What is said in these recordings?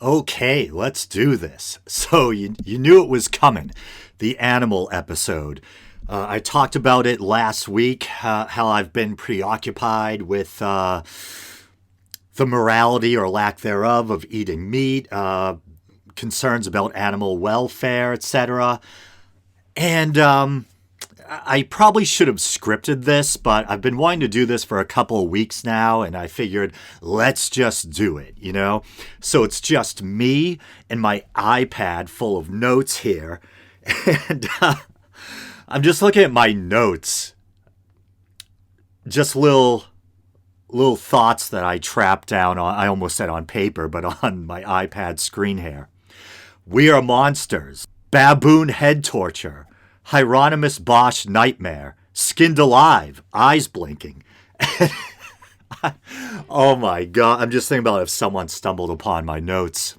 Okay, let's do this. So you knew it was coming, the animal episode. I talked about it last week, how I've been preoccupied with the morality or lack thereof of eating meat, concerns about animal welfare, etc. And I probably should have scripted this, but I've been wanting to do this for a couple of weeks now, and I figured let's just do it, you know? So it's just me and my iPad full of notes here, and I'm just looking at my notes. Just little thoughts that I trapped down on, I almost said on paper, but on my iPad screen here. We are monsters. Baboon head torture. Hieronymus Bosch nightmare. Skinned alive. Eyes blinking. Oh my god. I'm just thinking about if someone stumbled upon my notes.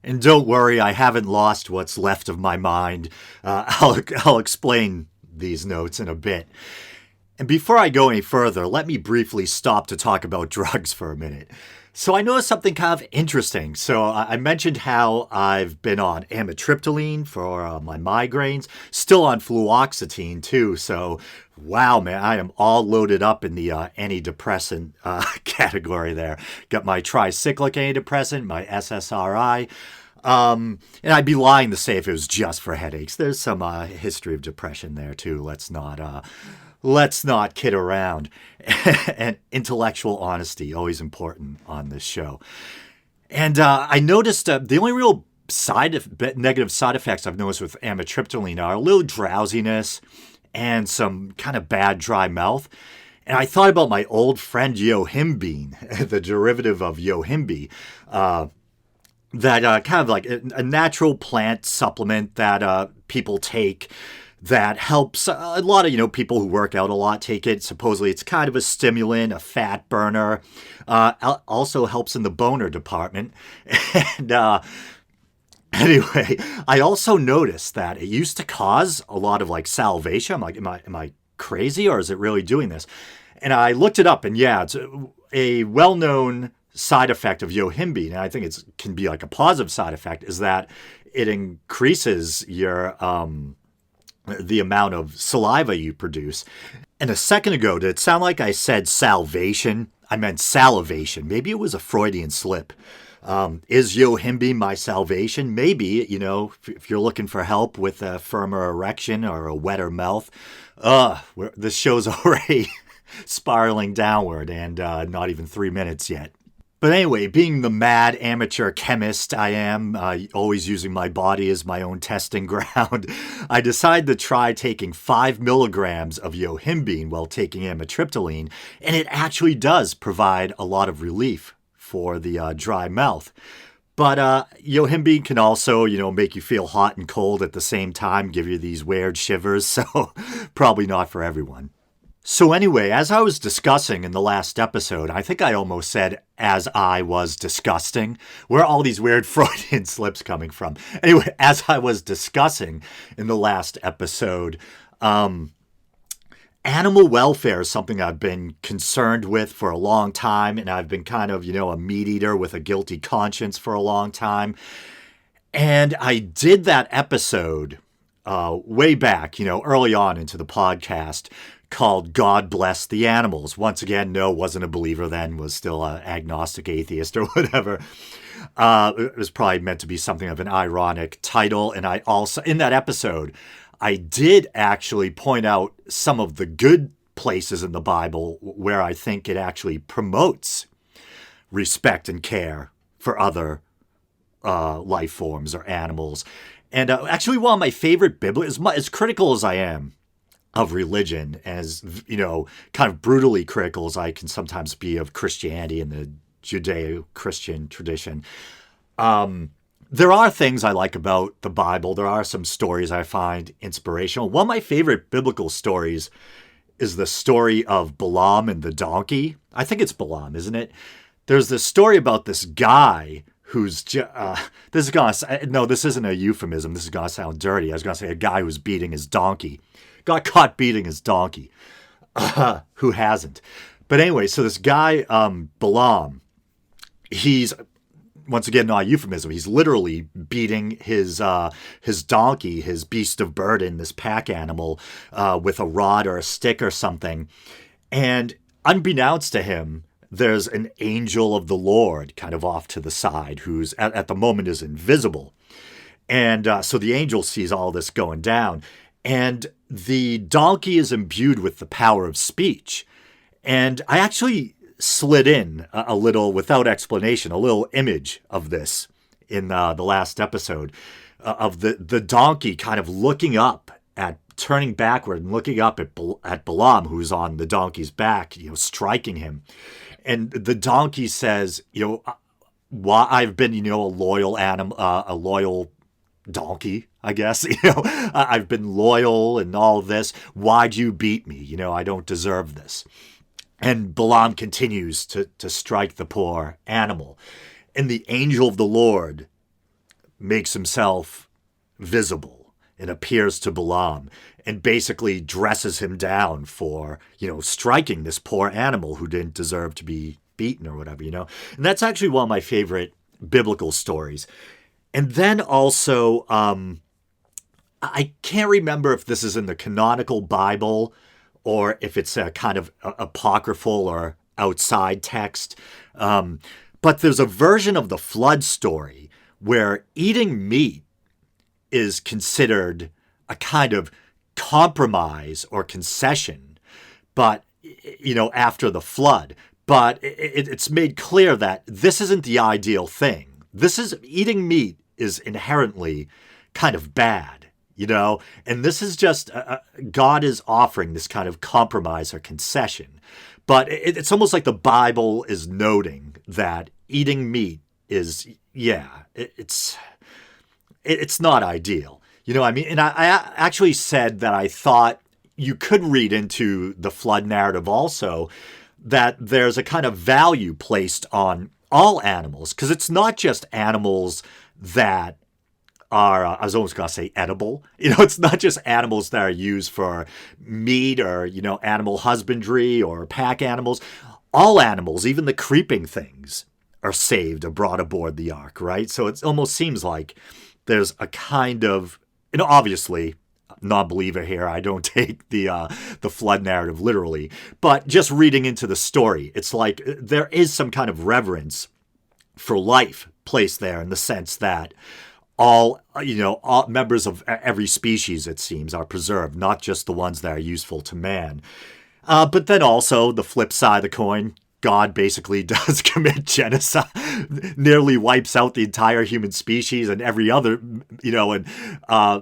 And don't worry, I haven't lost what's left of my mind. I'll explain these notes in a bit. And before I go any further, let me briefly stop to talk about drugs for a minute. So I noticed something kind of interesting. So I mentioned how I've been on amitriptyline for my migraines, still on fluoxetine too. So wow, man, I am all loaded up in the antidepressant category there. Got my tricyclic antidepressant, my SSRI. And I'd be lying to say if it was just for headaches. There's some history of depression there too. Let's not kid around. And intellectual honesty, always important on this show. And I noticed the only real negative side effects I've noticed with amitriptyline are a little drowsiness and some kind of bad dry mouth. And I thought about my old friend yohimbine, the derivative of yohimbe, that kind of like a natural plant supplement that people take that helps a lot of, people who work out a lot take it. Supposedly it's kind of a stimulant, a fat burner, also helps in the boner department. And anyway, I also noticed that it used to cause a lot of like salivation. I'm like, am I crazy or is it really doing this? And I looked it up and yeah, it's a well-known side effect of yohimbine, and I think it can be like a positive side effect, is that it increases your the amount of saliva you produce. And a second ago, did it sound like I said salvation? I meant salivation. Maybe it was a Freudian slip. Is yohimbine my salvation? Maybe, if you're looking for help with a firmer erection or a wetter mouth. This show's already spiraling downward and not even 3 minutes yet. But anyway, being the mad amateur chemist I am, always using my body as my own testing ground, I decided to try taking 5 milligrams of yohimbine while taking amitriptyline, and it actually does provide a lot of relief for the dry mouth. But yohimbine can also, make you feel hot and cold at the same time, give you these weird shivers, so probably not for everyone. So anyway, as I was discussing in the last episode, I think I almost said as I was disgusting. Where are all these weird Freudian slips coming from? Anyway, as I was discussing in the last episode, animal welfare is something I've been concerned with for a long time, and I've been kind of, a meat eater with a guilty conscience for a long time. And I did that episode way back, early on into the podcast, called God Bless the Animals. Once again, no, wasn't a believer then, was still an agnostic atheist or whatever. It was probably meant to be something of an ironic title. And I also, in that episode, I did actually point out some of the good places in the Bible where I think it actually promotes respect and care for other life forms or animals. And actually, one of my favorite as critical as I am of religion, as, kind of brutally critical as I can sometimes be of Christianity and the Judeo-Christian tradition, there are things I like about the Bible. There are some stories I find inspirational. One of my favorite biblical stories is the story of Balaam and the donkey. I think it's Balaam, isn't it? There's this story about this guy who's this isn't a euphemism. This is going to sound dirty. I was going to say a guy who's beating his donkey. Got caught beating his donkey. Who hasn't? But anyway, so this guy, Balaam, he's once again, not a euphemism. He's literally beating his donkey, his beast of burden, this pack animal, with a rod or a stick or something. And unbeknownst to him, there's an angel of the Lord kind of off to the side who's at the moment is invisible. And so the angel sees all this going down. And the donkey is imbued with the power of speech. And I actually slid in a little, without explanation, a little image of this in the last episode of the donkey kind of looking up at, turning backward and looking up at Balaam, who's on the donkey's back, striking him. And the donkey says, why I've been, a loyal animal, a loyal donkey, I guess, I've been loyal and all this. Why'd you beat me? I don't deserve this. And Balaam continues to strike the poor animal. And the angel of the Lord makes himself visible and appears to Balaam and basically dresses him down for, striking this poor animal who didn't deserve to be beaten or whatever, And that's actually one of my favorite biblical stories. And then also, I can't remember if this is in the canonical Bible or if it's a kind of apocryphal or outside text. But there's a version of the flood story where eating meat is considered a kind of compromise or concession, but, after the flood. But it's made clear that this isn't the ideal thing. Eating meat is inherently kind of bad, and this is just, God is offering this kind of compromise or concession. But it's almost like the Bible is noting that eating meat is, it's not ideal. And I actually said that I thought you could read into the flood narrative also that there's a kind of value placed on all animals, because it's not just animals that are, I was almost going to say edible. It's not just animals that are used for meat or, animal husbandry or pack animals. All animals, even the creeping things, are saved or brought aboard the ark, right? So it almost seems like there's a kind of, obviously, non-believer here, I don't take the flood narrative literally, but just reading into the story, it's like there is some kind of reverence for life placed there in the sense that all members of every species, it seems, are preserved, not just the ones that are useful to man. But then also the flip side of the coin, God basically does commit genocide, nearly wipes out the entire human species and every other, and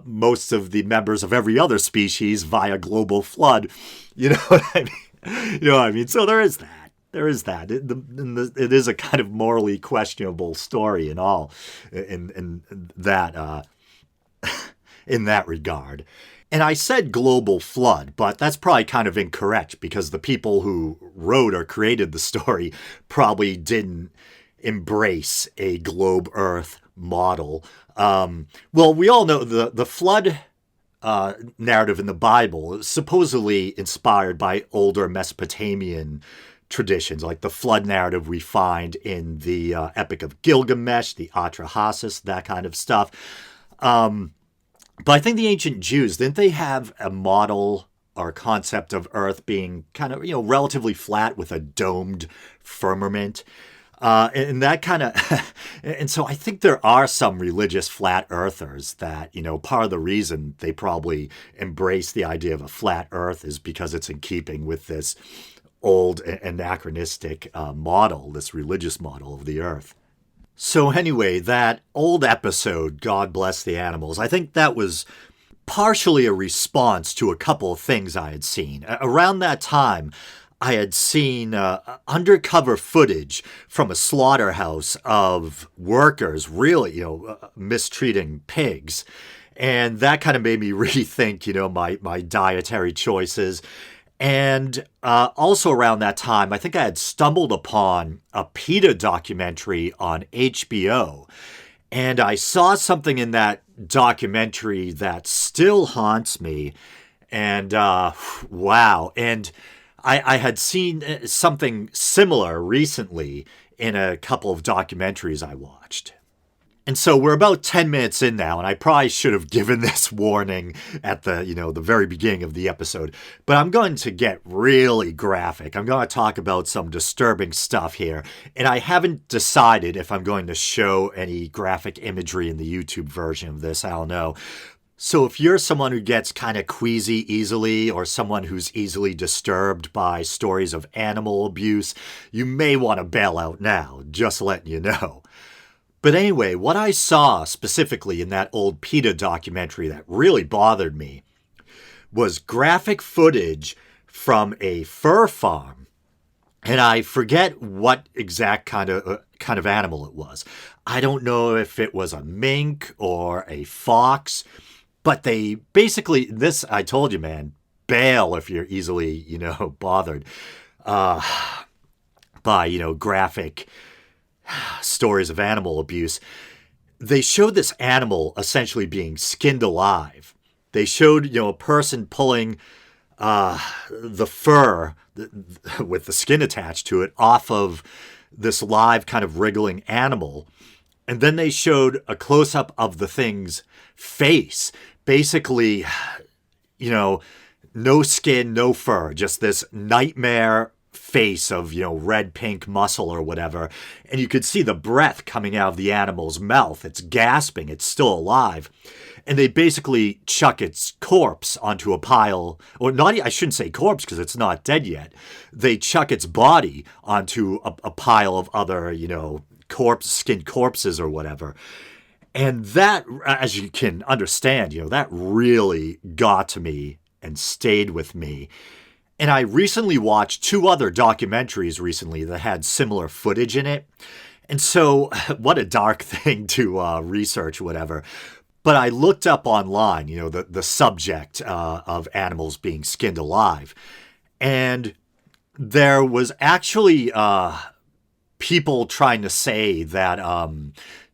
most of the members of every other species via global flood. You know what I mean? So there is that. It is a kind of morally questionable story and all in that in that regard. And I said global flood, but that's probably kind of incorrect because the people who wrote or created the story probably didn't embrace a globe Earth model. Well, we all know the flood narrative in the Bible is supposedly inspired by older Mesopotamian traditions, like the flood narrative we find in the Epic of Gilgamesh, the Atrahasis, that kind of stuff. But I think the ancient Jews, didn't they have a model or concept of Earth being kind of, relatively flat with a domed firmament? And that kind of, and so I think there are some religious flat earthers that, part of the reason they probably embrace the idea of a flat Earth is because it's in keeping with this old anachronistic model, this religious model of the Earth. So anyway, that old episode, God Bless the Animals, I think that was partially a response to a couple of things I had seen. Around that time, I had seen undercover footage from a slaughterhouse of workers really, mistreating pigs. And that kind of made me rethink, my dietary choices. And also around that time, I think I had stumbled upon a PETA documentary on HBO. And I saw something in that documentary that still haunts me. And wow. And I had seen something similar recently in a couple of documentaries I watched. And so we're about 10 minutes in now, and I probably should have given this warning at the very beginning of the episode. But I'm going to get really graphic. I'm going to talk about some disturbing stuff here. And I haven't decided if I'm going to show any graphic imagery in the YouTube version of this. I don't know. So if you're someone who gets kind of queasy easily, or someone who's easily disturbed by stories of animal abuse, you may want to bail out now, just letting you know. But anyway, what I saw specifically in that old PETA documentary that really bothered me was graphic footage from a fur farm. And I forget what exact kind of animal it was. I don't know if it was a mink or a fox, but they basically, I told you, man, bail if you're easily, bothered by, graphic stories of animal abuse. They showed this animal essentially being skinned alive. They showed, a person pulling the fur with the skin attached to it off of this live kind of wriggling animal. And then they showed a close-up of the thing's face. Basically, no skin, no fur, just this nightmare face of, red, pink muscle or whatever. And you could see the breath coming out of the animal's mouth. It's gasping. It's still alive. And they basically chuck its corpse onto a pile, or not, I shouldn't say corpse because it's not dead yet. They chuck its body onto a pile of other, skinned corpses or whatever. And that, as you can understand, that really got to me and stayed with me. And I recently watched 2 other documentaries that had similar footage in it. And so, what a dark thing to research, whatever. But I looked up online, the subject of animals being skinned alive. And there was actually people trying to say that,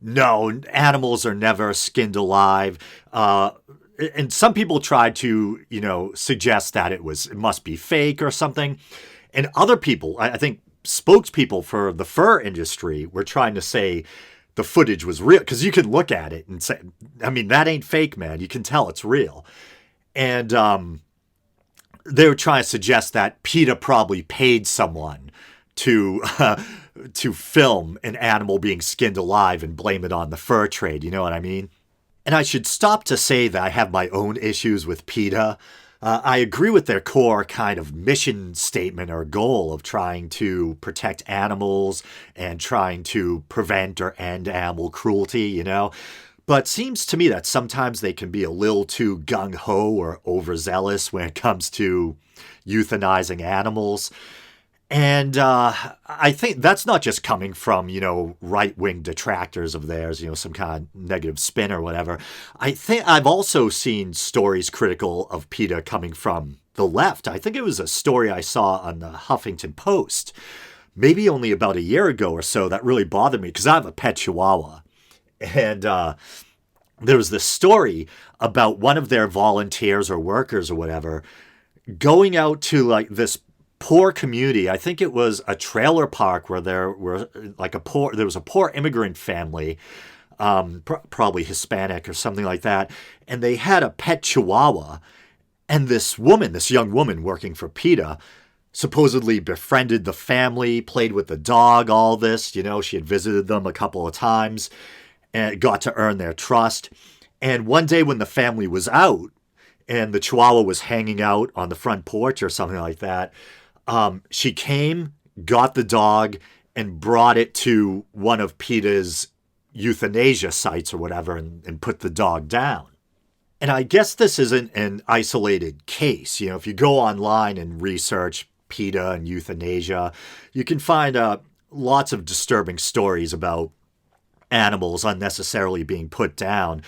no, animals are never skinned alive. And some people tried to, suggest that it must be fake or something. And other people, I think spokespeople for the fur industry were trying to say the footage was real. Because you can look at it and say, I mean, that ain't fake, man. You can tell it's real. And they were trying to suggest that PETA probably paid someone to film an animal being skinned alive and blame it on the fur trade. You know what I mean? And I should stop to say that I have my own issues with PETA. I agree with their core kind of mission statement or goal of trying to protect animals and trying to prevent or end animal cruelty, But it seems to me that sometimes they can be a little too gung-ho or overzealous when it comes to euthanizing animals. And I think that's not just coming from, right-wing detractors of theirs, some kind of negative spin or whatever. I think I've also seen stories critical of PETA coming from the left. I think it was a story I saw on the Huffington Post, maybe only about a year ago or so, that really bothered me because I have a pet chihuahua. And there was this story about one of their volunteers or workers or whatever going out to this poor community. I think it was a trailer park where there was a poor immigrant family, probably Hispanic or something like that, and they had a pet chihuahua. And this young woman working for PETA, supposedly befriended the family, played with the dog, all this. She had visited them a couple of times and got to earn their trust. And one day when the family was out and the chihuahua was hanging out on the front porch or something like that, she came, got the dog, and brought it to one of PETA's euthanasia sites or whatever and put the dog down. And I guess this isn't an isolated case. If you go online and research PETA and euthanasia, you can find lots of disturbing stories about animals unnecessarily being put down.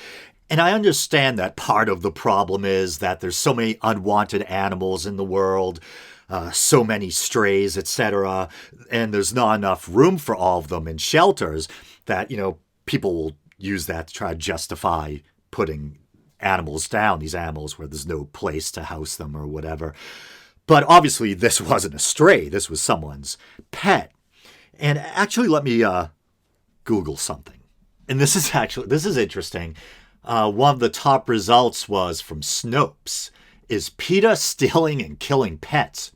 And I understand that part of the problem is that there's so many unwanted animals in the world, so many strays, etc., and there's not enough room for all of them in shelters that, people will use that to try to justify putting animals down, these animals where there's no place to house them or whatever. But obviously this wasn't a stray, this was someone's pet. And actually, let me Google something. And this is interesting. One of the top results was from Snopes. Is PETA stealing and killing pets?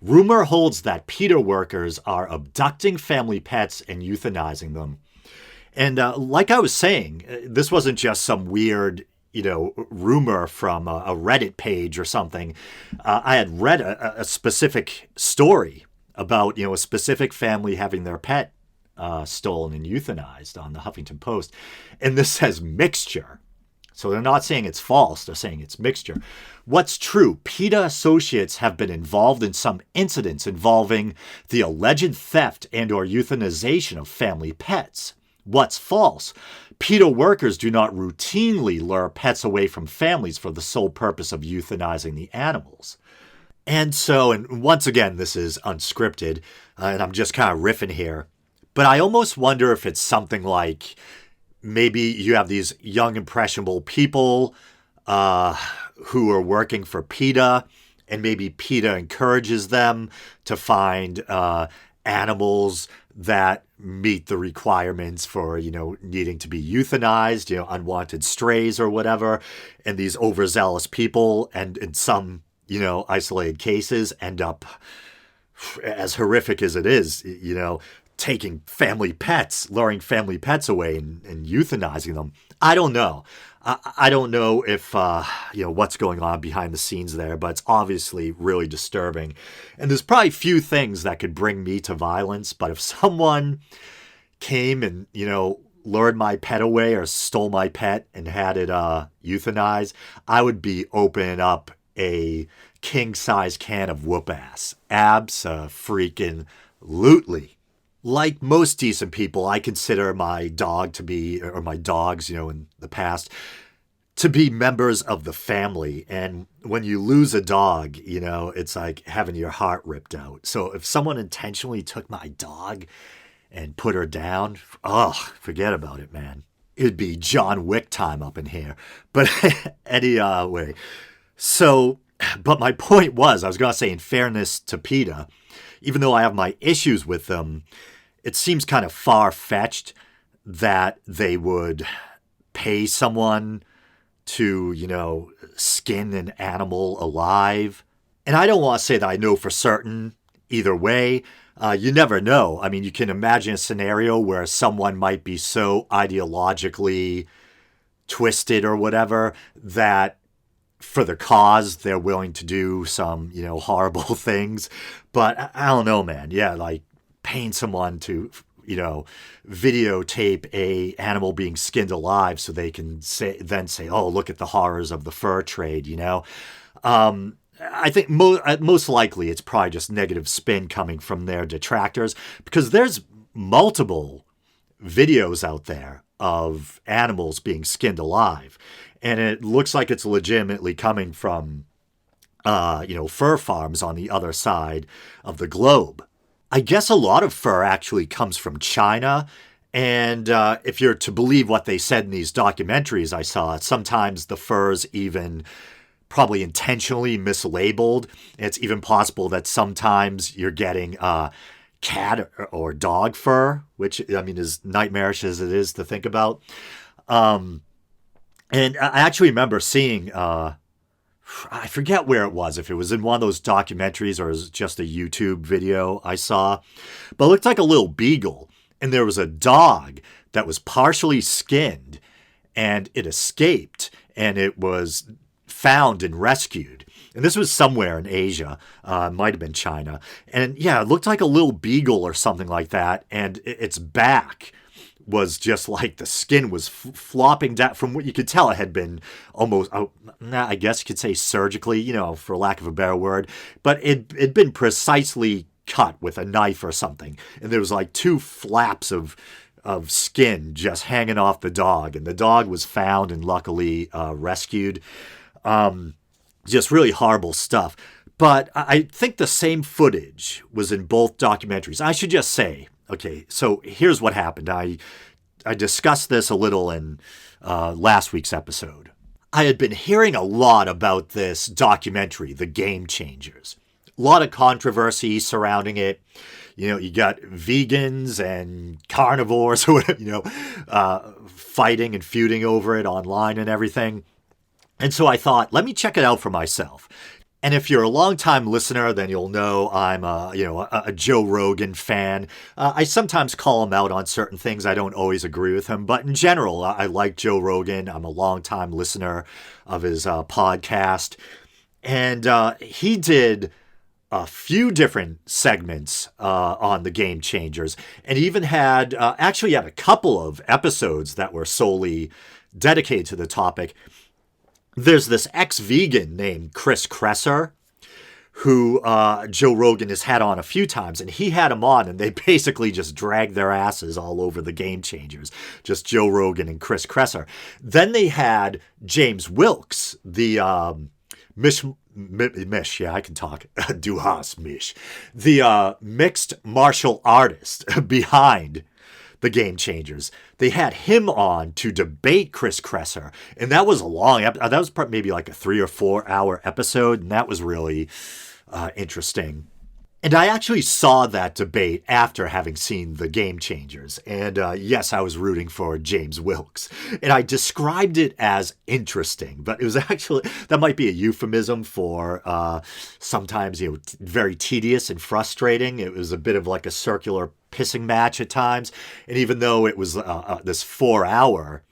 Rumor holds that PETA workers are abducting family pets and euthanizing them. And like I was saying, this wasn't just some weird, rumor from a Reddit page or something. I had read a specific story about, a specific family having their pet stolen and euthanized on the Huffington Post. And this says mixture. So they're not saying it's false, they're saying it's mixture. What's true? PETA associates have been involved in some incidents involving the alleged theft and or euthanization of family pets. What's false? PETA workers do not routinely lure pets away from families for the sole purpose of euthanizing the animals. And once again, this is unscripted, and I'm just kind of riffing here, but I almost wonder if it's something like maybe you have these young, impressionable people who are working for PETA, and maybe PETA encourages them to find animals that meet the requirements for, needing to be euthanized, unwanted strays or whatever. And these overzealous people, and in some, isolated cases, end up, as horrific as it is, taking family pets, luring family pets away and euthanizing them. I don't know. I don't know if, what's going on behind the scenes there, but it's obviously really disturbing. And there's probably few things that could bring me to violence, but if someone came and, lured my pet away or stole my pet and had it euthanized, I would be opening up a king-size can of whoop-ass. Abso-freaking-lutely. Like most decent people, I consider my dog to be, or my dogs, in the past, to be members of the family. And when you lose a dog, it's like having your heart ripped out. So if someone intentionally took my dog and put her down, forget about it, man. It'd be John Wick time up in here. But anyway, but my point was, I was going to say, in fairness to PETA, even though I have my issues with them, it seems kind of far-fetched that they would pay someone to, skin an animal alive. And I don't want to say that I know for certain either way. You never know. I mean, you can imagine a scenario where someone might be so ideologically twisted or whatever that for the cause, they're willing to do some, horrible things. But I don't know, man. Yeah, like paying someone to, videotape a animal being skinned alive so they can say, oh, look at the horrors of the fur trade, I think most likely it's probably just negative spin coming from their detractors, because there's multiple videos out there of animals being skinned alive. And it looks like it's legitimately coming from, fur farms on the other side of the globe. I guess a lot of fur actually comes from China. And if you're to believe what they said in these documentaries I saw, sometimes the fur's even probably intentionally mislabeled. It's even possible that sometimes you're getting cat or dog fur, which, is nightmarish as it is to think about. And I actually remember seeing, I forget where it was, if it was in one of those documentaries or it was just a YouTube video I saw, but it looked like a little beagle. And there was a dog that was partially skinned and it escaped and it was found and rescued. And this was somewhere in Asia, might have been China. And yeah, it looked like a little beagle or something like that. And its back was just like the skin was flopping down. From what you could tell, it had been almost, I guess you could say surgically, for lack of a better word. But it'd been precisely cut with a knife or something. And there was like two flaps of skin just hanging off the dog. And the dog was found and luckily rescued. Just really horrible stuff. But I think the same footage was in both documentaries. I should just say, okay, so here's what happened. I discussed this a little in last week's episode. I had been hearing a lot about this documentary, The Game Changers. A lot of controversy surrounding it. You got vegans and carnivores or whatever, fighting and feuding over it online and everything. And so I thought, let me check it out for myself. And if you're a longtime listener, then you'll know I'm a Joe Rogan fan. I sometimes call him out on certain things. I don't always agree with him, but in general, I like Joe Rogan. I'm a longtime listener of his podcast. And he did a few different segments on the Game Changers, and even had a couple of episodes that were solely dedicated to the topic. There's this ex-vegan named Chris Kresser, who Joe Rogan has had on a few times, and he had him on, and they basically just dragged their asses all over the Game Changers, just Joe Rogan and Chris Kresser. Then they had James Wilkes, the Mish, yeah, I can talk. Duhas Mish. The mixed martial artist behind the Game Changers. They had him on to debate Chris Kresser, and that was a long episode. That was maybe like a 3 or 4 hour episode, and that was really interesting. And I actually saw that debate after having seen the Game Changers. And yes, I was rooting for James Wilkes. And I described it as interesting, but it was actually, that might be a euphemism for sometimes, very tedious and frustrating. It was a bit of like a circular pissing match at times. And even though it was this 4 hour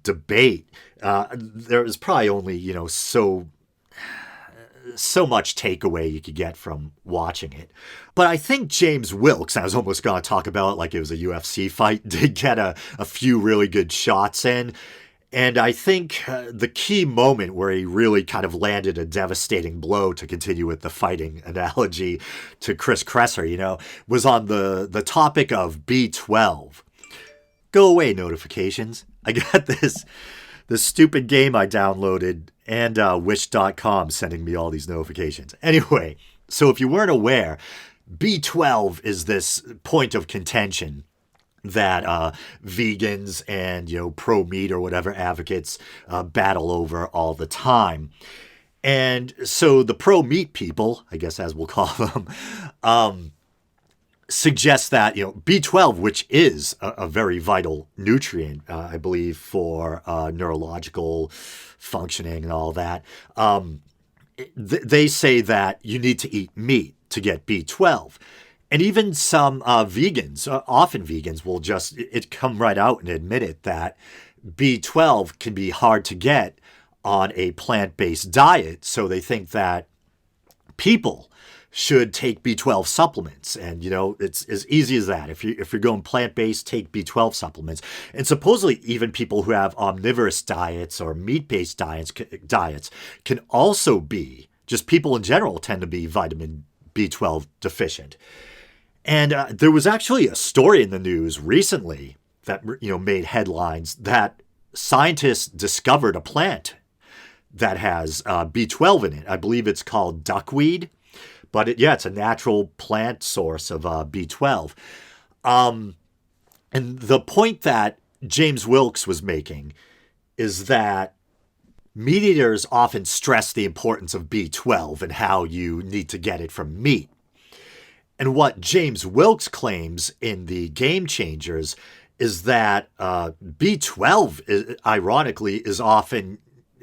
debate, there was probably only, so much takeaway you could get from watching it. But I think James Wilkes, I was almost going to talk about it like it was a UFC fight, did get a few really good shots in. And I think the key moment where he really kind of landed a devastating blow, to continue with the fighting analogy to Chris Kresser, was on the topic of B12. Go away, notifications. I got this stupid game I downloaded, and Wish.com sending me all these notifications. Anyway, so if you weren't aware, B12 is this point of contention that vegans and pro-meat or whatever advocates battle over all the time. And so the pro-meat people, I guess as we'll call them, suggest that B12, which is a very vital nutrient, I believe, for neurological functioning and all that, they say that you need to eat meat to get B12. And even some vegans, often vegans, will just come right out and admit it, that B12 can be hard to get on a plant-based diet. So they think that people should take B12 supplements. And, it's as easy as that. If you're going plant-based, take B12 supplements. And supposedly even people who have omnivorous diets or meat-based diets can also be, just people in general tend to be vitamin B12 deficient. And there was actually a story in the news recently that, made headlines, that scientists discovered a plant that has B12 in it. I believe it's called duckweed. But it's a natural plant source of B12. And the point that James Wilkes was making is that meat eaters often stress the importance of B12 and how you need to get it from meat. And what James Wilkes claims in the Game Changers is that B12, ironically, is often,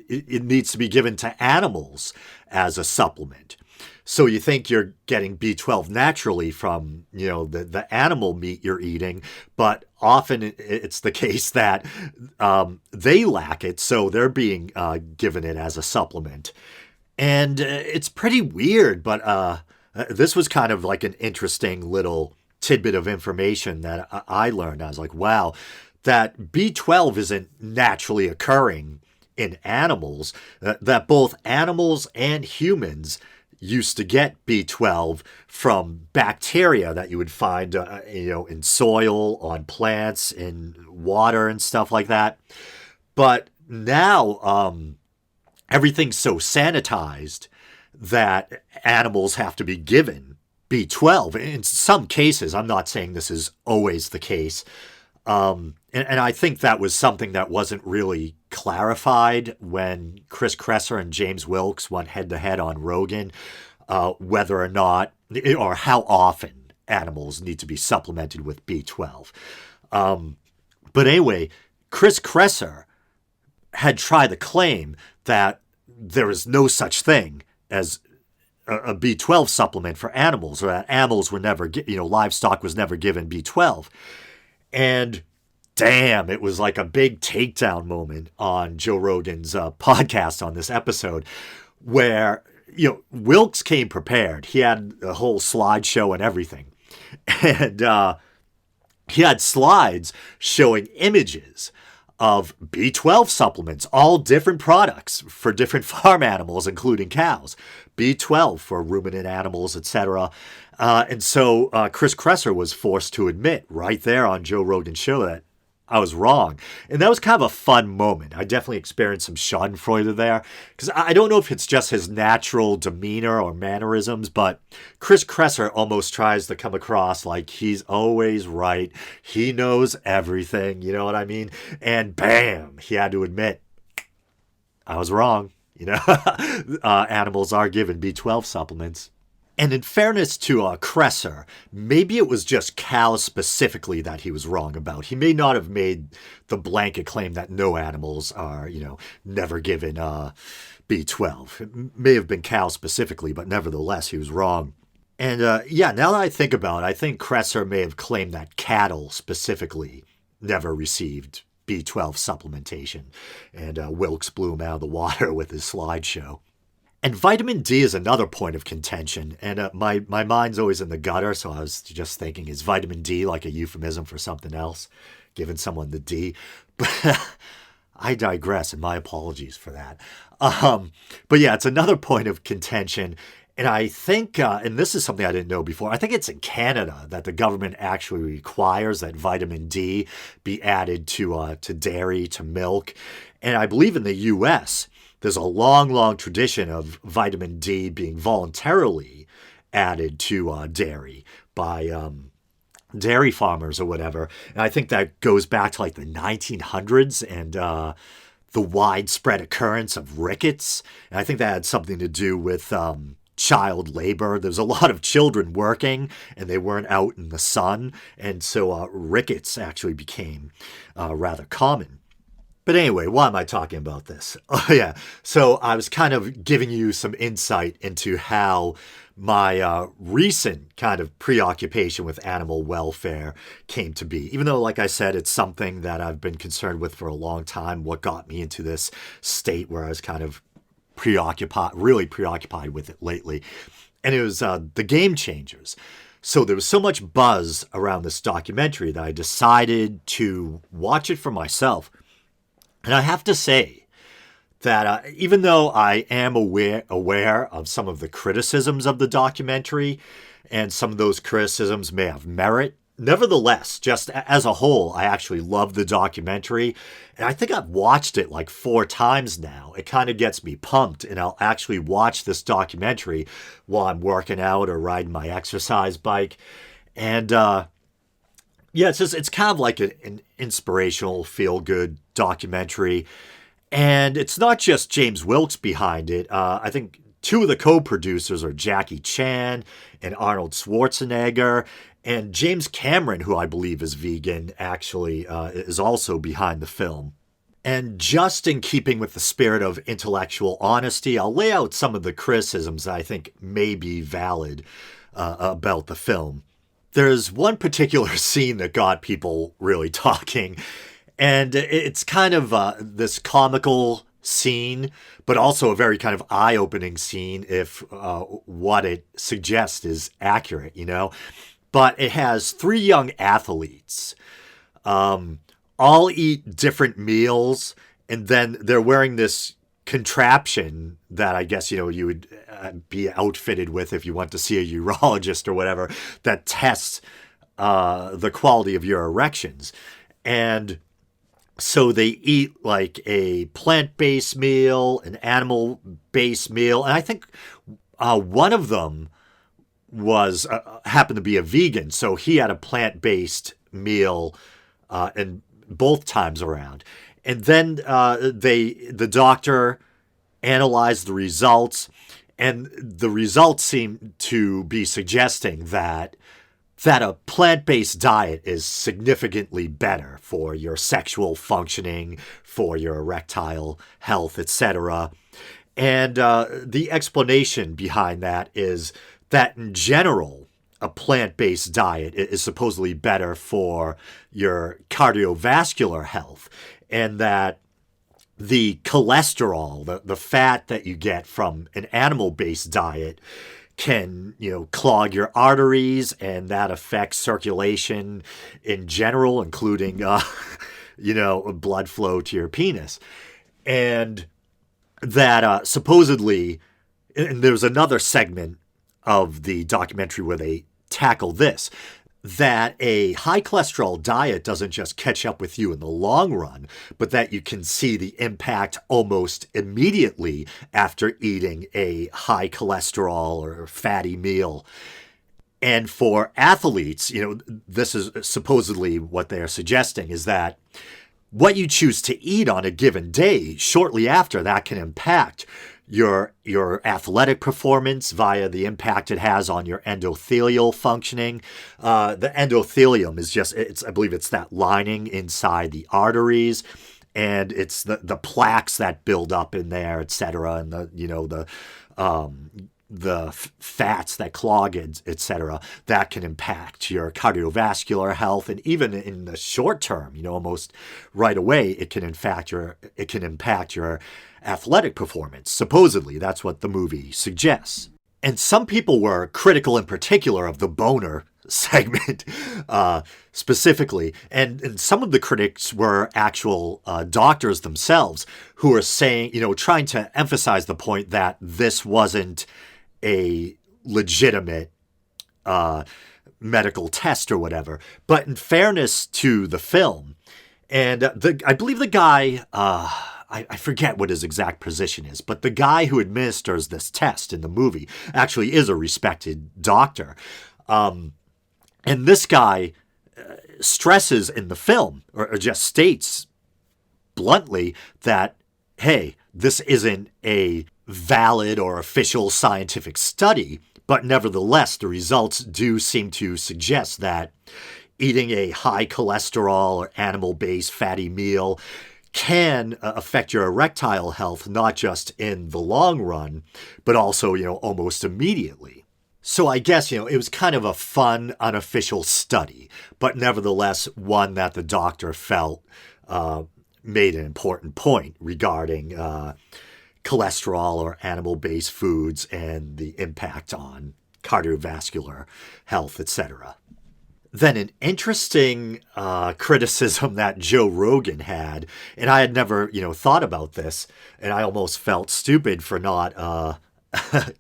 it needs to be given to animals as a supplement. So you think you're getting B12 naturally from, the animal meat you're eating, but often it's the case that they lack it, so they're being given it as a supplement. And it's pretty weird, but this was kind of like an interesting little tidbit of information that I learned. I was like, wow, that B12 isn't naturally occurring in animals, that both animals and humans used to get B12 from bacteria that you would find, in soil, on plants, in water and stuff like that. But now everything's so sanitized that animals have to be given B12. In some cases, I'm not saying this is always the case. And I think that was something that wasn't really clarified when Chris Kresser and James Wilkes went head-to-head on Rogan, whether or not, or how often animals need to be supplemented with B12. But anyway, Chris Kresser had tried to claim that there is no such thing as a B12 supplement for animals, or that animals were never, livestock was never given B12. And damn, it was like a big takedown moment on Joe Rogan's podcast on this episode, where, Wilkes came prepared. He had a whole slideshow and everything. And he had slides showing images of B12 supplements, all different products for different farm animals, including cows. B12 for ruminant animals, etc. And so Chris Kresser was forced to admit right there on Joe Rogan's show that I was wrong. And that was kind of a fun moment. I definitely experienced some schadenfreude there, because I don't know if it's just his natural demeanor or mannerisms, but Chris Kresser almost tries to come across like he's always right. He knows everything, you know what I mean? And bam, he had to admit, I was wrong. Animals are given B12 supplements. And in fairness to Kresser, maybe it was just cows specifically that he was wrong about. He may not have made the blanket claim that no animals are, never given B12. It may have been cows specifically, but nevertheless, he was wrong. And now that I think about it, I think Kresser may have claimed that cattle specifically never received B12 supplementation. And Wilkes blew him out of the water with his slideshow. And vitamin D is another point of contention, and my mind's always in the gutter, so I was just thinking, is vitamin D like a euphemism for something else, giving someone the D? But I digress, and my apologies for that. But yeah, it's another point of contention, and I think, and this is something I didn't know before, I think it's in Canada that the government actually requires that vitamin D be added to dairy, to milk, and I believe in the U.S., there's a long, long tradition of vitamin D being voluntarily added to dairy by dairy farmers or whatever. And I think that goes back to like the 1900s and the widespread occurrence of rickets. And I think that had something to do with child labor. There's a lot of children working and they weren't out in the sun. And so rickets actually became rather common. But anyway, why am I talking about this? Oh, yeah. So I was kind of giving you some insight into how my recent kind of preoccupation with animal welfare came to be. Even though, like I said, it's something that I've been concerned with for a long time, what got me into this state where I was kind of really preoccupied with it lately. And it was the Game Changers. So there was so much buzz around this documentary that I decided to watch it for myself. And I have to say that even though I am aware of some of the criticisms of the documentary, and some of those criticisms may have merit, nevertheless, just as a whole, I actually love the documentary. And I think I've watched it like 4 times now. It kind of gets me pumped, and I'll actually watch this documentary while I'm working out or riding my exercise bike. And yeah, it's kind of like an inspirational, feel-good documentary. And it's not just James Wilkes behind it. I think 2 of the co-producers are Jackie Chan and Arnold Schwarzenegger. And James Cameron, who I believe is vegan, actually is also behind the film. And just in keeping with the spirit of intellectual honesty, I'll lay out some of the criticisms that I think may be valid about the film. There's one particular scene that got people really talking, and it's kind of this comical scene, but also a very kind of eye-opening scene if what it suggests is accurate, But it has 3 young athletes, all eat different meals, and then they're wearing this contraption that I guess, you would be outfitted with if you went to see a urologist or whatever, that tests the quality of your erections. And so they eat like a plant-based meal, an animal-based meal, and I think one of them was happened to be a vegan, so he had a plant-based meal and both times around. And then the doctor analyzed the results, and the results seem to be suggesting that that a plant-based diet is significantly better for your sexual functioning, for your erectile health, etc. And the explanation behind that is that in general, a plant-based diet is supposedly better for your cardiovascular health, and that the cholesterol, the fat that you get from an animal-based diet, can, clog your arteries, and that affects circulation in general, including, blood flow to your penis. And that supposedly, and there's another segment of the documentary where they tackle this, that a high cholesterol diet doesn't just catch up with you in the long run, but that you can see the impact almost immediately after eating a high cholesterol or fatty meal. And for athletes, this is supposedly what they're suggesting, is that what you choose to eat on a given day, shortly after, that can impact your athletic performance via the impact it has on your endothelial functioning. The endothelium is I believe it's that lining inside the arteries, and it's the plaques that build up in there, etc., and the fats that clog it, etc., that can impact your cardiovascular health, and even in the short term, almost right away, it can impact your athletic performance. Supposedly, that's what the movie suggests. And some people were critical in particular of the boner segment specifically. And some of the critics were actual doctors themselves who were saying, trying to emphasize the point that this wasn't a legitimate medical test or whatever. But in fairness to the film, and I believe the guy, I forget what his exact position is, but the guy who administers this test in the movie actually is a respected doctor. And this guy stresses in the film, or just states bluntly, that, hey, this isn't a valid or official scientific study, but nevertheless, the results do seem to suggest that eating a high cholesterol or animal-based fatty meal can affect your erectile health, not just in the long run, but also, almost immediately. So I guess, it was kind of a fun, unofficial study, but nevertheless, one that the doctor felt made an important point regarding cholesterol or animal-based foods and the impact on cardiovascular health, etc. Then an interesting criticism that Joe Rogan had, and I had never, thought about this, and I almost felt stupid for not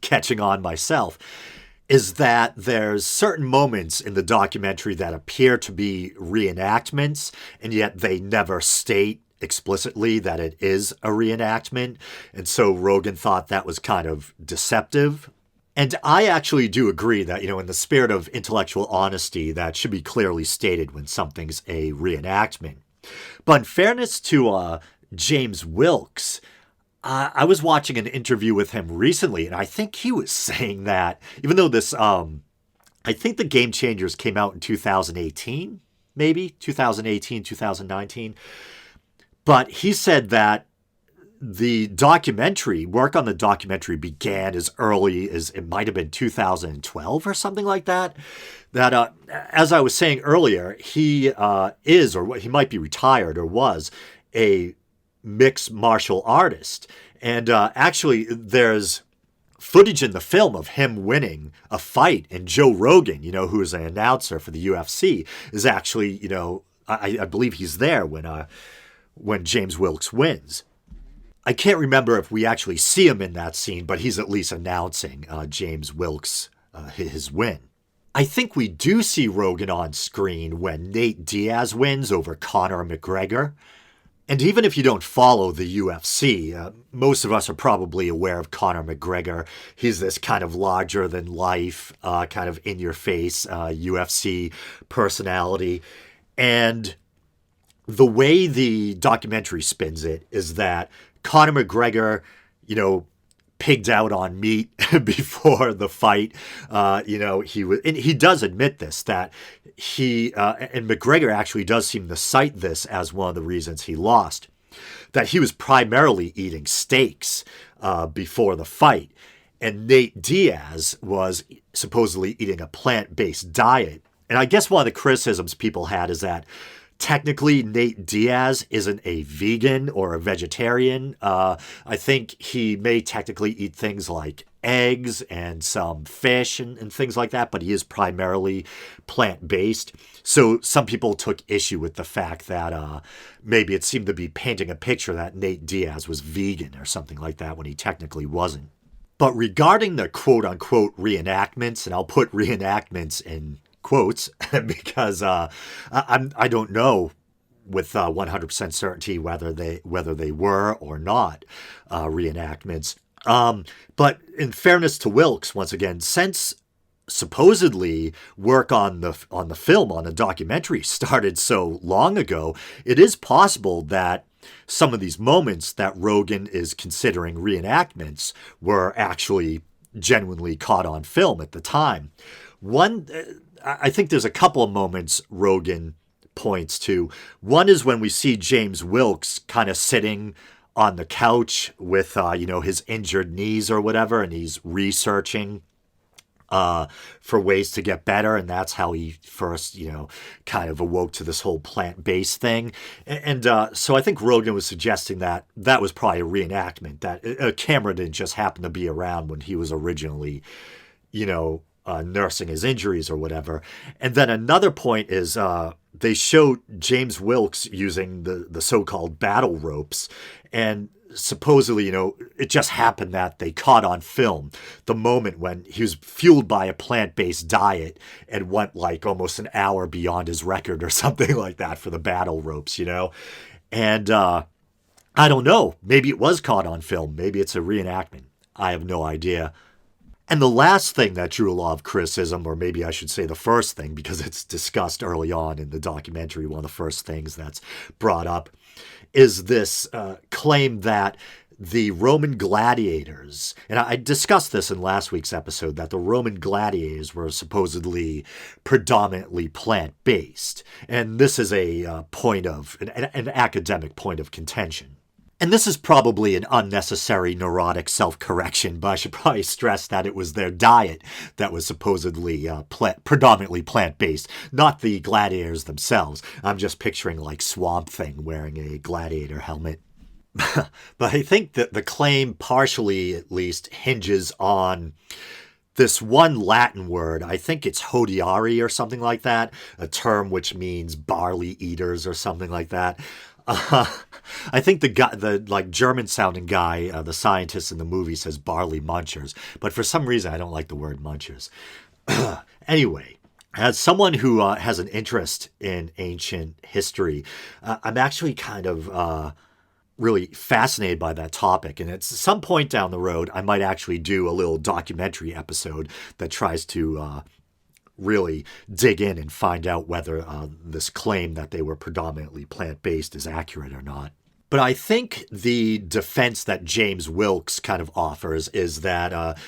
catching on myself, is that there's certain moments in the documentary that appear to be reenactments, and yet they never state explicitly that it is a reenactment. And so Rogan thought that was kind of deceptive. And I actually do agree that, in the spirit of intellectual honesty, that should be clearly stated when something's a reenactment. But in fairness to James Wilkes, I was watching an interview with him recently, and I think he was saying that, even though this, I think the Game Changers came out in 2018, maybe 2018, 2019. But he said that the work on the documentary began as early as it might have been 2012 or something like that. That, as I was saying earlier, he is, or he might be retired or was, a mixed martial artist. And actually, there's footage in the film of him winning a fight, and Joe Rogan, who is an announcer for the UFC, is actually, I believe he's there when James Wilkes wins. I can't remember if we actually see him in that scene, but he's at least announcing James Wilkes, his win. I think we do see Rogan on screen when Nate Diaz wins over Conor McGregor. And even if you don't follow the UFC, most of us are probably aware of Conor McGregor. He's this kind of larger-than-life, kind of in-your-face UFC personality. And the way the documentary spins it is that Conor McGregor, pigged out on meat before the fight. And he does admit this, that and McGregor actually does seem to cite this as one of the reasons he lost, that he was primarily eating steaks before the fight. And Nate Diaz was supposedly eating a plant-based diet. And I guess one of the criticisms people had is that technically Nate Diaz isn't a vegan or a vegetarian. I think he may technically eat things like eggs and some fish and things like that, but he is primarily plant-based. So some people took issue with the fact that maybe it seemed to be painting a picture that Nate Diaz was vegan or something like that when he technically wasn't. But regarding the quote-unquote reenactments, and I'll put reenactments in quotes because I don't know with 100% certainty whether they were or not reenactments. But in fairness to Wilkes, once again, since supposedly work on the film, on the documentary, started so long ago, it is possible that some of these moments that Rogan is considering reenactments were actually genuinely caught on film at the time. I think there's a couple of moments Rogan points to. One is when we see James Wilkes kind of sitting on the couch with, his injured knees or whatever, and he's researching for ways to get better. And that's how he first, kind of awoke to this whole plant-based thing. And so I think Rogan was suggesting that that was probably a reenactment, that a camera didn't just happen to be around when he was originally, nursing his injuries or whatever. And then another point is they showed James Wilkes using the so-called battle ropes. And supposedly, it just happened that they caught on film the moment when he was fueled by a plant-based diet and went like almost an hour beyond his record or something like that for the battle ropes, And I don't know. Maybe it was caught on film. Maybe it's a reenactment. I have no idea. And the last thing that drew a lot of criticism, or maybe I should say the first thing, because it's discussed early on in the documentary, one of the first things that's brought up, is this claim that the Roman gladiators, and I discussed this in last week's episode, that the Roman gladiators were supposedly predominantly plant-based. And this is a point of, an academic point of contention. And this is probably an unnecessary neurotic self-correction, but I should probably stress that it was their diet that was supposedly predominantly plant-based, not the gladiators themselves. I'm just picturing like Swamp Thing wearing a gladiator helmet. But I think that the claim, partially at least, hinges on this one Latin word. I think it's hodiari or something like that, a term which means barley eaters or something like that. I think the like German-sounding guy, the scientist in the movie, says barley munchers, but for some reason I don't like the word munchers. Anyway, as someone who has an interest in ancient history, I'm actually kind of really fascinated by that topic, and at some point down the road, I might actually do a little documentary episode that tries to really dig in and find out whether this claim that they were predominantly plant-based is accurate or not. But I think the defense that James Wilkes kind of offers is that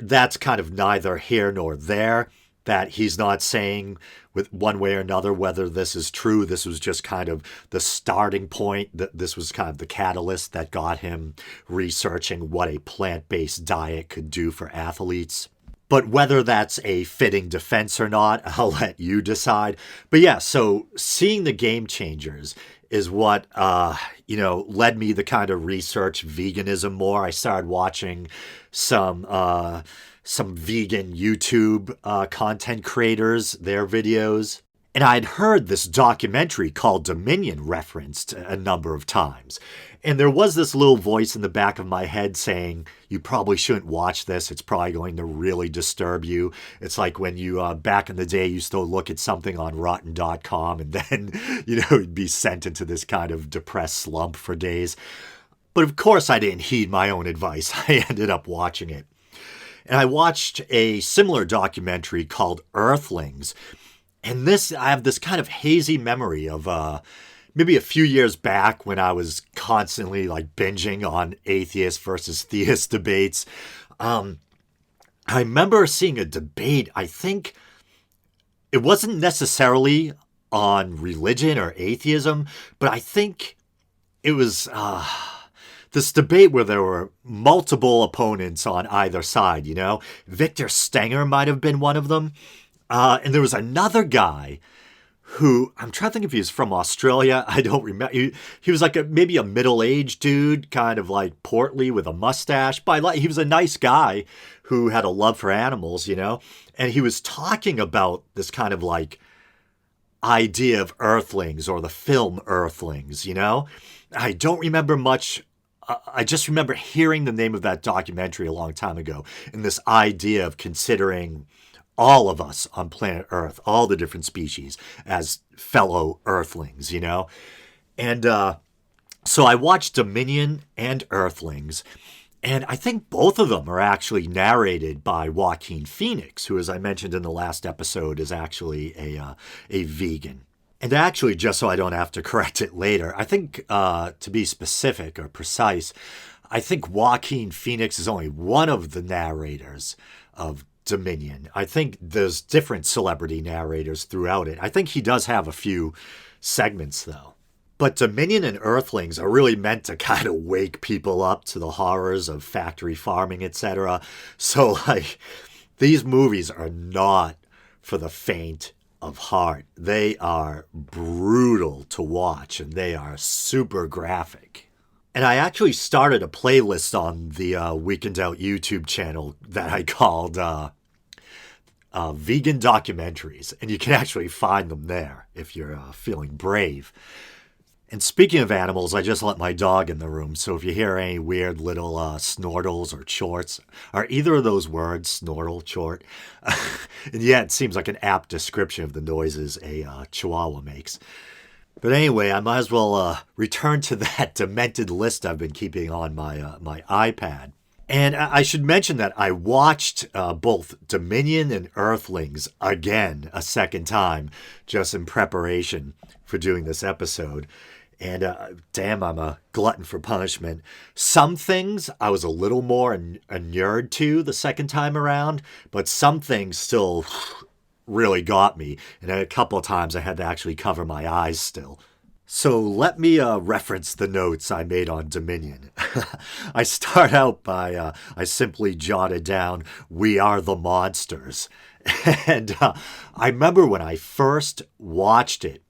that's kind of neither here nor there, that he's not saying with one way or another whether this is true. This was just kind of the starting point, that this was kind of the catalyst that got him researching what a plant-based diet could do for athletes. But whether that's a fitting defense or not, I'll let you decide. But yeah, so seeing the Game Changers is what, led me to kind of research veganism more. I started watching some vegan YouTube content creators, their videos. And I'd heard this documentary called Dominion referenced a number of times. And there was this little voice in the back of my head saying, you probably shouldn't watch this. It's probably going to really disturb you. It's like when you, back in the day, used to look at something on rotten.com and then, you'd be sent into this kind of depressed slump for days. But of course, I didn't heed my own advice. I ended up watching it. And I watched a similar documentary called Earthlings. And I have this kind of hazy memory of maybe a few years back when I was constantly like binging on atheist versus theist debates. Um, I remember seeing a debate. I think it wasn't necessarily on religion or atheism, but I think it was this debate where there were multiple opponents on either side, you know? Victor Stenger might have been one of them. And there was another guy who, I'm trying to think if he was from Australia. I don't remember. He was like maybe a middle-aged dude, kind of like portly with a mustache. But he was a nice guy who had a love for animals, you know? And he was talking about this kind of like idea of Earthlings or the film Earthlings, you know? I don't remember much. I just remember hearing the name of that documentary a long time ago, and this idea of considering all of us on planet Earth, all the different species, as fellow Earthlings, you know? And so I watched Dominion and Earthlings, and I think both of them are actually narrated by Joaquin Phoenix, who, as I mentioned in the last episode, is actually a vegan. And actually, just so I don't have to correct it later, I think, to be specific or precise, I think Joaquin Phoenix is only one of the narrators of Dominion. I think there's different celebrity narrators throughout it. I think he does have a few segments, though. But Dominion and Earthlings are really meant to kind of wake people up to the horrors of factory farming, etc. So, like, these movies are not for the faint of heart. They are brutal to watch, and they are super graphic. And I actually started a playlist on the Weekend Out YouTube channel that I called Vegan Documentaries. And you can actually find them there if you're feeling brave. And speaking of animals, I just let my dog in the room. So if you hear any weird little snortles or chorts, are either of those words, snortle, chort? And yeah, it seems like an apt description of the noises a chihuahua makes. But anyway, I might as well return to that demented list I've been keeping on my iPad. And I should mention that I watched both Dominion and Earthlings again a second time, just in preparation for doing this episode. And damn, I'm a glutton for punishment. Some things I was a little more inured to the second time around, but some things still really got me. And a couple of times I had to actually cover my eyes still. So let me reference the notes I made on Dominion. I start out by, I simply jotted down, "We are the monsters." And I remember when I first watched it,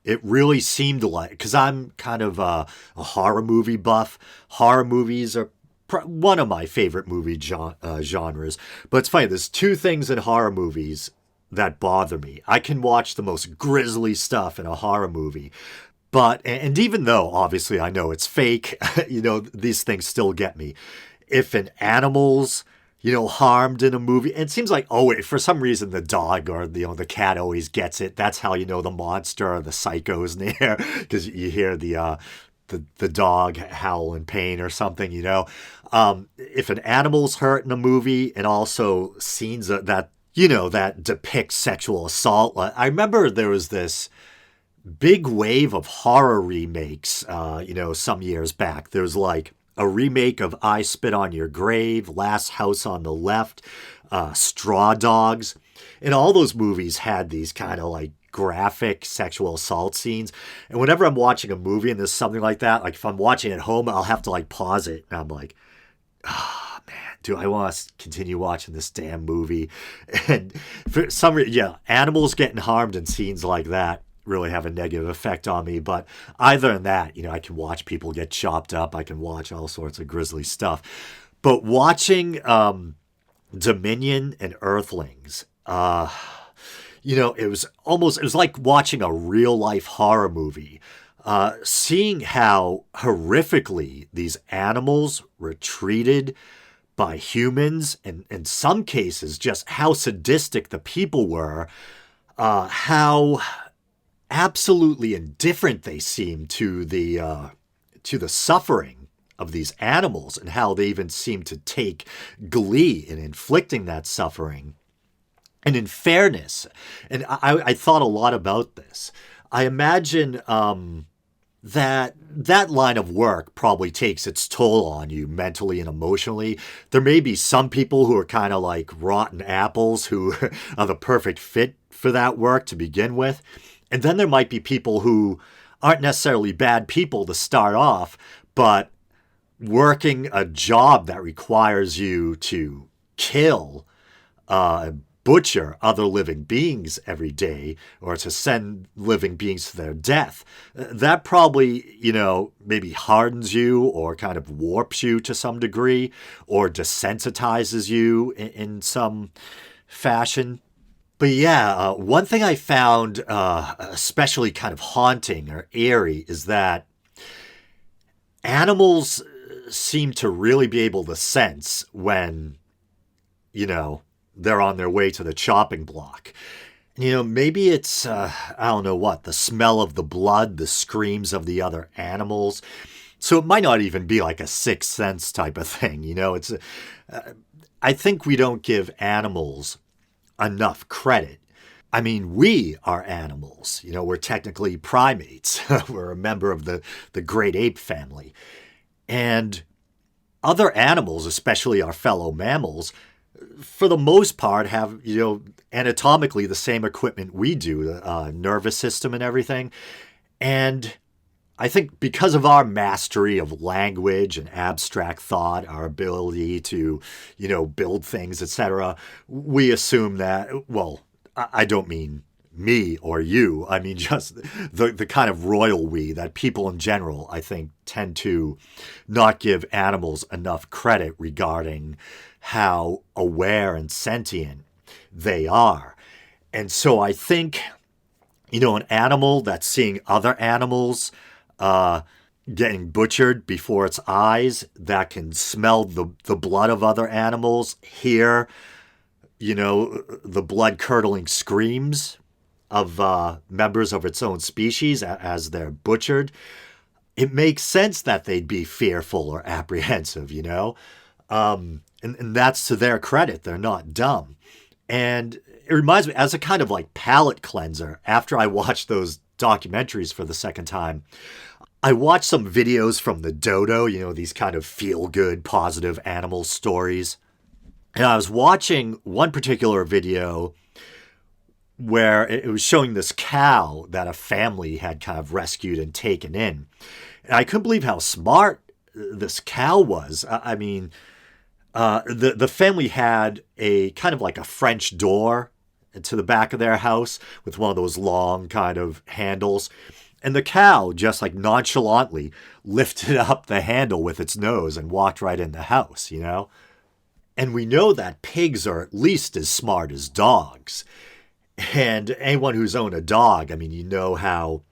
it really seemed like, because I'm kind of a horror movie buff. Horror movies are one of my favorite movie genres. But it's funny, there's two things in horror movies that bother me. I can watch the most grisly stuff in a horror movie. And even though, obviously, I know it's fake, these things still get me. If an animal's, harmed in a movie, it seems like, for some reason, the dog or, the cat always gets it. That's how you know the monster or the psycho's near, because you hear the dog howl in pain or something, If an animal's hurt in a movie, and also scenes that depict sexual assault. I remember there was this big wave of horror remakes, some years back. There was like a remake of I Spit on Your Grave, Last House on the Left, Straw Dogs. And all those movies had these kind of like graphic sexual assault scenes. And whenever I'm watching a movie and there's something like that, like if I'm watching at home, I'll have to like pause it. And I'm like, man, do I want to continue watching this damn movie? And for some reason, animals getting harmed in scenes like that really have a negative effect on me. But either than that, I can watch people get chopped up. I can watch all sorts of grisly stuff. But watching Dominion and Earthlings, it was like watching a real life horror movie. Seeing how horrifically these animals were treated by humans, and in some cases, just how sadistic the people were, how absolutely indifferent they seemed to the suffering of these animals, and how they even seemed to take glee in inflicting that suffering. And in fairness, and I thought a lot about this. I imagine that line of work probably takes its toll on you mentally and emotionally. There may be some people who are kind of like rotten apples who are the perfect fit for that work to begin with. And then there might be people who aren't necessarily bad people to start off, but working a job that requires you to kill, butcher other living beings every day, or to send living beings to their death, that probably, maybe hardens you or kind of warps you to some degree or desensitizes you in some fashion. But yeah, one thing I found especially kind of haunting or eerie is that animals seem to really be able to sense when, they're on their way to the chopping block. Maybe it's, I don't know what, the smell of the blood, the screams of the other animals. So it might not even be like a sixth sense type of thing. I think we don't give animals enough credit. I mean, we are animals. We're technically primates. We're a member of the great ape family. And other animals, especially our fellow mammals, for the most part have, anatomically the same equipment we do, the nervous system and everything. And I think because of our mastery of language and abstract thought, our ability to, build things, etc., we assume that, well, I don't mean me or you. I mean just the kind of royal we that people in general, I think, tend to not give animals enough credit regarding how aware and sentient they are. And so I think, an animal that's seeing other animals getting butchered before its eyes, that can smell the blood of other animals, hear, the blood-curdling screams of members of its own species as they're butchered, it makes sense that they'd be fearful or apprehensive, and that's to their credit. They're not dumb. And it reminds me, as a kind of like palate cleanser, after I watched those documentaries for the second time, I watched some videos from the dodo, these kind of feel-good, positive animal stories. And I was watching one particular video where it was showing this cow that a family had kind of rescued and taken in. And I couldn't believe how smart this cow was. I mean, the family had a kind of like a French door to the back of their house with one of those long kind of handles. And the cow just like nonchalantly lifted up the handle with its nose and walked right in the house, And we know that pigs are at least as smart as dogs. And anyone who's owned a dog, I mean, how,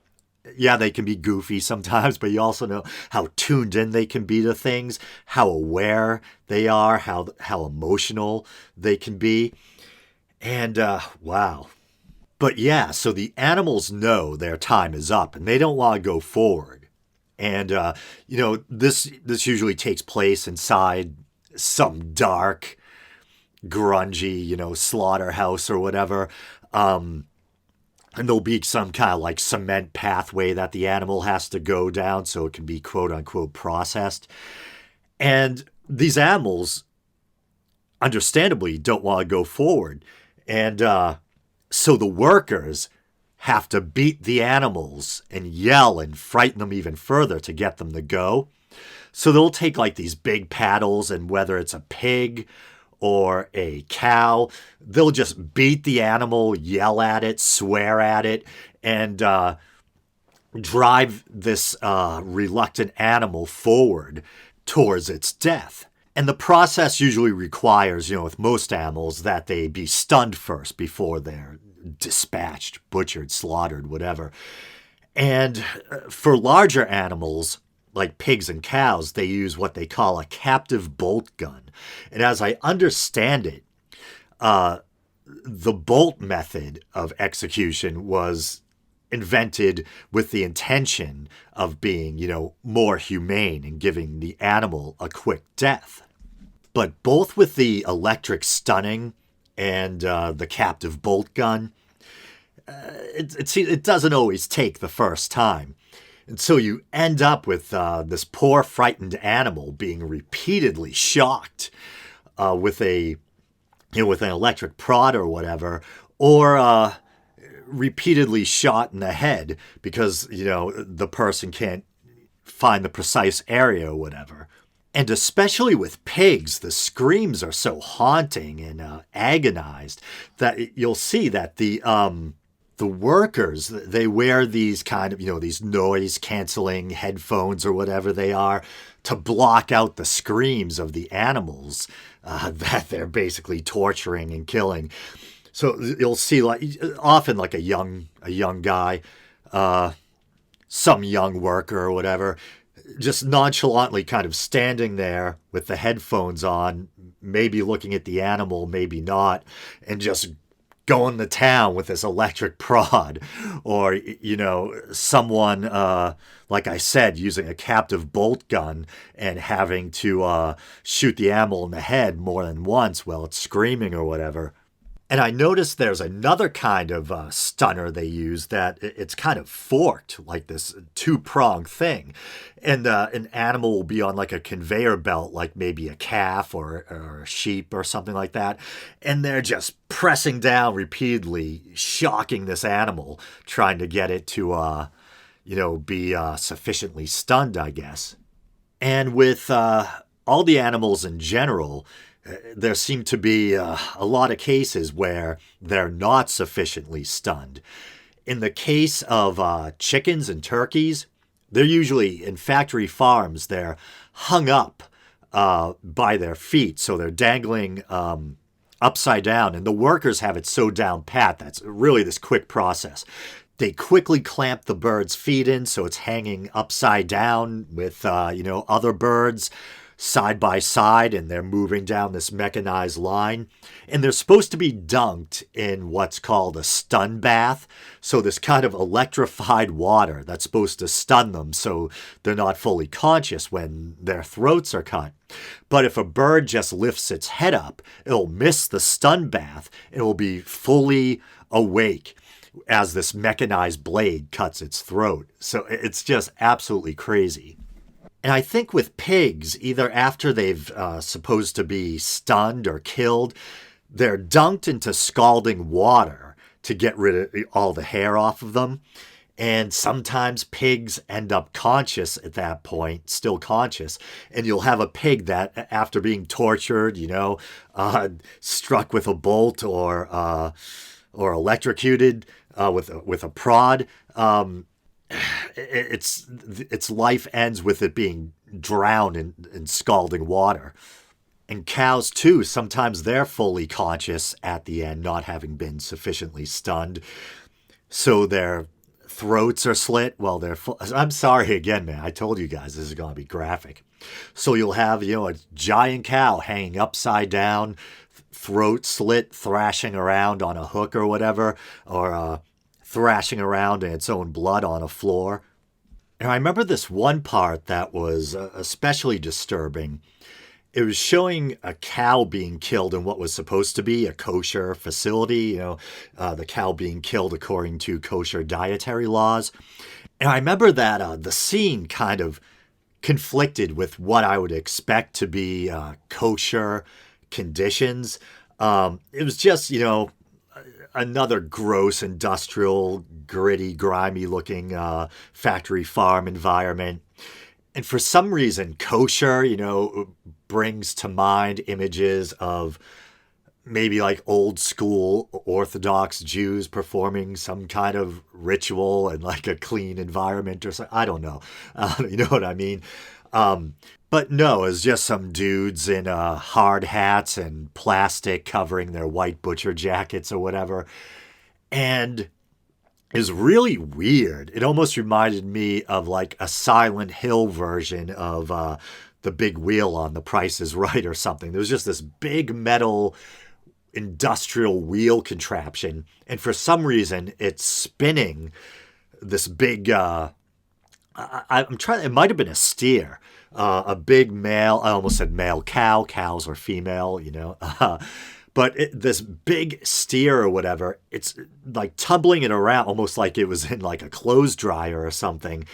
yeah, they can be goofy sometimes, but you also know how tuned in they can be to things, how aware they are, how emotional they can be. And, wow. But yeah, so the animals know their time is up and they don't want to go forward. And, this usually takes place inside some dark, grungy, slaughterhouse or whatever. And there'll be some kind of like cement pathway that the animal has to go down so it can be quote unquote processed. And these animals, understandably, don't want to go forward. And so the workers have to beat the animals and yell and frighten them even further to get them to go. So they'll take like these big paddles, and whether it's a pig or a cow, they'll just beat the animal, yell at it, swear at it, and drive this reluctant animal forward towards its death. And the process usually requires, with most animals, that they be stunned first before they're dispatched, butchered, slaughtered, whatever. And for larger animals, like pigs and cows, they use what they call a captive bolt gun. And as I understand it, the bolt method of execution was invented with the intention of being, more humane and giving the animal a quick death. But both with the electric stunning and the captive bolt gun, it doesn't always take the first time. And so you end up with this poor, frightened animal being repeatedly shocked with with an electric prod or whatever, or repeatedly shot in the head because the person can't find the precise area or whatever. And especially with pigs, the screams are so haunting and agonized that you'll see that the workers, they wear these kind of these noise canceling headphones or whatever they are to block out the screams of the animals that they're basically torturing and killing. So you'll see often like a young guy, some young worker or whatever, just nonchalantly kind of standing there with the headphones on, maybe looking at the animal, maybe not, and just going to town with this electric prod. Or, someone, like I said, using a captive bolt gun and having to shoot the animal in the head more than once while it's screaming or whatever. And I noticed there's another kind of stunner they use that it's kind of forked, like this two-pronged thing. And an animal will be on like a conveyor belt, like maybe a calf or a sheep or something like that. And they're just pressing down repeatedly, shocking this animal, trying to get it to, be sufficiently stunned, I guess. And with all the animals in general, there seem to be a lot of cases where they're not sufficiently stunned. In the case of chickens and turkeys, they're usually in factory farms, they're hung up by their feet. So they're dangling upside down, and the workers have it so down pat. That's really this quick process. They quickly clamp the bird's feet in so it's hanging upside down with, other birds side by side, and they're moving down this mechanized line. And they're supposed to be dunked in what's called a stun bath. So this kind of electrified water that's supposed to stun them so they're not fully conscious when their throats are cut. But if a bird just lifts its head up, it'll miss the stun bath and it will be fully awake as this mechanized blade cuts its throat. So it's just absolutely crazy. And I think with pigs, either after they've supposed to be stunned or killed, they're dunked into scalding water to get rid of all the hair off of them. And sometimes pigs end up conscious at that point, still conscious. And you'll have a pig that, after being tortured, struck with a bolt or electrocuted with a prod, its life ends with it being drowned in scalding water. And cows too, sometimes they're fully conscious at the end, not having been sufficiently stunned. So their throats are slit. Well, I'm sorry again, man. I told you guys this is going to be graphic. So you'll have, a giant cow hanging upside down, throat slit, thrashing around on a hook or whatever, or thrashing around in its own blood on a floor. And I remember this one part that was especially disturbing. It was showing a cow being killed in what was supposed to be a kosher facility, the cow being killed according to kosher dietary laws. And I remember that the scene kind of conflicted with what I would expect to be kosher conditions. It was just, another gross, industrial, gritty, grimy looking factory farm environment. And for some reason, kosher, brings to mind images of maybe like old school Orthodox Jews performing some kind of ritual in like a clean environment or something. I don't know. You know what I mean? But no, it's just some dudes in hard hats and plastic covering their white butcher jackets or whatever. And it was really weird. It almost reminded me of like a Silent Hill version of The Big Wheel on The Price is Right or something. There was just this big metal industrial wheel contraption. And for some reason, it's spinning this big... it might have been a steer. A big male, I almost said male cow. Cows are female, but this big steer or whatever, it's like tumbling it around almost like it was in like a clothes dryer or something.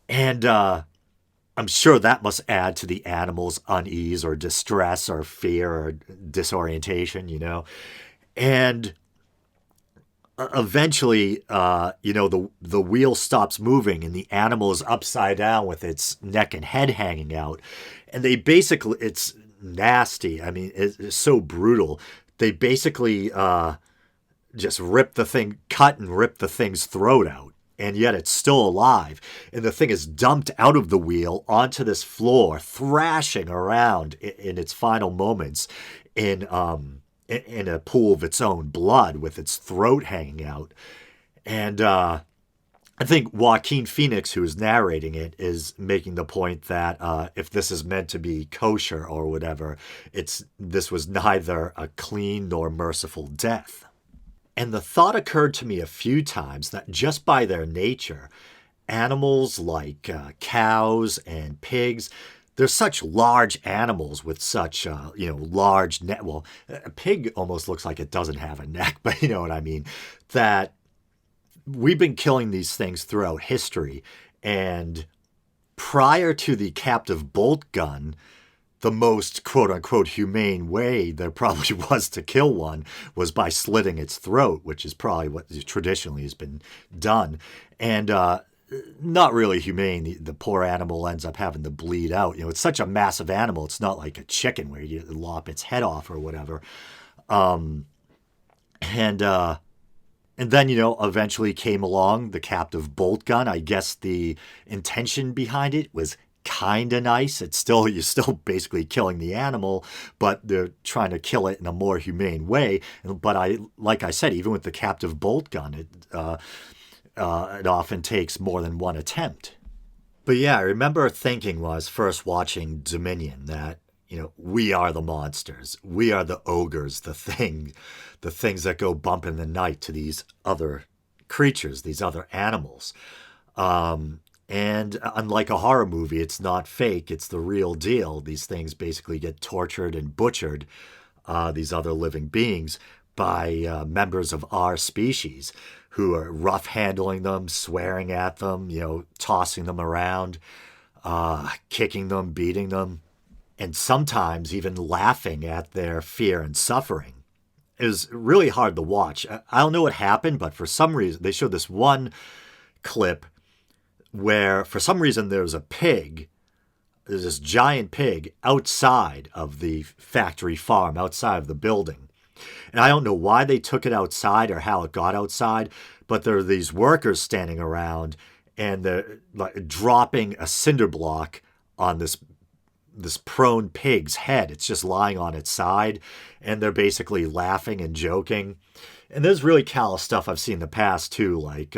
And I'm sure that must add to the animal's unease or distress or fear or disorientation, And eventually, the wheel stops moving and the animal is upside down with its neck and head hanging out. And they basically, it's nasty. I mean, it's so brutal. They basically just cut and rip the thing's throat out. And yet it's still alive. And the thing is dumped out of the wheel onto this floor, thrashing around in its final moments in in a pool of its own blood with its throat hanging out. And I think Joaquin Phoenix, who is narrating it, is making the point that if this is meant to be kosher or whatever, this was neither a clean nor merciful death. And the thought occurred to me a few times that just by their nature, animals like cows and pigs, they're such large animals with such, large neck. Well, a pig almost looks like it doesn't have a neck, but you know what I mean. That we've been killing these things throughout history. And prior to the captive bolt gun, the most quote unquote humane way there probably was to kill one was by slitting its throat, which is probably what traditionally has been done. And not really humane. The poor animal ends up having to bleed out. It's such a massive animal. It's not like a chicken where you lop its head off or whatever. Um, and then, eventually came along the captive bolt gun. I guess the intention behind it was kind of nice. You're still basically killing the animal, but they're trying to kill it in a more humane way. But like I said, even with the captive bolt gun, it often takes more than one attempt. But yeah, I remember thinking when I was first watching Dominion that, we are the monsters. We are the ogres, the things that go bump in the night to these other creatures, these other animals. And unlike a horror movie, it's not fake, it's the real deal. These things basically get tortured and butchered, these other living beings, by members of our species who are rough handling them, swearing at them, tossing them around, kicking them, beating them, and sometimes even laughing at their fear and suffering. It was really hard to watch. I don't know what happened, but for some reason, they showed this one clip where, for some reason, there's this giant pig outside of the factory farm, outside of the building. And I don't know why they took it outside or how it got outside, but there are these workers standing around and they're like dropping a cinder block on this prone pig's head. It's just lying on its side, and they're basically laughing and joking. And there's really callous stuff I've seen in the past too, like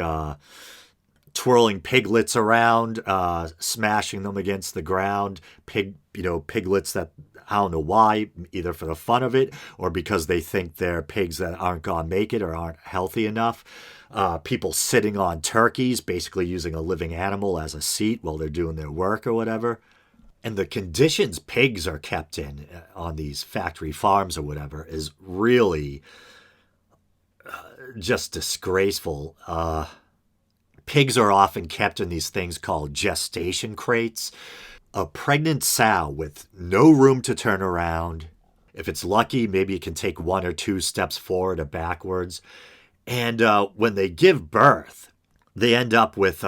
twirling piglets around, smashing them against the ground. Piglets that I don't know why, either for the fun of it or because they think they're pigs that aren't gonna make it or aren't healthy enough. People sitting on turkeys, basically using a living animal as a seat while they're doing their work or whatever. And the conditions pigs are kept in on these factory farms or whatever is really just disgraceful. Pigs are often kept in these things called gestation crates. A pregnant sow with no room to turn around. If it's lucky, maybe it can take one or two steps forward or backwards. And when they give birth, they end up with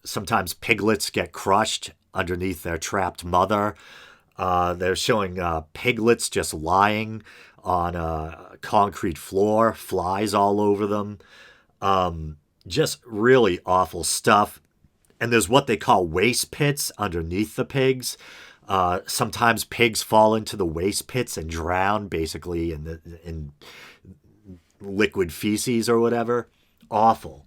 sometimes piglets get crushed underneath their trapped mother. They're showing piglets just lying on a concrete floor, flies all over them. Just really awful stuff. And there's what they call waste pits underneath the pigs. Sometimes pigs fall into the waste pits and drown, basically in liquid feces or whatever. Awful.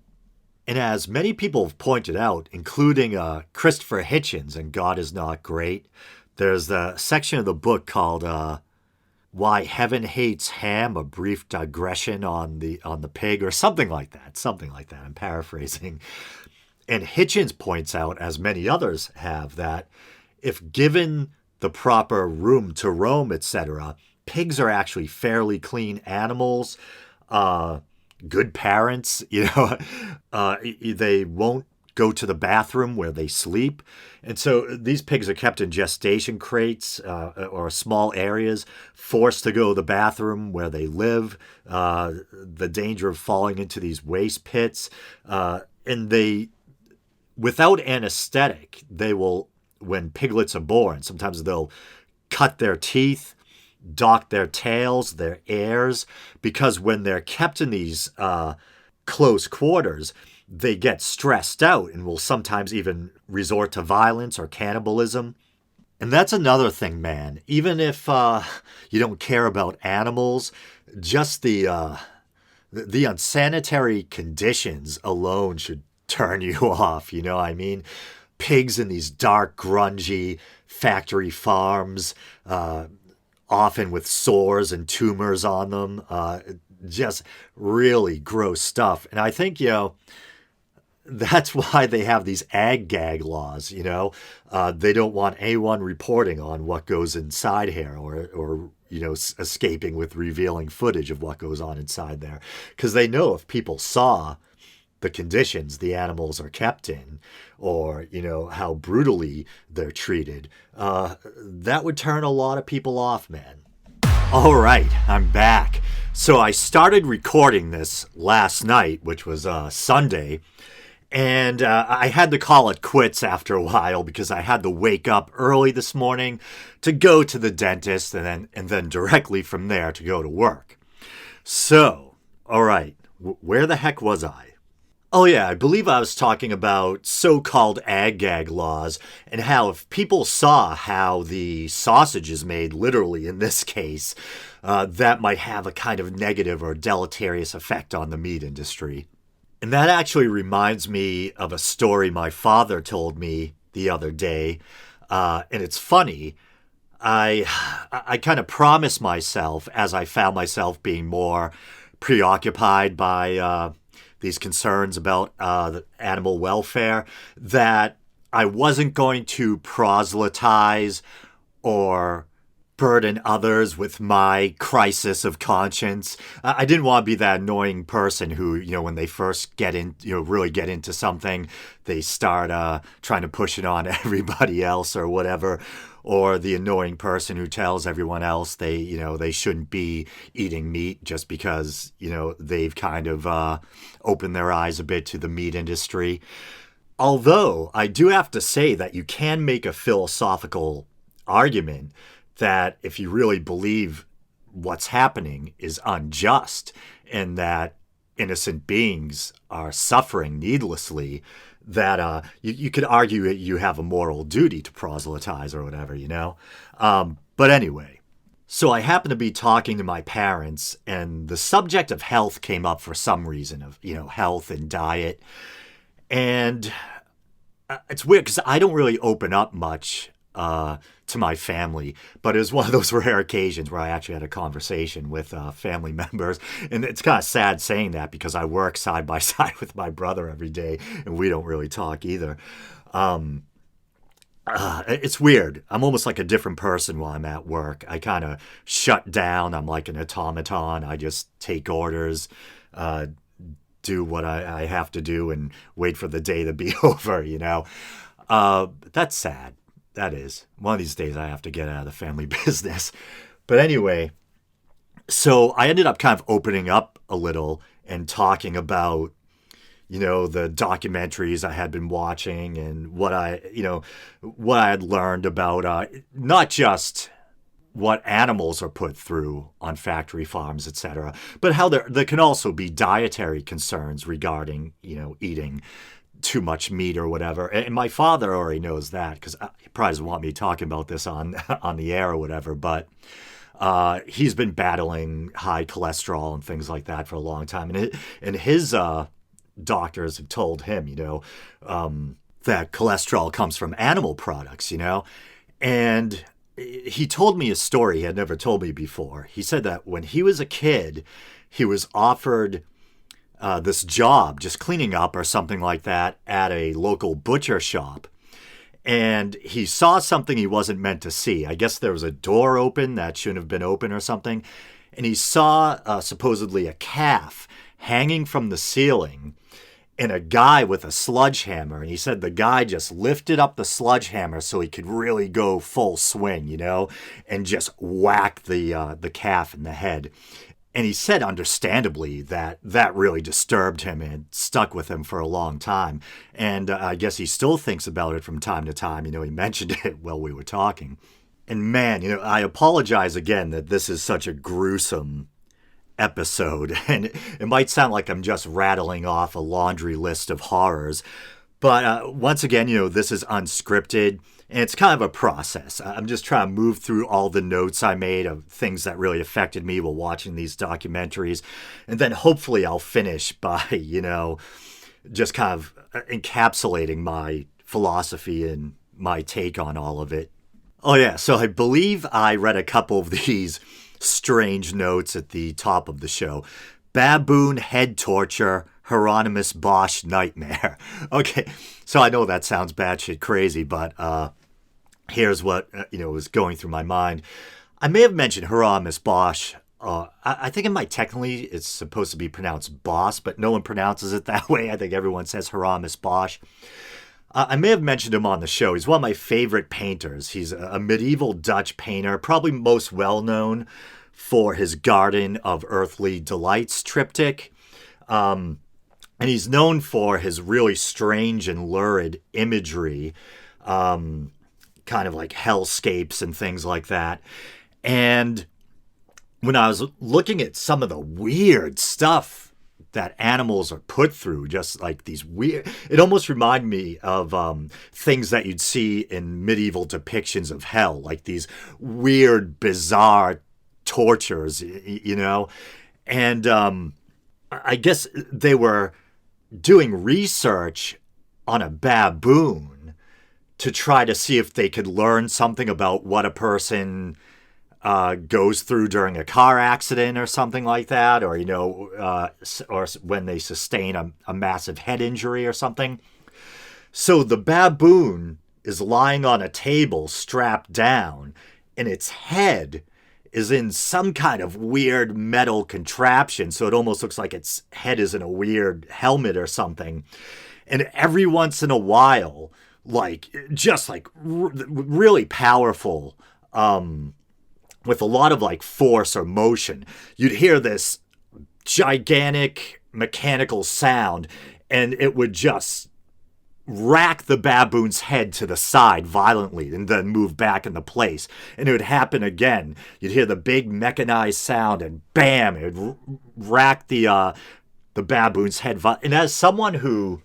And as many people have pointed out, including Christopher Hitchens in God Is Not Great, there's a section of the book called "Why Heaven Hates Ham: A Brief Digression on the Pig" or something like that. Something like that. I'm paraphrasing. And Hitchens points out, as many others have, that if given the proper room to roam, etc., pigs are actually fairly clean animals, good parents. They won't go to the bathroom where they sleep. And so these pigs are kept in gestation crates or small areas, forced to go to the bathroom where they live, the danger of falling into these waste pits. And they, without anesthetic, they will, when piglets are born, sometimes they'll cut their teeth, dock their tails, their ears, because when they're kept in these close quarters, they get stressed out and will sometimes even resort to violence or cannibalism. And that's another thing, man. Even if you don't care about animals, just the unsanitary conditions alone should turn you off, you know what I mean? Pigs in these dark, grungy factory farms, often with sores and tumors on them, just really gross stuff. And I think, that's why they have these ag gag laws, They don't want anyone reporting on what goes inside here or escaping with revealing footage of what goes on inside there. Because they know if people saw the conditions the animals are kept in or, how brutally they're treated, that would turn a lot of people off, man. All right, I'm back. So I started recording this last night, which was Sunday, and I had to call it quits after a while because I had to wake up early this morning to go to the dentist and then directly from there to go to work. So, all right, where the heck was I? Oh yeah, I believe I was talking about so-called ag-gag laws and how if people saw how the sausage is made, literally in this case, that might have a kind of negative or deleterious effect on the meat industry. And that actually reminds me of a story my father told me the other day. And it's funny. I kind of promised myself, as I found myself being more preoccupied by these concerns about the animal welfare, that I wasn't going to proselytize or burden others with my crisis of conscience. I didn't want to be that annoying person who, when they first get in, really get into something, they start trying to push it on everybody else or whatever. Or the annoying person who tells everyone else they shouldn't be eating meat just because, they've kind of opened their eyes a bit to the meat industry. Although I do have to say that you can make a philosophical argument that if you really believe what's happening is unjust and that innocent beings are suffering needlessly, that you could argue that you have a moral duty to proselytize or whatever, But anyway, so I happened to be talking to my parents and the subject of health came up for some reason of, health and diet. And it's weird because I don't really open up much to my family, but it was one of those rare occasions where I actually had a conversation with family members. And it's kind of sad saying that because I work side by side with my brother every day and we don't really talk either. It's weird. I'm almost like a different person while I'm at work. I kind of shut down. I'm like an automaton. I just take orders, do what I have to do and wait for the day to be over, That's sad. That is. One of these days I have to get out of the family business. But anyway, so I ended up kind of opening up a little and talking about, the documentaries I had been watching and what I had learned about not just what animals are put through on factory farms, etc., but how there can also be dietary concerns regarding, eating too much meat or whatever. And my father already knows that because he probably doesn't want me talking about this on the air or whatever, but he's been battling high cholesterol and things like that for a long time. And his doctors have told him, that cholesterol comes from animal products, And he told me a story he had never told me before. He said that when he was a kid, he was offered this job, just cleaning up or something like that at a local butcher shop. And he saw something he wasn't meant to see. I guess there was a door open that shouldn't have been open or something. And he saw supposedly a calf hanging from the ceiling. and a guy with a sledgehammer. And he said the guy just lifted up the sledgehammer so he could really go full swing, and just whack the calf in the head. And he said, understandably, that really disturbed him and stuck with him for a long time. And I guess he still thinks about it from time to time. He mentioned it while we were talking. And man, I apologize again that this is such a gruesome episode. And it might sound like I'm just rattling off a laundry list of horrors. But once again, this is unscripted. And it's kind of a process. I'm just trying to move through all the notes I made of things that really affected me while watching these documentaries. And then hopefully I'll finish by, just kind of encapsulating my philosophy and my take on all of it. Oh, yeah. So I believe I read a couple of these strange notes at the top of the show. Baboon head torture, Hieronymus Bosch nightmare. Okay, so I know that sounds batshit crazy, but here's what was going through my mind. I may have mentioned Hieronymus Bosch. I think it's supposed to be pronounced Boss, but no one pronounces it that way. I think everyone says Hieronymus Bosch. I may have mentioned him on the show. He's one of my favorite painters. He's a medieval Dutch painter, probably most well known for his Garden of Earthly Delights triptych. And he's known for his really strange and lurid imagery, kind of like hellscapes and things like that. And when I was looking at some of the weird stuff that animals are put through, just like these weird, it almost reminded me of things that you'd see in medieval depictions of hell, like these weird, bizarre tortures, And I guess they were doing research on a baboon to try to see if they could learn something about what a person goes through during a car accident or something like that, or or when they sustain a massive head injury or something. So the baboon is lying on a table strapped down, and its head is in some kind of weird metal contraption, so it almost looks like its head is in a weird helmet or something. And every once in a while, really powerful, with a lot of force or motion, you'd hear this gigantic mechanical sound, and it would just rack the baboon's head to the side violently and then move back into place. And it would happen again. You'd hear the big mechanized sound, and bam, it would rack the baboon's head. And as someone who,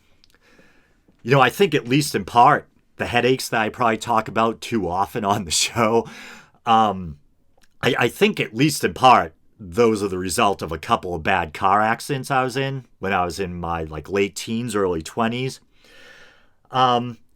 I think at least in part, the headaches that I probably talk about too often on the show, I think at least in part, those are the result of a couple of bad car accidents I was in when I was in my late teens, early 20s.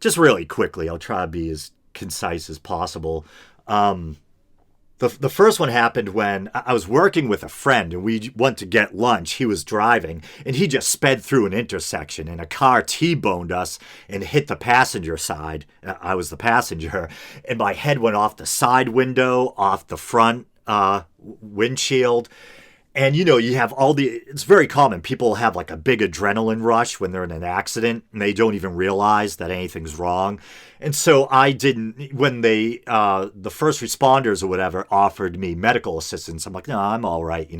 Just really quickly, I'll try to be as concise as possible. The first one happened when I was working with a friend and we went to get lunch. He was driving and he just sped through an intersection and a car T-boned us and hit the passenger side. I was the passenger, and my head went off the side window, off the front windshield. And, you have it's very common. People have a big adrenaline rush when they're in an accident and they don't even realize that anything's wrong. And so I didn't, when the first responders or whatever offered me medical assistance, I'm like, no, I'm all right,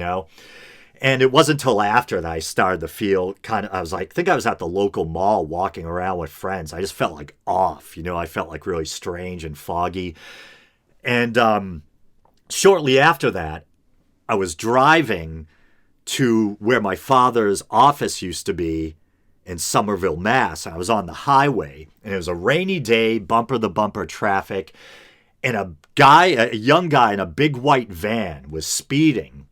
And it wasn't until after that I started to feel I think I was at the local mall walking around with friends. I just felt off, I felt really strange and foggy. And shortly after that, I was driving to where my father's office used to be in Somerville, Mass. I was on the highway, and it was a rainy day, bumper-to-bumper traffic, and a young guy in a big white van was speeding,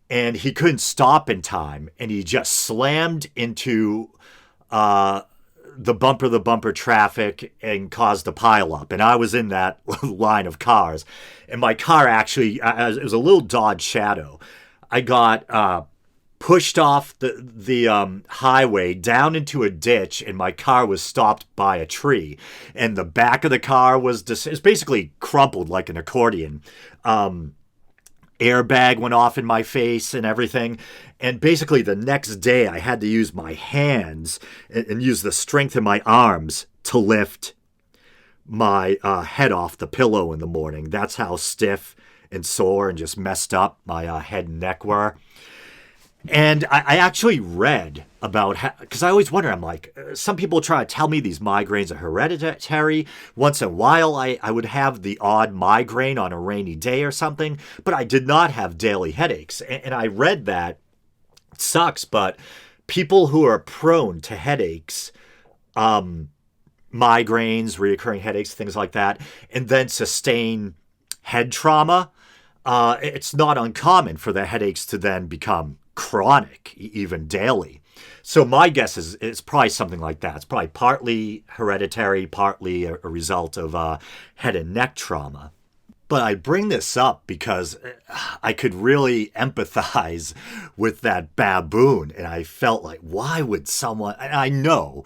and he couldn't stop in time, and he just slammed into the bumper traffic and caused a pileup. And I was in that line of cars. And my car actually, it was a little Dodge Shadow. I got pushed off the highway down into a ditch, and my car was stopped by a tree. And the back of the car was it's basically crumpled like an accordion. And airbag went off in my face and everything. And basically the next day I had to use my hands and use the strength in my arms to lift my head off the pillow in the morning. That's how stiff and sore and just messed up my head and neck were. And I actually read about how, because I always wonder, I'm like, some people try to tell me these migraines are hereditary. Once in a while, I would have the odd migraine on a rainy day or something, but I did not have daily headaches. And I read that, it sucks, but people who are prone to headaches, migraines, reoccurring headaches, things like that, and then sustain head trauma, it's not uncommon for the headaches to then become chronic, even daily. So my guess is it's probably something like that. It's probably partly hereditary, partly a result of head and neck trauma. But I bring this up because I could really empathize with that baboon, and I felt like, why would someone? And I know,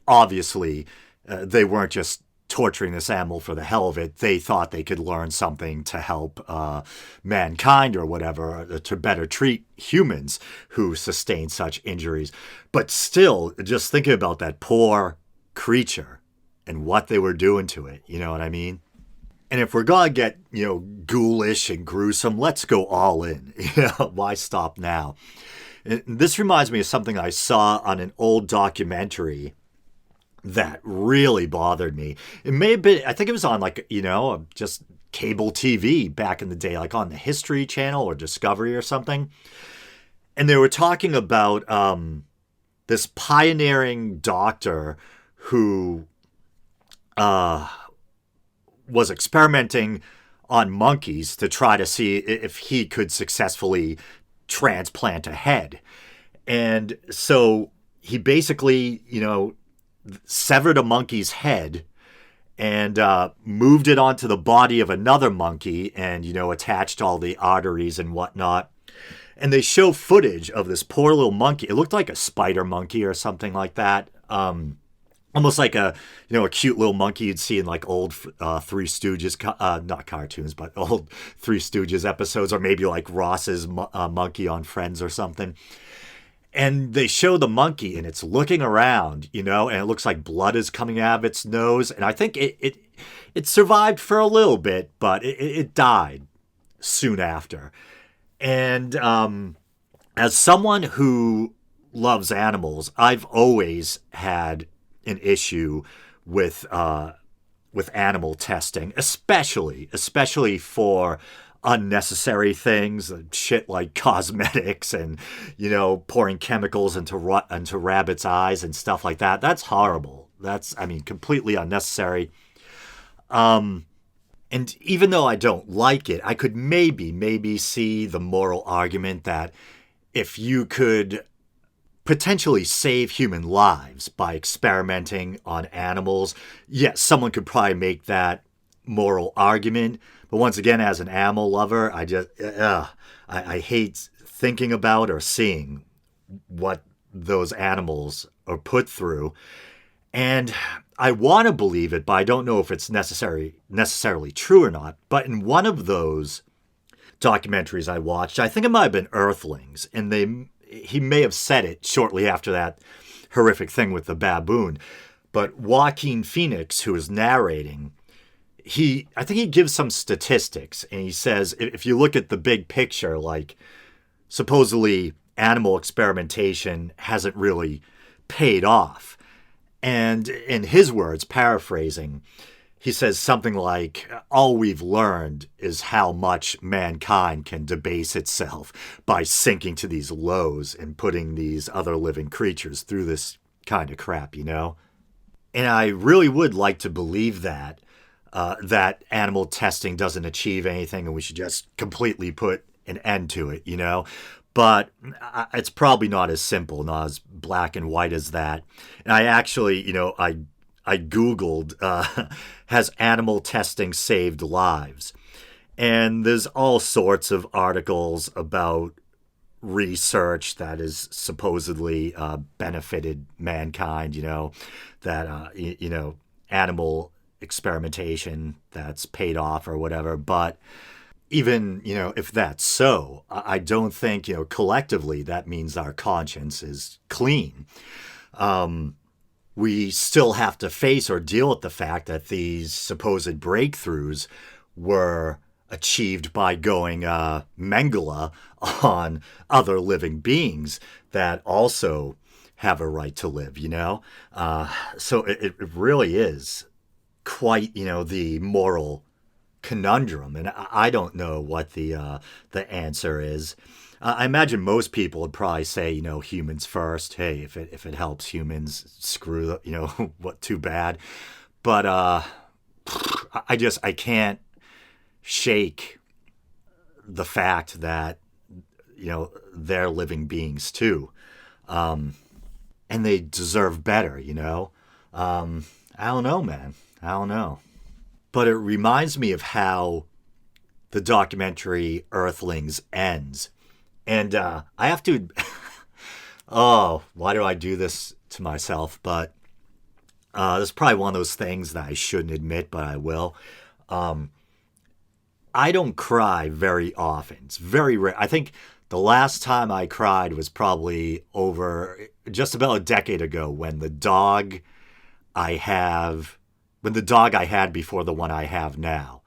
obviously, they weren't just torturing this animal for the hell of it. They thought they could learn something to help mankind or whatever, to better treat humans who sustain such injuries. But still, just thinking about that poor creature and what they were doing to it, you know what I mean? And if we're going to get, ghoulish and gruesome, let's go all in. Why stop now? And this reminds me of something I saw on an old documentary that really bothered me. It may have been, I think it was on just cable TV back in the day, like on the History Channel or Discovery or something. And they were talking about this pioneering doctor who was experimenting on monkeys to try to see if he could successfully transplant a head. And so he basically, severed a monkey's head and moved it onto the body of another monkey and, attached all the arteries and whatnot. And they show footage of this poor little monkey. It looked like a spider monkey or something like that. Almost like a cute little monkey you'd see in like old Three Stooges, not cartoons, but old Three Stooges episodes, or maybe like Ross's monkey on Friends or something. And they show the monkey and it's looking around, and it looks like blood is coming out of its nose. And I think it survived for a little bit, but it died soon after. And as someone who loves animals, I've always had an issue with animal testing, especially for unnecessary things, shit like cosmetics and, pouring chemicals into rabbits' eyes and stuff like that. That's horrible. That's, completely unnecessary. And even though I don't like it, I could maybe see the moral argument that if you could potentially save human lives by experimenting on animals, yes, someone could probably make that moral argument. But once again, as an animal lover, I hate thinking about or seeing what those animals are put through. And I want to believe it, but I don't know if it's necessarily true or not. But in one of those documentaries I watched, I think it might have been Earthlings, and he may have said it shortly after that horrific thing with the baboon. But Joaquin Phoenix, who is narrating, I think he gives some statistics, and he says if you look at the big picture, like supposedly animal experimentation hasn't really paid off. And in his words, paraphrasing, he says something like, all we've learned is how much mankind can debase itself by sinking to these lows and putting these other living creatures through this kind of crap, And I really would like to believe that animal testing doesn't achieve anything and we should just completely put an end to it, But it's probably not as simple, not as black and white as that. And I actually, I Googled, has animal testing saved lives? And there's all sorts of articles about research that has supposedly benefited mankind, animal experimentation that's paid off or whatever. But even, if that's so, I don't think, collectively that means our conscience is clean. We still have to face or deal with the fact that these supposed breakthroughs were achieved by going Mengele on other living beings that also have a right to live, So it really is quite, the moral conundrum, and I don't know what the answer is. I imagine most people would probably say, humans first. Hey, if it helps humans, screw what? Too bad. But I can't shake the fact that they're living beings too, and they deserve better. I don't know, man. I don't know. But it reminds me of how the documentary Earthlings ends. And I have to, oh, why do I do this to myself? But this is probably one of those things that I shouldn't admit, but I will. I don't cry very often. It's very rare. I think the last time I cried was probably over just about a decade ago when the dog I had before the one I have now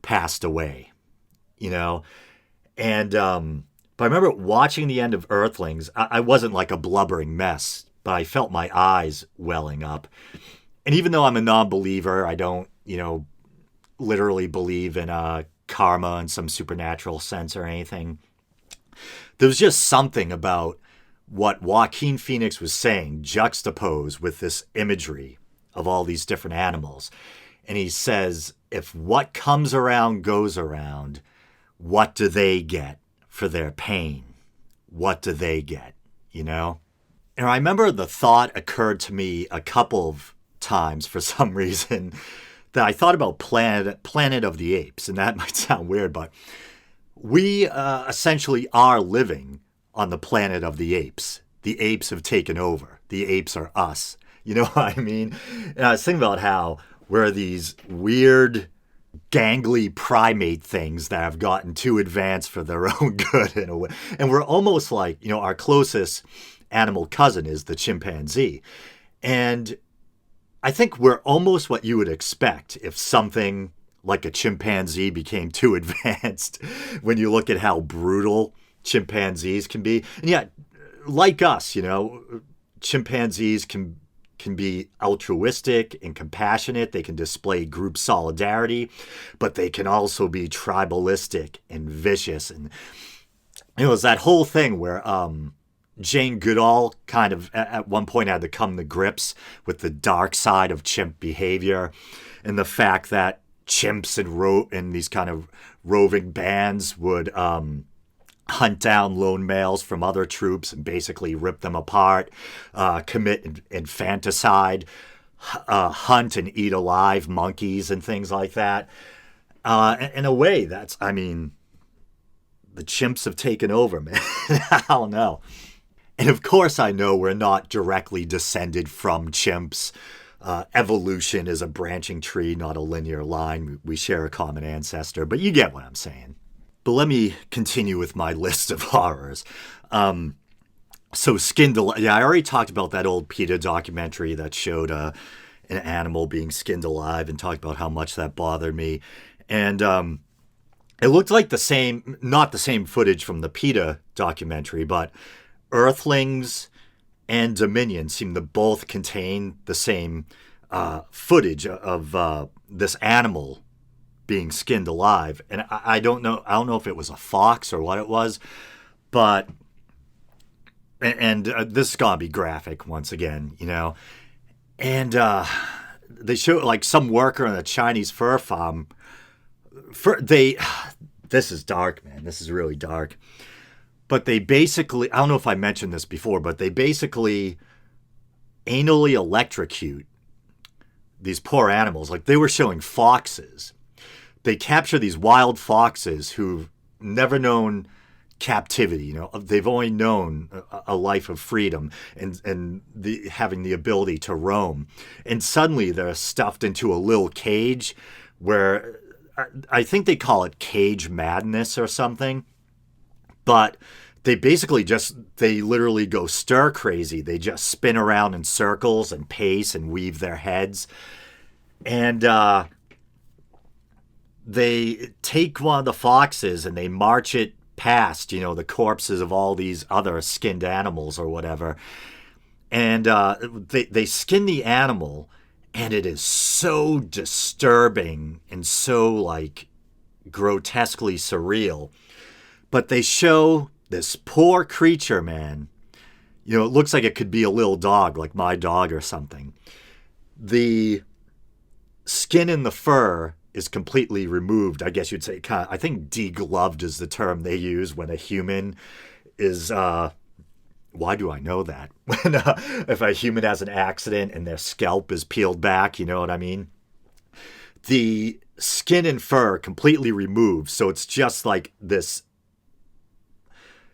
passed away, And, but I remember watching the end of Earthlings. I wasn't like a blubbering mess, but I felt my eyes welling up. And even though I'm a non-believer, I don't, literally believe in karma in some supernatural sense or anything. There was just something about what Joaquin Phoenix was saying juxtaposed with this imagery of all these different animals. And he says, if what comes around goes around, what do they get for their pain? What do they get, And I remember the thought occurred to me a couple of times for some reason that I thought about Planet of the Apes. And that might sound weird, but we essentially are living on the planet of the apes. The apes have taken over. The apes are us. You know what I mean? And I was thinking about how we're these weird, gangly primate things that have gotten too advanced for their own good in a way. And we're almost like, our closest animal cousin is the chimpanzee. And I think we're almost what you would expect if something like a chimpanzee became too advanced when you look at how brutal chimpanzees can be. And yet, like us, chimpanzees can be altruistic and compassionate. They can display group solidarity, but they can also be tribalistic and vicious. And it's that whole thing where Jane Goodall kind of at one point had to come to grips with the dark side of chimp behavior and the fact that chimps and these kind of roving bands would hunt down lone males from other troops and basically rip them apart, commit infanticide, hunt and eat alive monkeys and things like that. In a way, the chimps have taken over, man. I don't know. And of course I know we're not directly descended from chimps. Evolution is a branching tree, not a linear line. We share a common ancestor, but you get what I'm saying. But let me continue with my list of horrors. So skinned alive. Yeah, I already talked about that old PETA documentary that showed an animal being skinned alive and talked about how much that bothered me. And it looked like not the same footage from the PETA documentary, but Earthlings and Dominion seem to both contain the same footage of this animal being skinned alive. And I don't know if it was a fox or what it was, but and this is gonna be graphic once again, and they show like some worker in a Chinese fur farm. This is dark, man. This is really dark. But they basically, I don't know if I mentioned this before, but they basically anally electrocute these poor animals. Like they were showing foxes. They capture these wild foxes who've never known captivity. They've only known a life of freedom and having the ability to roam. And suddenly they're stuffed into a little cage where I think they call it cage madness or something, but they basically they literally go stir crazy. They just spin around in circles and pace and weave their heads. And they take one of the foxes and they march it past, the corpses of all these other skinned animals or whatever. And they skin the animal, and it is so disturbing and so, like, grotesquely surreal. But they show this poor creature, man. It looks like it could be a little dog, like my dog or something. The skin and the fur is completely removed. I guess you'd say, I think degloved is the term they use when a human is, why do I know that? When if a human has an accident and their scalp is peeled back, you know what I mean? The skin and fur completely removed, so it's just like this.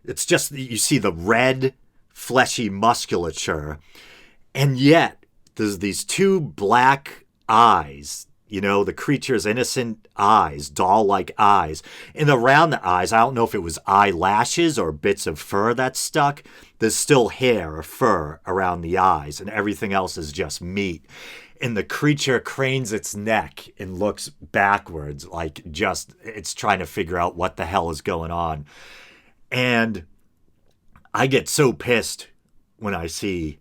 It's just, you see the red, fleshy musculature, and yet there's these two black eyes, the creature's innocent eyes, doll-like eyes. And around the eyes, I don't know if it was eyelashes or bits of fur that stuck. There's still hair or fur around the eyes, and everything else is just meat. And the creature cranes its neck and looks backwards, like it's trying to figure out what the hell is going on. And I get so pissed when I see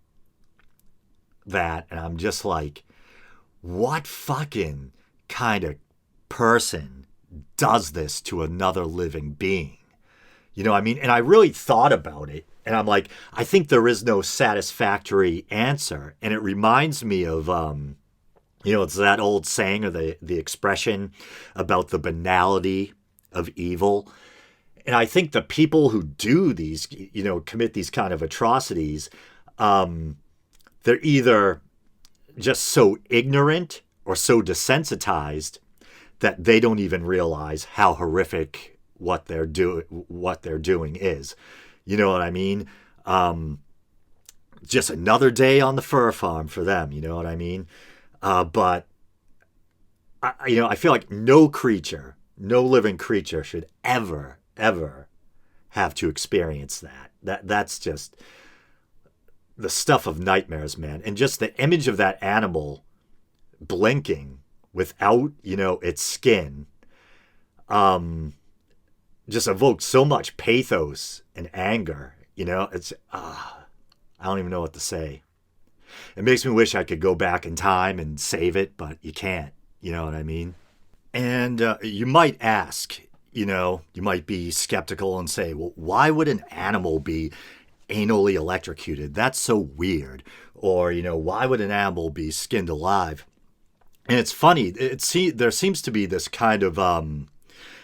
that, and I'm just like, what fucking kind of person does this to another living being? You know what I mean? And I really thought about it, and I'm like, I think there is no satisfactory answer. And it reminds me of, it's that old saying or the expression about the banality of evil. And I think the people who do these, commit these kind of atrocities, they're either just so ignorant or so desensitized that they don't even realize how horrific what they're doing is. You know what I mean? Just another day on the fur farm for them. You know what I mean? But I feel like no living creature should ever have to experience that. That's just the stuff of nightmares, man. And just the image of that animal blinking without, its skin, just evokes so much pathos and anger. It's, I don't even know what to say. It makes me wish I could go back in time and save it, but you can't. You know what I mean? And you might ask, you might be skeptical and say, well, why would an animal be anally electrocuted? That's so weird. Or, why would an animal be skinned alive? And it's funny. There seems to be this kind of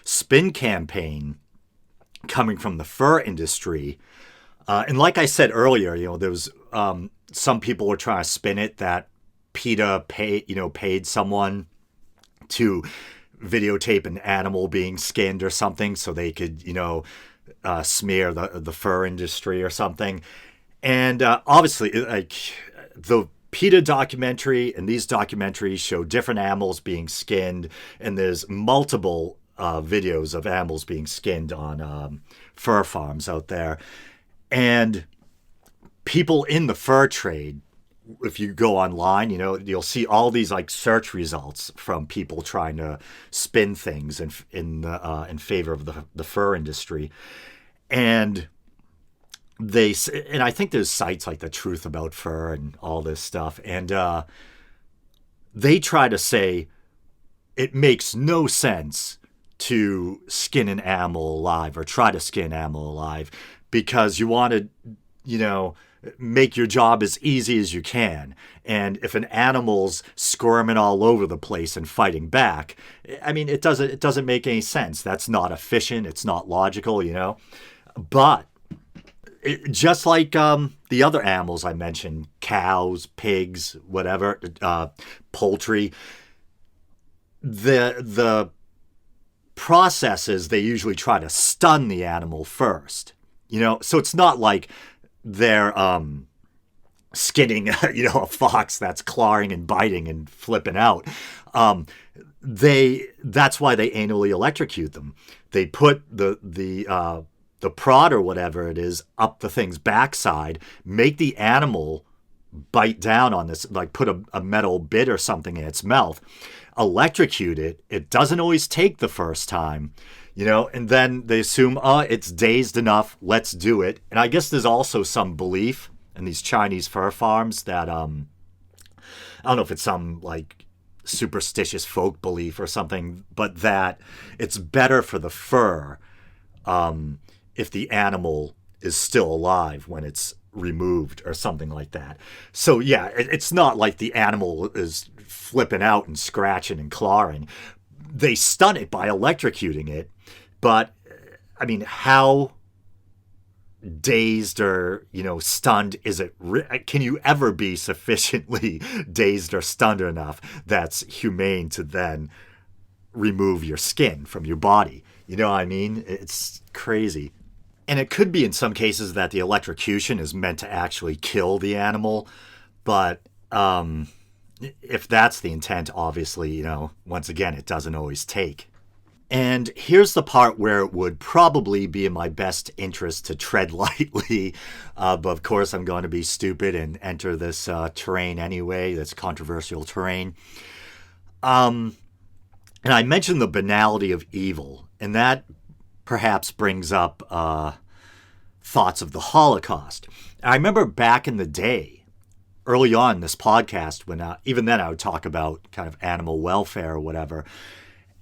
spin campaign coming from the fur industry. And like I said earlier, there was some people were trying to spin it that PETA paid someone to videotape an animal being skinned or something so they could, smear the fur industry or something. And obviously, like, the PETA documentary and these documentaries show different animals being skinned, and there's multiple videos of animals being skinned on fur farms out there. And people in the fur trade, if you go online, you'll see all these like search results from people trying to spin things in favor of the fur industry. And I think there's sites like The Truth About Fur and all this stuff. And they try to say it makes no sense to skin an animal alive or try to skin an animal alive because you want to, make your job as easy as you can. And if an animal's squirming all over the place and fighting back, I mean, it doesn't make any sense. That's not efficient. It's not logical, But just like the other animals I mentioned, cows, pigs, whatever, poultry, the processes, they usually try to stun the animal first. So it's not like they're skinning, a fox that's clawing and biting and flipping out. that's why they anally electrocute them. They put the prod or whatever it is up the thing's backside, make the animal bite down on this, like put a metal bit or something in its mouth, electrocute it. It doesn't always take the first time, and then they assume, it's dazed enough, let's do it. And I guess there's also some belief in these Chinese fur farms that, I don't know if it's some like superstitious folk belief or something, but that it's better for the fur if the animal is still alive when it's removed or something like that. So yeah, it's not like the animal is flipping out and scratching and clawing. They stun it by electrocuting it, but I mean, how dazed or stunned is it? Can you ever be sufficiently dazed or stunned enough that's humane to then remove your skin from your body? You know what I mean? It's crazy. And it could be in some cases that the electrocution is meant to actually kill the animal, but if that's the intent, obviously, once again, it doesn't always take. And here's the part where it would probably be in my best interest to tread lightly, but of course I'm going to be stupid and enter this terrain anyway, this controversial terrain. And I mentioned the banality of evil, and that perhaps brings up thoughts of the Holocaust. I remember back in the day, early on in this podcast, when even then I would talk about kind of animal welfare or whatever,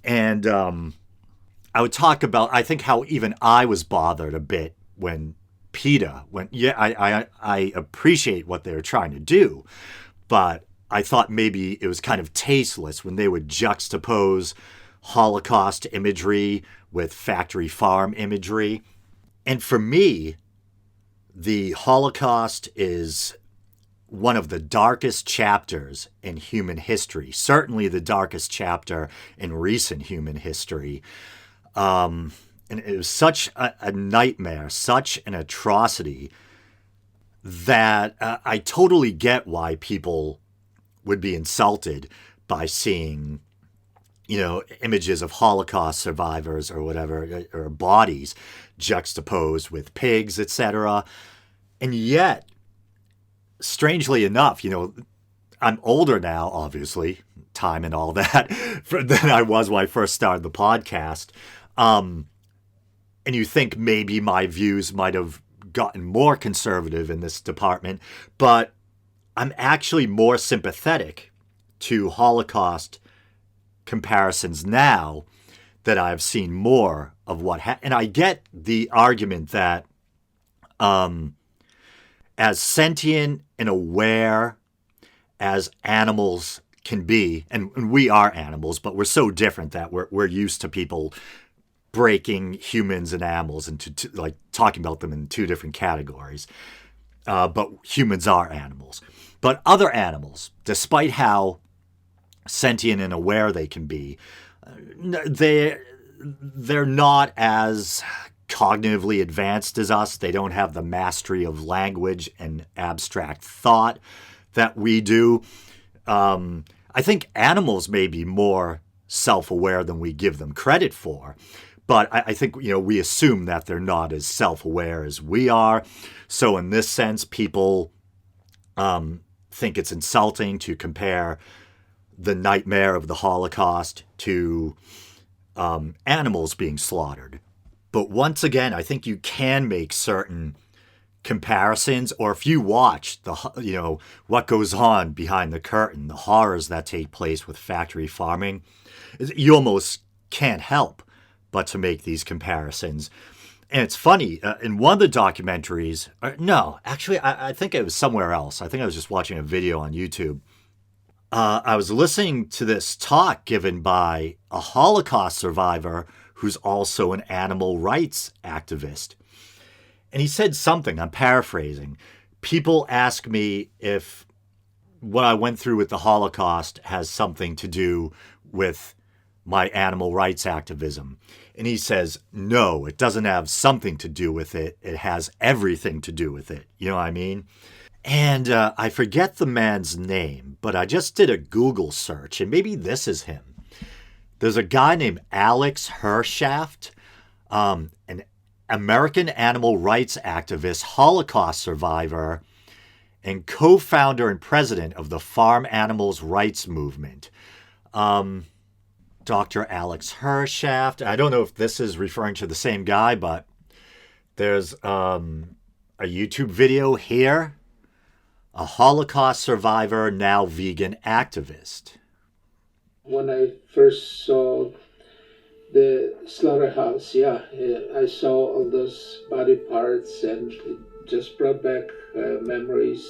and I would talk about, I think, how even I was bothered a bit when PETA went, I appreciate what they were trying to do, but I thought maybe it was kind of tasteless when they would juxtapose Holocaust imagery with factory farm imagery. And for me, the Holocaust is one of the darkest chapters in human history, certainly the darkest chapter in recent human history. And it was such a nightmare, such an atrocity, that I totally get why people would be insulted by seeing, images of Holocaust survivors or whatever, or bodies juxtaposed with pigs, etc. And yet, strangely enough, I'm older now, obviously, time and all that, than I was when I first started the podcast. And you think maybe my views might have gotten more conservative in this department, but I'm actually more sympathetic to Holocaust comparisons now that I've seen more of what and I get the argument that as sentient and aware as animals can be, and we are animals, but we're so different that we're used to people breaking humans and animals into like talking about them in two different categories. But humans are animals. But other animals, despite how sentient and aware they can be, they're not as cognitively advanced as us. They don't have the mastery of language and abstract thought that we do. I think animals may be more self-aware than we give them credit for. But I think, we assume that they're not as self-aware as we are. So in this sense, people think it's insulting to compare the nightmare of the Holocaust to animals being slaughtered. But once again, I think you can make certain comparisons, or if you watch what goes on behind the curtain, the horrors that take place with factory farming, you almost can't help but to make these comparisons. And it's funny, in one of the documentaries, I think it was somewhere else. I think I was just watching a video on YouTube. I was listening to this talk given by a Holocaust survivor who's also an animal rights activist. And he said something, I'm paraphrasing. People ask me if what I went through with the Holocaust has something to do with my animal rights activism. And he says, no, it doesn't have something to do with it. It has everything to do with it. You know what I mean? And I forget the man's name, but I just did a Google search, and maybe this is him. There's a guy named Alex Hershaft, an American animal rights activist, Holocaust survivor, and co-founder and president of the Farm Animals Rights Movement. Dr. Alex Hershaft. I don't know if this is referring to the same guy, but there's a YouTube video here. A Holocaust survivor, now vegan activist. When I first saw the slaughterhouse, I saw all those body parts and it just brought back memories.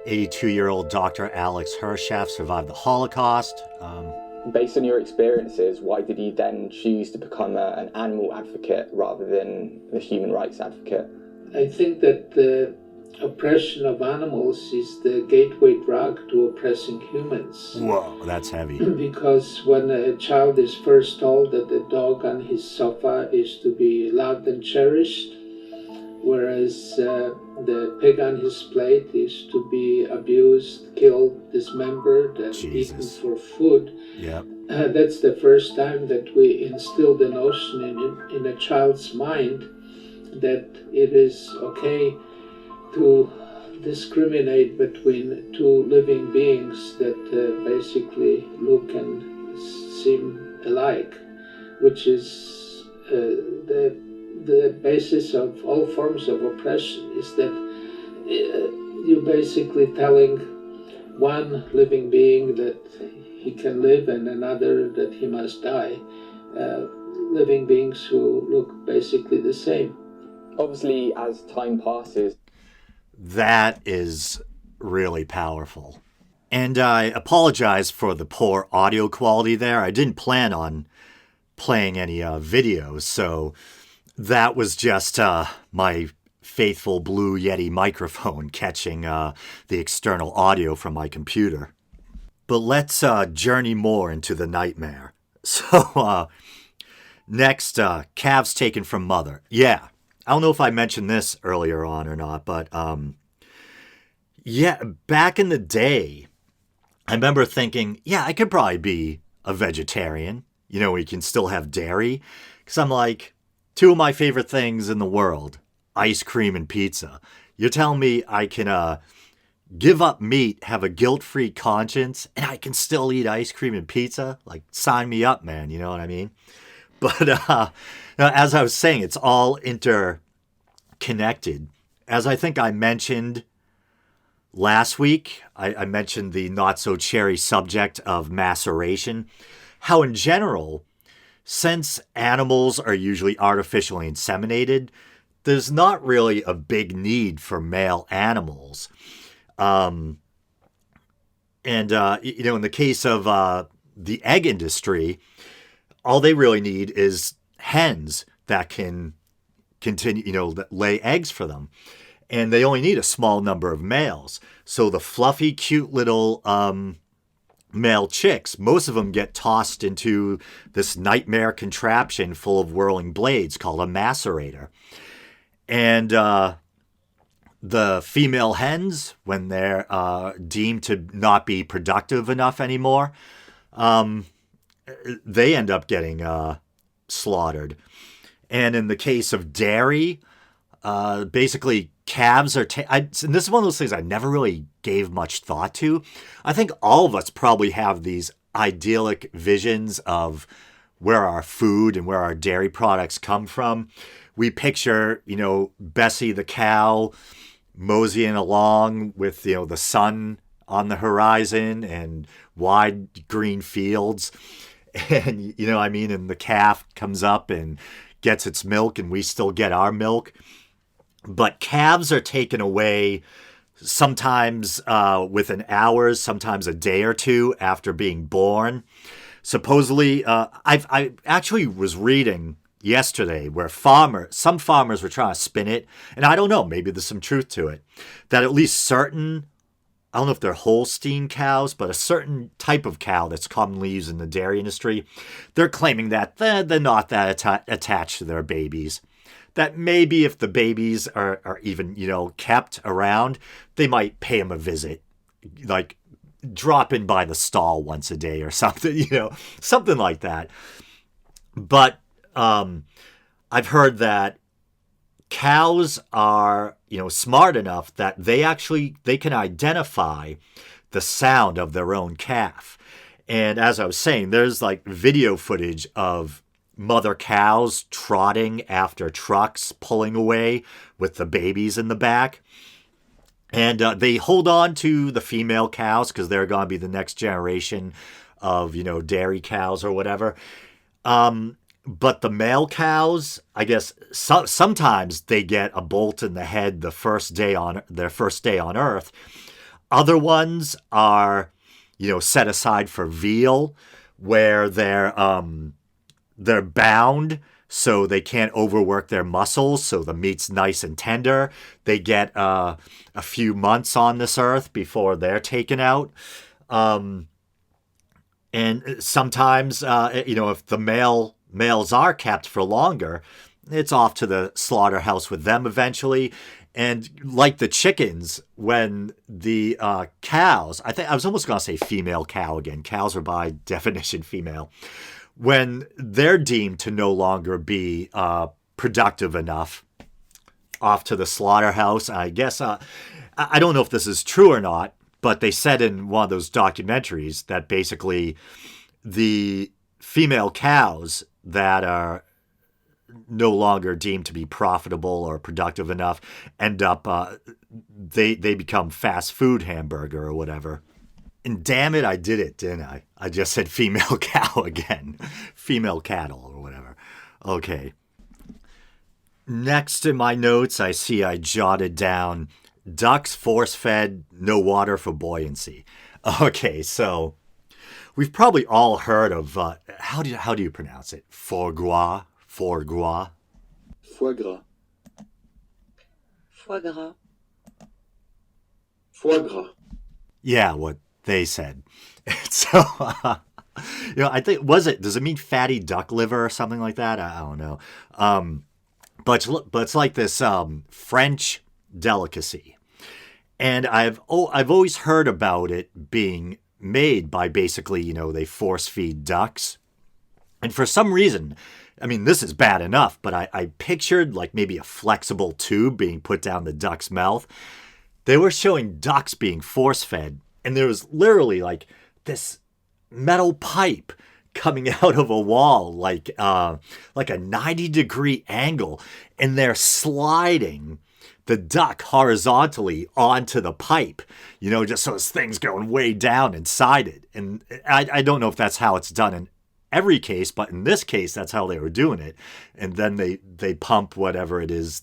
"82-year-old Dr. Alex Hershaft survived the Holocaust." Based on your experiences, why did you then choose to become an animal advocate rather than a human rights advocate? I think that the oppression of animals is the gateway drug to oppressing humans. Whoa, that's heavy. Because when a child is first told that the dog on his sofa is to be loved and cherished, whereas the pig on his plate is to be abused, killed, dismembered, and eaten for food. Yep. That's the first time that we instill the notion in a child's mind that it is okay to discriminate between two living beings that basically look and seem alike, which is the basis of all forms of oppression, is that you're basically telling one living being that he can live and another that he must die. Living beings who look basically the same. Obviously, as time passes. That is really powerful. And I apologize for the poor audio quality there. I didn't plan on playing any videos, so that was just my faithful Blue Yeti microphone catching the external audio from my computer. But let's journey more into the nightmare. So next, calves taken from mother. Yeah, I don't know if I mentioned this earlier on or not, but yeah, back in the day, I remember thinking, yeah, I could probably be a vegetarian. You know, we can still have dairy. Because I'm like, two of my favorite things in the world, ice cream and pizza. You're telling me I can give up meat, have a guilt-free conscience, and I can still eat ice cream and pizza? Like, sign me up, man. You know what I mean? But as I was saying, it's all interconnected. As I think I mentioned last week, I mentioned the not-so-cherry subject of maceration. How in general, since animals are usually artificially inseminated, there's not really a big need for male animals. You know, in the case of the egg industry, all they really need is hens that can continue, you know, that lay eggs for them. And they only need a small number of males. So the fluffy, cute little male chicks, most of them get tossed into this nightmare contraption full of whirling blades called a macerator. And the female hens, when they're deemed to not be productive enough anymore, they end up getting slaughtered. And in the case of dairy, basically calves are... and this is one of those things I never really gave much thought to. I think all of us probably have these idyllic visions of where our food and where our dairy products come from. We picture, you know, Bessie the cow moseying along with, you know, the sun on the horizon and wide green fields. And, you know, I mean, and the calf comes up and gets its milk and we still get our milk. But calves are taken away sometimes within hours, sometimes a day or two after being born. Supposedly, I actually was reading yesterday where some farmers were trying to spin it, and I don't know, maybe there's some truth to it, that at least certain, I don't know if they're Holstein cows, but a certain type of cow that's commonly used in the dairy industry, they're claiming that they're not that attached to their babies. that maybe if the babies are even, kept around, they might pay him a visit, like drop in by the stall once a day or something, something like that. But I've heard that cows are, smart enough that they can identify the sound of their own calf. And as I was saying, there's like video footage of mother cows trotting after trucks pulling away with the babies in the back. And they hold on to the female cows because they're going to be the next generation of, dairy cows or whatever. But the male cows, I guess, sometimes they get a bolt in the head their first day on Earth. Other ones are, set aside for veal, where they're bound so they can't overwork their muscles, so the meat's nice and tender. They get a few months on this earth before they're taken out. And sometimes, if the males are kept for longer, it's off to the slaughterhouse with them eventually. And like the chickens, when the cows, I was almost going to say female cow again. Cows are by definition female. When they're deemed to no longer be productive enough, off to the slaughterhouse. I guess, I don't know if this is true or not, but they said in one of those documentaries that basically the female cows that are no longer deemed to be profitable or productive enough end up, they become fast food hamburger or whatever. And damn it, I did it, didn't I? I just said female cow again. Female cattle or whatever. Okay. Next in my notes, I see I jotted down ducks force-fed, no water for buoyancy. Okay, so we've probably all heard of, how do you pronounce it? Foie gras? Foie gras? Foie gras. Foie gras. Foie gras. Yeah, what they said. So, I think, does it mean fatty duck liver or something like that? I don't know. But it's like this French delicacy. And I've always heard about it being made by basically, they force feed ducks. And for some reason, I mean, this is bad enough, but I pictured like maybe a flexible tube being put down the duck's mouth. They were showing ducks being force fed, and there was literally like this metal pipe coming out of a wall, like a 90-degree angle, and they're sliding the duck horizontally onto the pipe, just so this thing's going way down inside it. And I don't know if that's how it's done in every case, but in this case, that's how they were doing it. And then they pump whatever it is,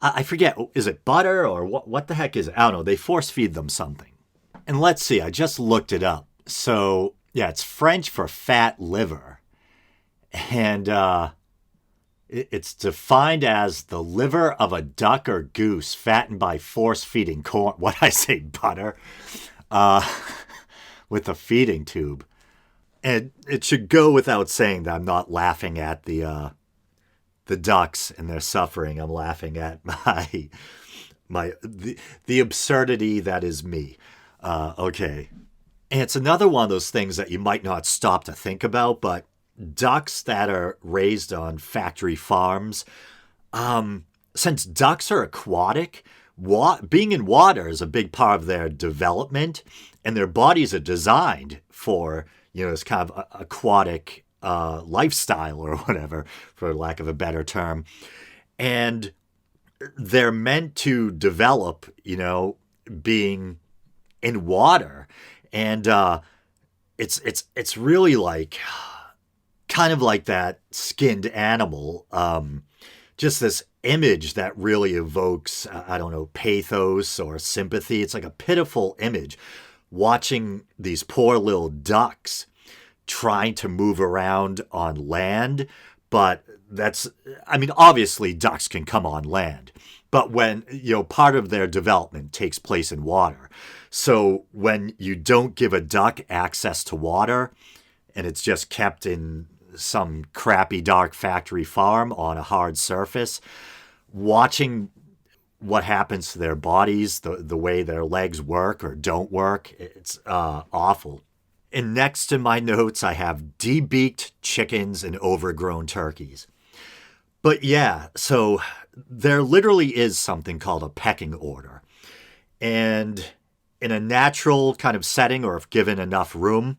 I forget, is it butter or what the heck is it? I don't know. They force feed them something. And let's see, I just looked it up. So, yeah, it's French for fat liver. And it's defined as the liver of a duck or goose fattened by force feeding corn. What I say, butter? With a feeding tube. And it should go without saying that I'm not laughing at the ducks and their suffering. I'm laughing at the absurdity that is me. Okay. And it's another one of those things that you might not stop to think about, but ducks that are raised on factory farms, since ducks are aquatic, being in water is a big part of their development, and their bodies are designed for, this kind of aquatic lifestyle or whatever, for lack of a better term. And they're meant to develop, being in water. And it's really like, kind of like that skinned animal, just this image that really evokes, pathos or sympathy. It's like a pitiful image, watching these poor little ducks trying to move around on land. But obviously ducks can come on land, but when, part of their development takes place in water. So when you don't give a duck access to water and it's just kept in some crappy dark factory farm on a hard surface, watching what happens to their bodies, the way their legs work or don't work. It's awful. And next in my notes, I have debeaked chickens and overgrown turkeys. But yeah, so there literally is something called a pecking order. And in a natural kind of setting, or if given enough room,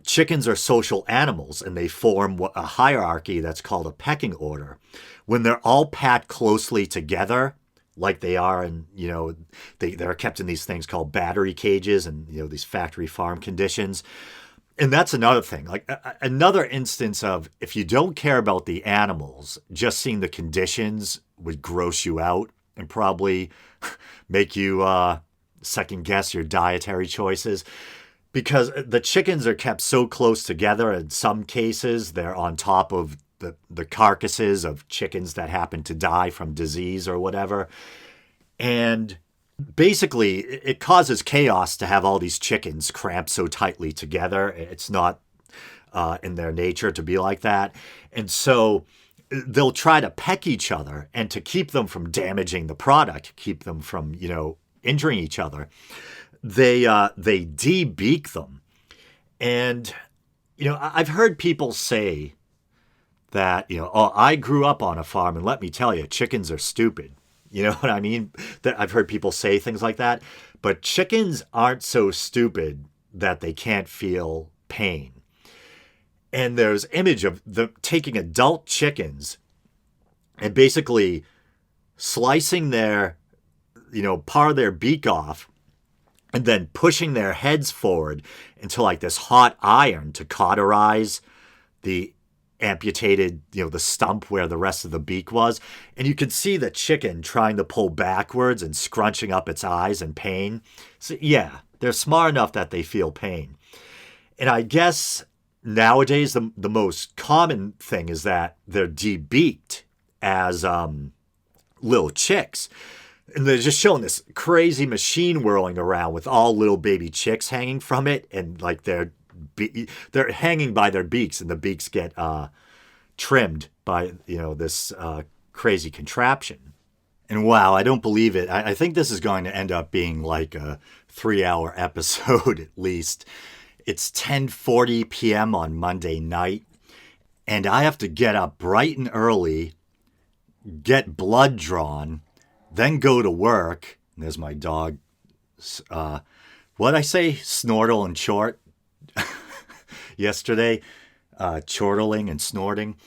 chickens are social animals and they form a hierarchy that's called a pecking order. When they're all packed closely together, like they are, and they're kept in these things called battery cages and these factory farm conditions. And that's another thing, like another instance of, if you don't care about the animals, just seeing the conditions would gross you out and probably make you second guess your dietary choices. Because the chickens are kept so close together, in some cases they're on top of the carcasses of chickens that happen to die from disease or whatever. And basically, it causes chaos to have all these chickens cramped so tightly together. It's not in their nature to be like that. And so they'll try to peck each other, and to keep them from damaging the product, keep them from, injuring each other, they de-beak them. And, I've heard people say that, oh, I grew up on a farm, and let me tell you, chickens are stupid. You know what I mean? That I've heard people say things like that. But chickens aren't so stupid that they can't feel pain. And there's image of them taking adult chickens and basically slicing their, part of their beak off, and then pushing their heads forward into like this hot iron to cauterize the amputated, the stump where the rest of the beak was. And you can see the chicken trying to pull backwards and scrunching up its eyes in pain. So yeah, they're smart enough that they feel pain. And I guess nowadays the most common thing is that they're debeaked as little chicks. And they're just showing this crazy machine whirling around with all little baby chicks hanging from it, and like they're hanging by their beaks, and the beaks get trimmed by this crazy contraption. And wow, I don't believe it. I think this is going to end up being like a 3-hour episode at least. It's 10:40 p.m. on Monday night, and I have to get up bright and early, get blood drawn, then go to work. And there's my dog. What'd I say? Snortle and Chort. Yesterday, chortling and snorting.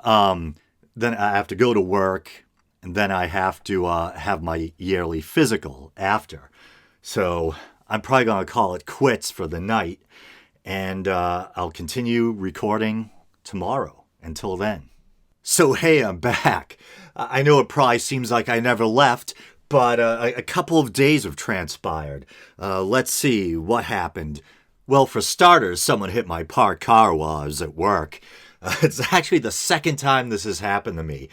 Then I have to go to work, and then I have to have my yearly physical after. So I'm probably going to call it quits for the night, and I'll continue recording tomorrow. Until then. So hey, I'm back. I know it probably seems like I never left, but a couple of days have transpired. Let's see what happened. Well, for starters, someone hit my parked car while I was at work. It's actually the second time this has happened to me.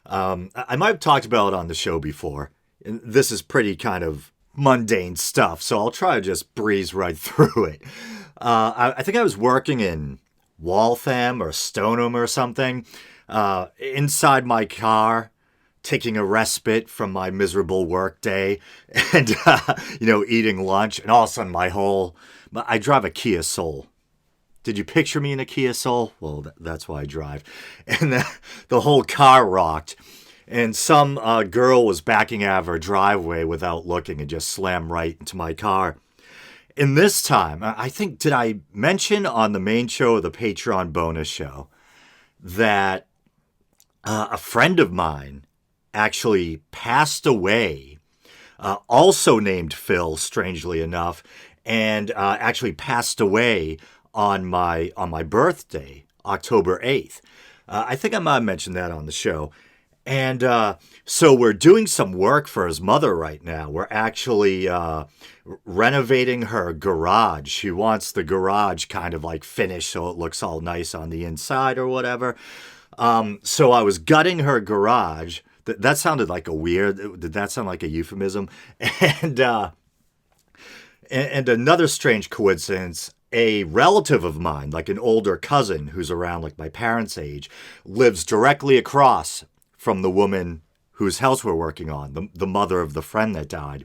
I might have talked about it on the show before. And this is pretty kind of mundane stuff, so I'll try to just breeze right through it. I think I was working in Waltham or Stoneham or something, inside my car, taking a respite from my miserable work day, and, eating lunch, and all of a sudden I drive a Kia Soul. Did you picture me in a Kia Soul? Well, that's why I drive. And the whole car rocked. And some girl was backing out of her driveway without looking and just slammed right into my car. And this time, I think, did I mention on the main show, the Patreon bonus show, that a friend of mine actually passed away, also named Phil, strangely enough, and actually passed away on my birthday, October 8th. I think I might have mentioned that on the show. And so we're doing some work for his mother right now. We're actually renovating her garage. She wants the garage kind of like finished so it looks all nice on the inside or whatever. So I was gutting her garage. That sounded like did that sound like a euphemism? And another strange coincidence, a relative of mine, like an older cousin who's around like my parents' age, lives directly across from the woman whose house we're working on, the mother of the friend that died.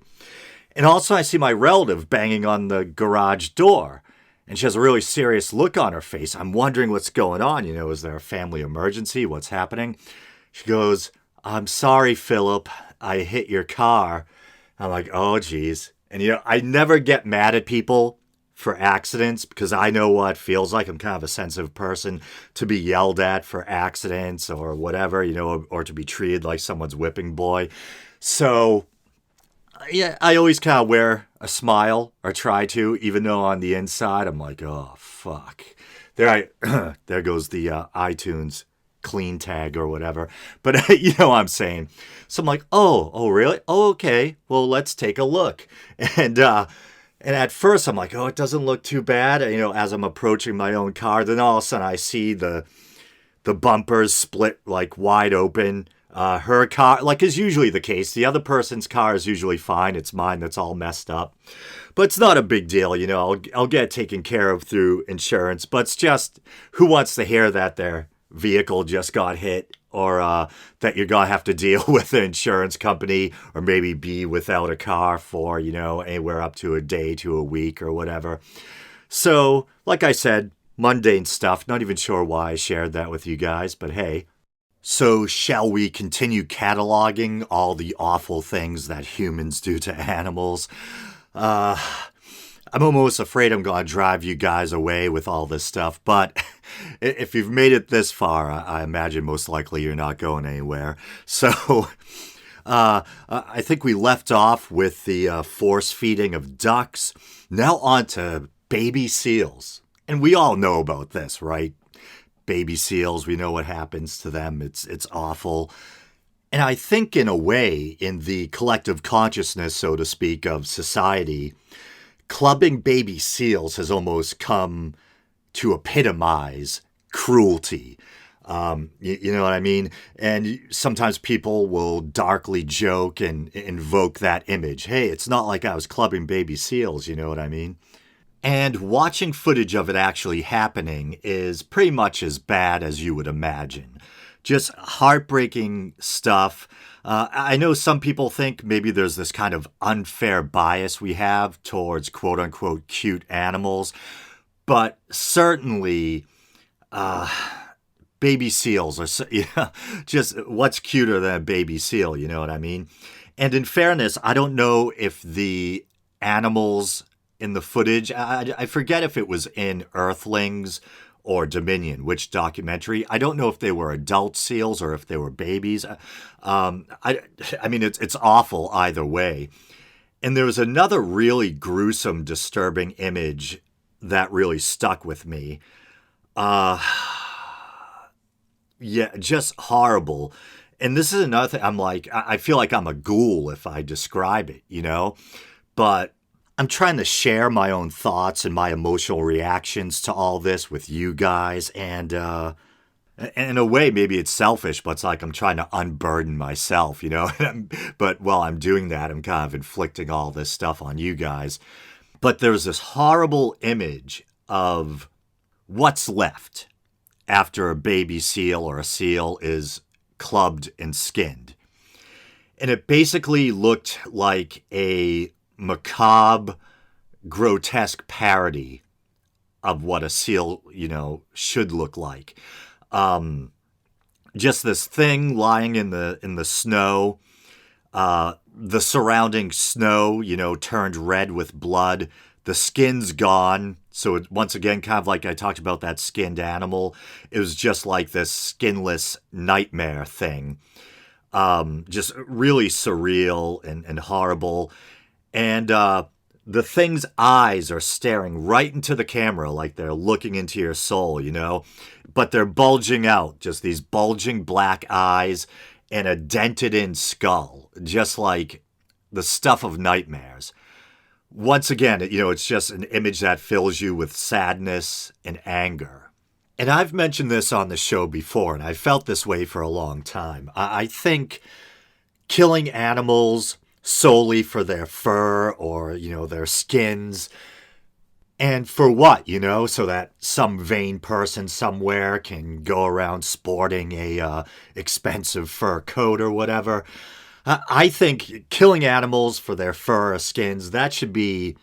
And also, I see my relative banging on the garage door. And she has a really serious look on her face. I'm wondering what's going on. Is there a family emergency? What's happening? She goes, I'm sorry, Philip. I hit your car. I'm like, oh, geez. And, I never get mad at people for accidents because I know what it feels like. I'm kind of a sensitive person to be yelled at for accidents or whatever, or to be treated like someone's whipping boy. So, yeah, I always kind of wear a smile or try to, even though on the inside I'm like, oh, fuck. There goes the iTunes clean tag or whatever. But you know what I'm saying. So I'm like, oh, really? Oh, okay. Well, let's take a look. And at first I'm like, oh, it doesn't look too bad. As I'm approaching my own car, then all of a sudden I see the bumpers split like wide open. Her car, like is usually the case. The other person's car is usually fine. It's mine that's all messed up. But it's not a big deal, I'll get it taken care of through insurance. But it's just, who wants to hear that their vehicle just got hit, or that you're going to have to deal with an insurance company, or maybe be without a car for, anywhere up to a day to a week or whatever. So, like I said, mundane stuff. Not even sure why I shared that with you guys, but hey. So, shall we continue cataloging all the awful things that humans do to animals? I'm almost afraid I'm going to drive you guys away with all this stuff, but if you've made it this far, I imagine most likely you're not going anywhere. So, I think we left off with the force feeding of ducks. Now on to baby seals. And we all know about this, right? Baby seals, we know what happens to them. It's awful. And I think in a way, in the collective consciousness, so to speak, of society, clubbing baby seals has almost come to epitomize cruelty. You know what I mean? And sometimes people will darkly joke and invoke that image. Hey, it's not like I was clubbing baby seals, you know what I mean? And watching footage of it actually happening is pretty much as bad as you would imagine. Just heartbreaking stuff. I know some people think maybe there's this kind of unfair bias we have towards quote-unquote cute animals. But certainly, baby seals are just what's cuter than a baby seal, you know what I mean? And in fairness, I don't know if the animals in the footage, I forget if it was in Earthlings or Dominion, which documentary. I don't know if they were adult seals or if they were babies. I mean, it's awful either way. And there was another really gruesome, disturbing image that really stuck with me. Yeah, just horrible. And this is another thing. I'm like, I feel like I'm a ghoul if I describe it, But I'm trying to share my own thoughts and my emotional reactions to all this with you guys. And in a way, maybe it's selfish, but it's like I'm trying to unburden myself, But while I'm doing that, I'm kind of inflicting all this stuff on you guys. But there's this horrible image of what's left after a baby seal or a seal is clubbed and skinned. And it basically looked like a macabre, grotesque parody of what a seal, should look like. Just this thing lying in the snow, the surrounding snow, turned red with blood. The skin's gone. So once again, kind of like I talked about that skinned animal, it was just like this skinless nightmare thing. Just really surreal and horrible. And the thing's eyes are staring right into the camera like they're looking into your soul, But they're bulging out, just these bulging black eyes and a dented-in skull, just like the stuff of nightmares. Once again, it's just an image that fills you with sadness and anger. And I've mentioned this on the show before, and I felt this way for a long time. I think killing animals solely for their fur or, their skins, And for what, so that some vain person somewhere can go around sporting a expensive fur coat or whatever. I think killing animals for their fur or skins, that should be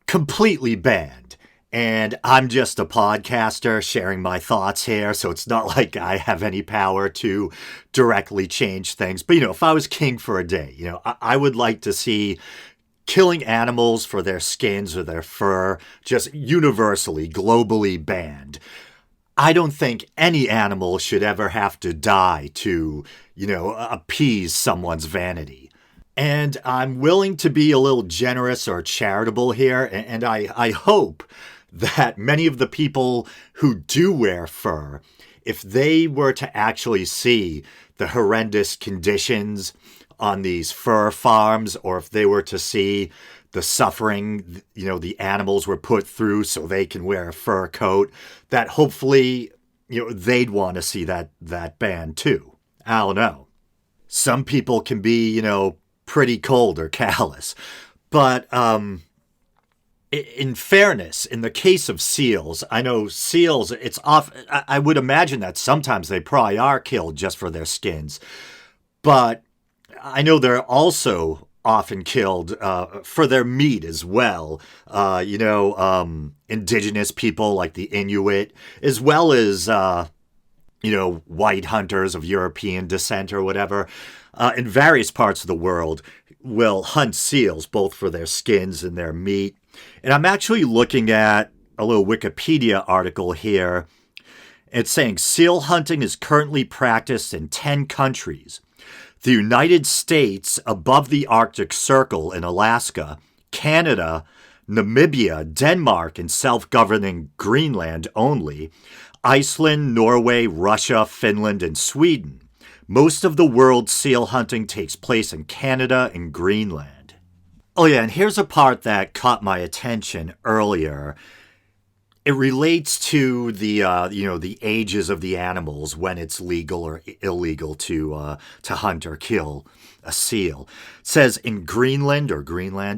completely banned. And I'm just a podcaster sharing my thoughts here, so it's not like I have any power to directly change things. But, if I was king for a day, I would like to see killing animals for their skins or their fur just universally, globally banned. I don't think any animal should ever have to die to, appease someone's vanity. And I'm willing to be a little generous or charitable here, and I hope that many of the people who do wear fur, if they were to actually see the horrendous conditions on these fur farms, or if they were to see the suffering, the animals were put through so they can wear a fur coat, that hopefully, they'd want to see that ban too. I don't know. Some people can be, pretty cold or callous. But in fairness, in the case of seals, I know seals, it's I would imagine that sometimes they probably are killed just for their skins. But I know they're also often killed for their meat as well. Indigenous people like the Inuit, as well as, white hunters of European descent or whatever, in various parts of the world will hunt seals both for their skins and their meat. And I'm actually looking at a little Wikipedia article here. It's saying seal hunting is currently practiced in 10 countries. The United States above the Arctic Circle in Alaska, Canada, Namibia, Denmark, and self-governing Greenland only, Iceland, Norway, Russia, Finland, and Sweden. Most of the world's seal hunting takes place in Canada and Greenland. Oh yeah, and here's a part that caught my attention earlier. It relates to the the ages of the animals when it's legal or illegal to hunt or kill a seal. It says in Greenland,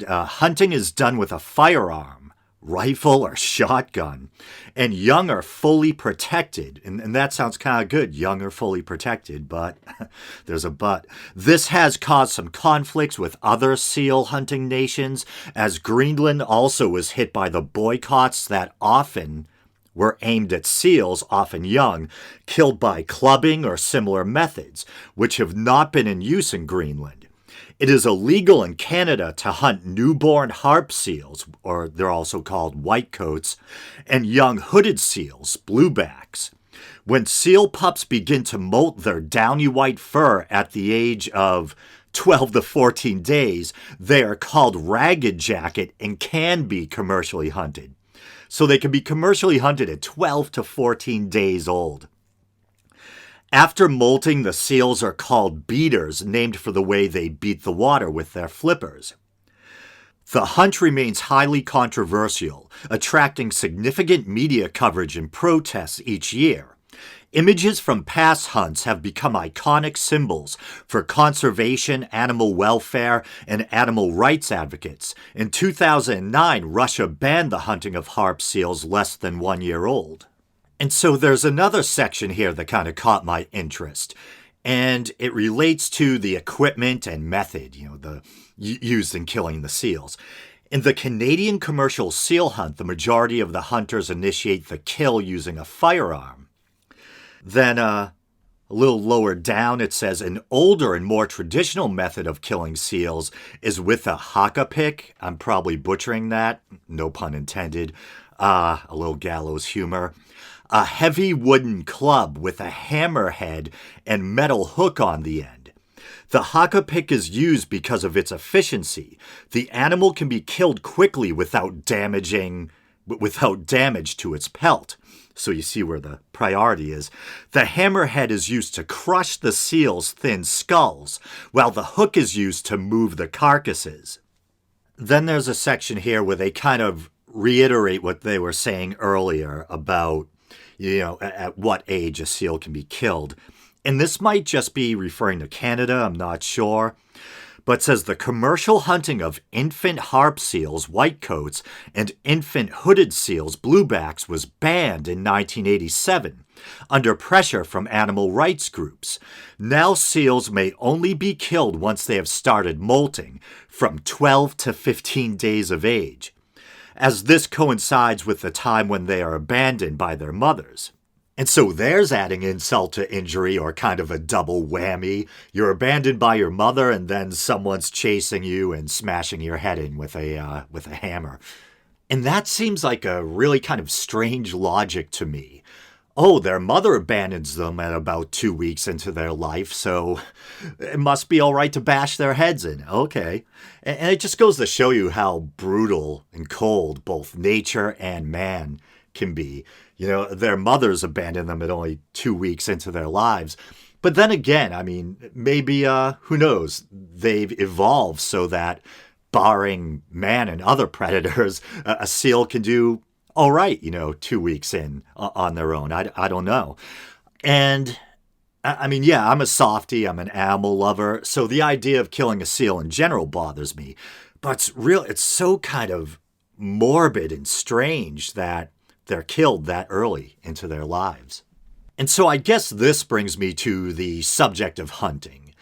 hunting is done with a firearm, rifle, or shotgun, and young are fully protected. And that sounds kind of good, young are fully protected, but there's a but. This has caused some conflicts with other seal hunting nations, as Greenland also was hit by the boycotts that often were aimed at seals, often young, killed by clubbing or similar methods, which have not been in use in Greenland. It is illegal in Canada to hunt newborn harp seals, or they're also called whitecoats, and young hooded seals, bluebacks. When seal pups begin to molt their downy white fur at the age of 12 to 14 days, they are called ragged jacket and can be commercially hunted. So they can be commercially hunted at 12 to 14 days old. After molting, the seals are called beaters, named for the way they beat the water with their flippers. The hunt remains highly controversial, attracting significant media coverage and protests each year. Images from past hunts have become iconic symbols for conservation, animal welfare, and animal rights advocates. In 2009, Russia banned the hunting of harp seals less than 1 year old. And so there's another section here that kind of caught my interest, and it relates to the equipment and method, used in killing the seals. In the Canadian commercial seal hunt, the majority of the hunters initiate the kill using a firearm. Then a little lower down, it says an older and more traditional method of killing seals is with a haka pick. I'm probably butchering that, no pun intended. A little gallows humor. A heavy wooden club with a hammerhead and metal hook on the end. The haka pick is used because of its efficiency. The animal can be killed quickly without damage to its pelt. So you see where the priority is. The hammerhead is used to crush the seal's thin skulls, while the hook is used to move the carcasses. Then there's a section here where they kind of reiterate what they were saying earlier about, at what age a seal can be killed. And this might just be referring to Canada, I'm not sure. but says the commercial hunting of infant harp seals, whitecoats, and infant hooded seals, bluebacks, was banned in 1987 under pressure from animal rights groups. Now seals may only be killed once they have started molting, from 12 to 15 days of age, as this coincides with the time when they are abandoned by their mothers. And so there's adding insult to injury, or kind of a double whammy. You're abandoned by your mother, and then someone's chasing you and smashing your head in with a hammer. And that seems like a really kind of strange logic to me. Oh, their mother abandons them at about 2 weeks into their life, so it must be all right to bash their heads in. Okay. And it just goes to show you how brutal and cold both nature and man can be. You know, their mothers abandon them at only 2 weeks into their lives. But then again, I mean, maybe, who knows, they've evolved so that, barring man and other predators, a seal can do all right, 2 weeks in on their own. I don't know. And, I mean, yeah, I'm a softie, I'm an animal lover, so the idea of killing a seal in general bothers me. But it's so kind of morbid and strange that they're killed that early into their lives. And so I guess this brings me to the subject of hunting.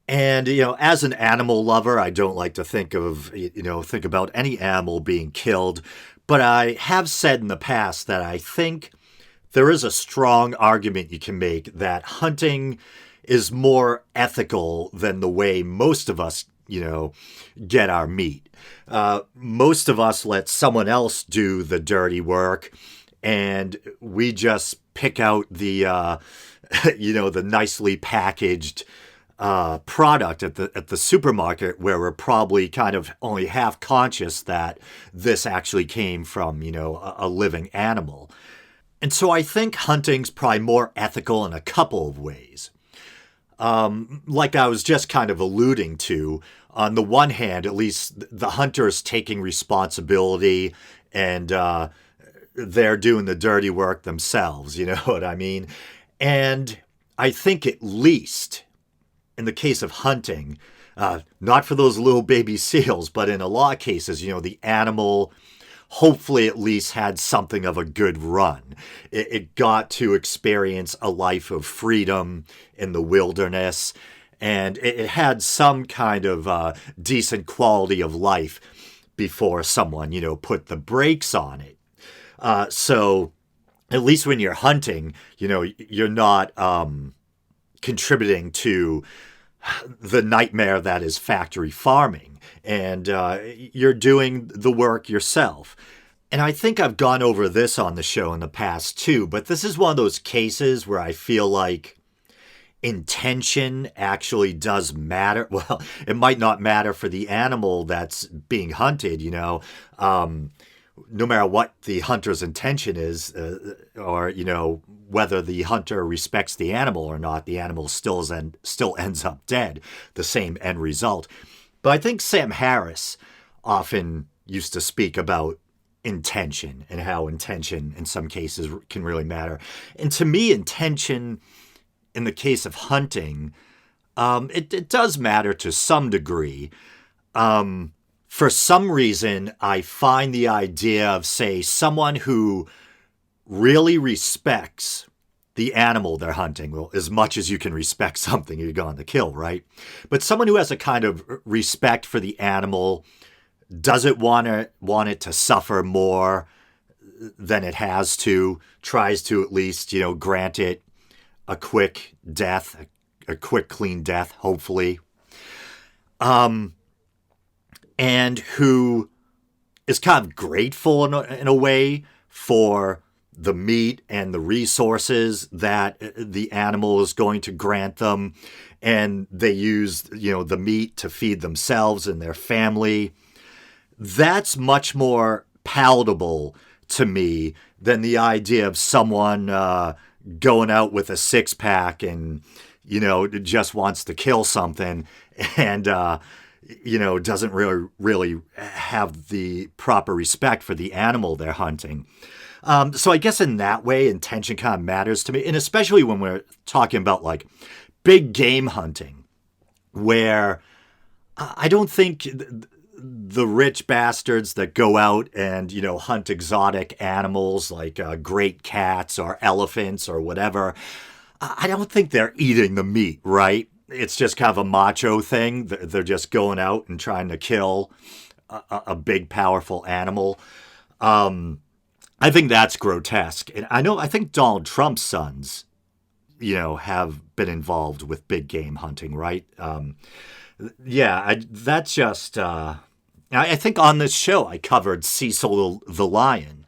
And, as an animal lover, I don't like to think about any animal being killed. But I have said in the past that I think there is a strong argument you can make that hunting is more ethical than the way most of us, get our meat. Most of us let someone else do the dirty work, and we just pick out the, the nicely packaged product at the supermarket, where we're probably kind of only half conscious that this actually came from, a living animal. And so I think hunting's probably more ethical in a couple of ways. Like I was just kind of alluding to, on the one hand, at least the hunter's taking responsibility and they're doing the dirty work themselves, you know what I mean? And I think at least in the case of hunting, not for those little baby seals, but in a lot of cases, the animal hopefully at least had something of a good run. It got to experience a life of freedom in the wilderness, and it had some kind of decent quality of life before someone, put the brakes on it. So at least when you're hunting, you're not contributing to the nightmare that is factory farming, and you're doing the work yourself. And I think I've gone over this on the show in the past too, but this is one of those cases where I feel like intention actually does matter. Well, it might not matter for the animal that's being hunted, no matter what the hunter's intention is, or, whether the hunter respects the animal or not, the animal still ends up dead, the same end result. But I think Sam Harris often used to speak about intention and how intention in some cases can really matter. And to me, intention in the case of hunting, it does matter to some degree. For some reason, I find the idea of, say, someone who really respects the animal they're hunting, well, as much as you can respect something you're going to kill, right? But someone who has a kind of respect for the animal, doesn't want it to suffer more than it has to, tries to at least, grant it a quick death, a quick, clean death, hopefully. And who is kind of grateful in a way for the meat and the resources that the animal is going to grant them. And they use, the meat to feed themselves and their family. That's much more palatable to me than the idea of someone going out with a six-pack and, just wants to kill something and, doesn't really have the proper respect for the animal they're hunting. So I guess in that way, intention kind of matters to me. And especially when we're talking about like big game hunting, where I don't think the rich bastards that go out and, hunt exotic animals like great cats or elephants or whatever, I don't think they're eating the meat, right? It's just kind of a macho thing. They're just going out and trying to kill a big, powerful animal. I think that's grotesque. And I think Donald Trump's sons, have been involved with big game hunting, right? That's just. I think on this show I covered Cecil the lion,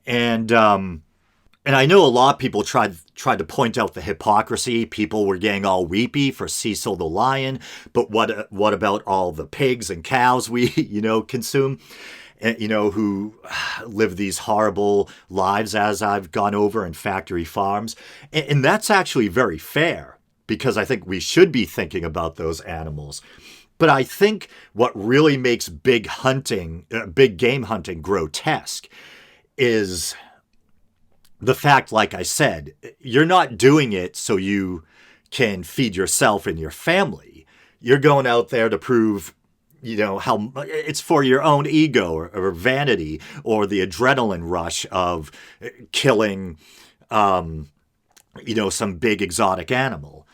and I know a lot of people tried to point out the hypocrisy. People were getting all weepy for Cecil the lion, but what about all the pigs and cows we consume? Who live these horrible lives, as I've gone over, in factory farms. And that's actually very fair, because I think we should be thinking about those animals. But I think what really makes big game hunting grotesque is the fact, like I said, you're not doing it so you can feed yourself and your family. You're going out there to prove how it's for your own ego or vanity, or the adrenaline rush of killing, some big exotic animal.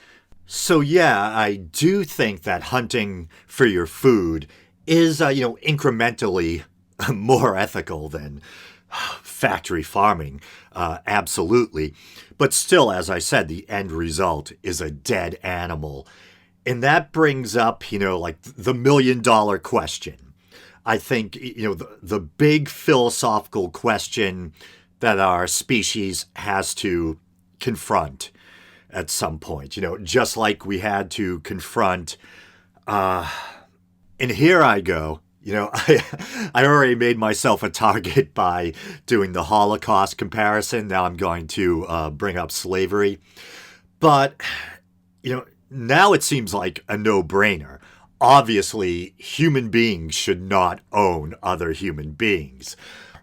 So yeah, I do think that hunting for your food is, incrementally more ethical than factory farming, absolutely. But still, as I said, the end result is a dead animal. And that brings up, like the $1 million question. I think, the big philosophical question that our species has to confront at some point, just like we had to confront, and here I go, I already made myself a target by doing the Holocaust comparison. Now I'm going to bring up slavery. But, now it seems like a no-brainer. Obviously, human beings should not own other human beings.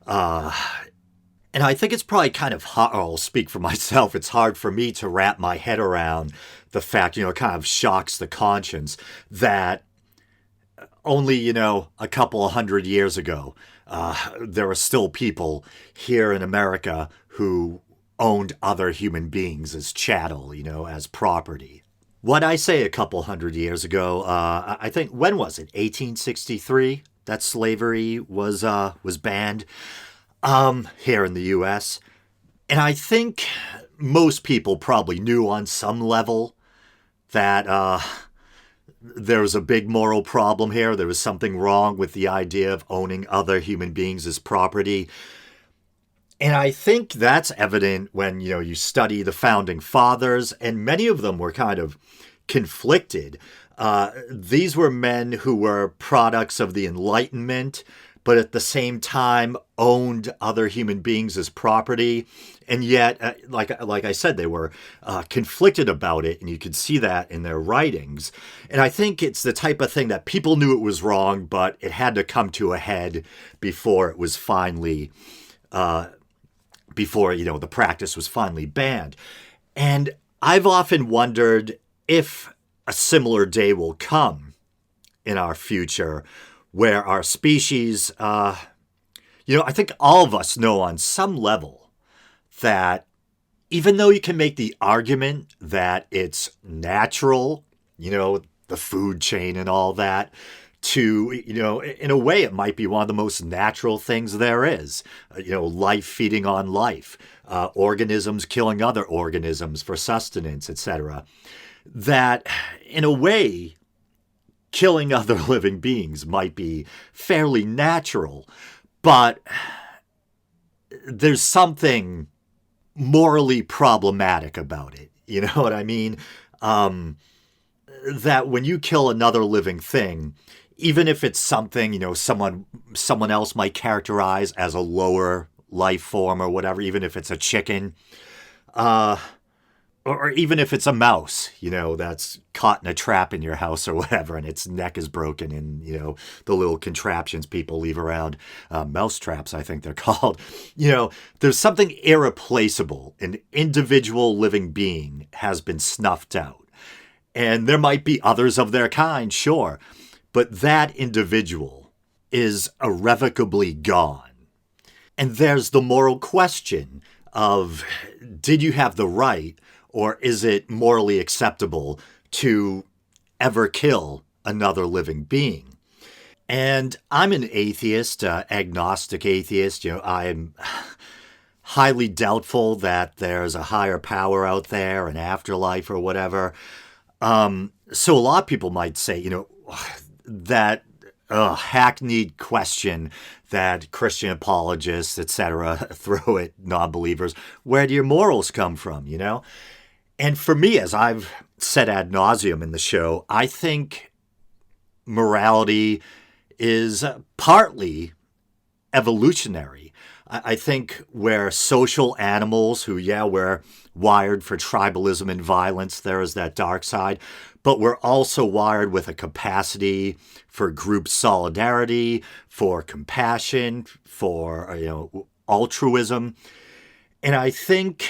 And I think it's probably kind of hard, I'll speak for myself, it's hard for me to wrap my head around the fact, it kind of shocks the conscience that only, a couple of 100 years ago, there were still people here in America who owned other human beings as chattel, as property. What I say a couple 100 years ago, I think, when was it? 1863 that slavery was banned here in the U.S. And I think most people probably knew on some level that there was a big moral problem here. There was something wrong with the idea of owning other human beings as property. And I think that's evident when, you study the founding fathers, and many of them were kind of conflicted. These were men who were products of the Enlightenment, but at the same time owned other human beings as property. And yet, like I said, they were conflicted about it, and you could see that in their writings. And I think it's the type of thing that people knew it was wrong, but it had to come to a head before it was finally the practice was finally banned. And I've often wondered if a similar day will come in our future where our species, I think all of us know on some level that even though you can make the argument that it's natural, the food chain and all that, to, in a way, it might be one of the most natural things there is. Life feeding on life, organisms killing other organisms for sustenance, etc. That, in a way, killing other living beings might be fairly natural, but there's something morally problematic about it. You know what I mean? That when you kill another living thing, even if it's something, someone else might characterize as a lower life form or whatever, even if it's a chicken, or even if it's a mouse, that's caught in a trap in your house or whatever, and its neck is broken, and, the little contraptions people leave around, mouse traps, I think they're called. There's something irreplaceable. An individual living being has been snuffed out. And there might be others of their kind, sure. but that individual is irrevocably gone. And there's the moral question of, did you have the right, or is it morally acceptable to ever kill another living being? And I'm an atheist, agnostic atheist. I'm highly doubtful that there's a higher power out there, an afterlife or whatever. So a lot of people might say, that hackneyed question that Christian apologists, etc., throw at non-believers. Where do your morals come from, And for me, as I've said ad nauseum in the show, I think morality is partly evolutionary. I think we're social animals who, we're wired for tribalism and violence. There is that dark side. But we're also wired with a capacity for group solidarity, for compassion, for, altruism. And I think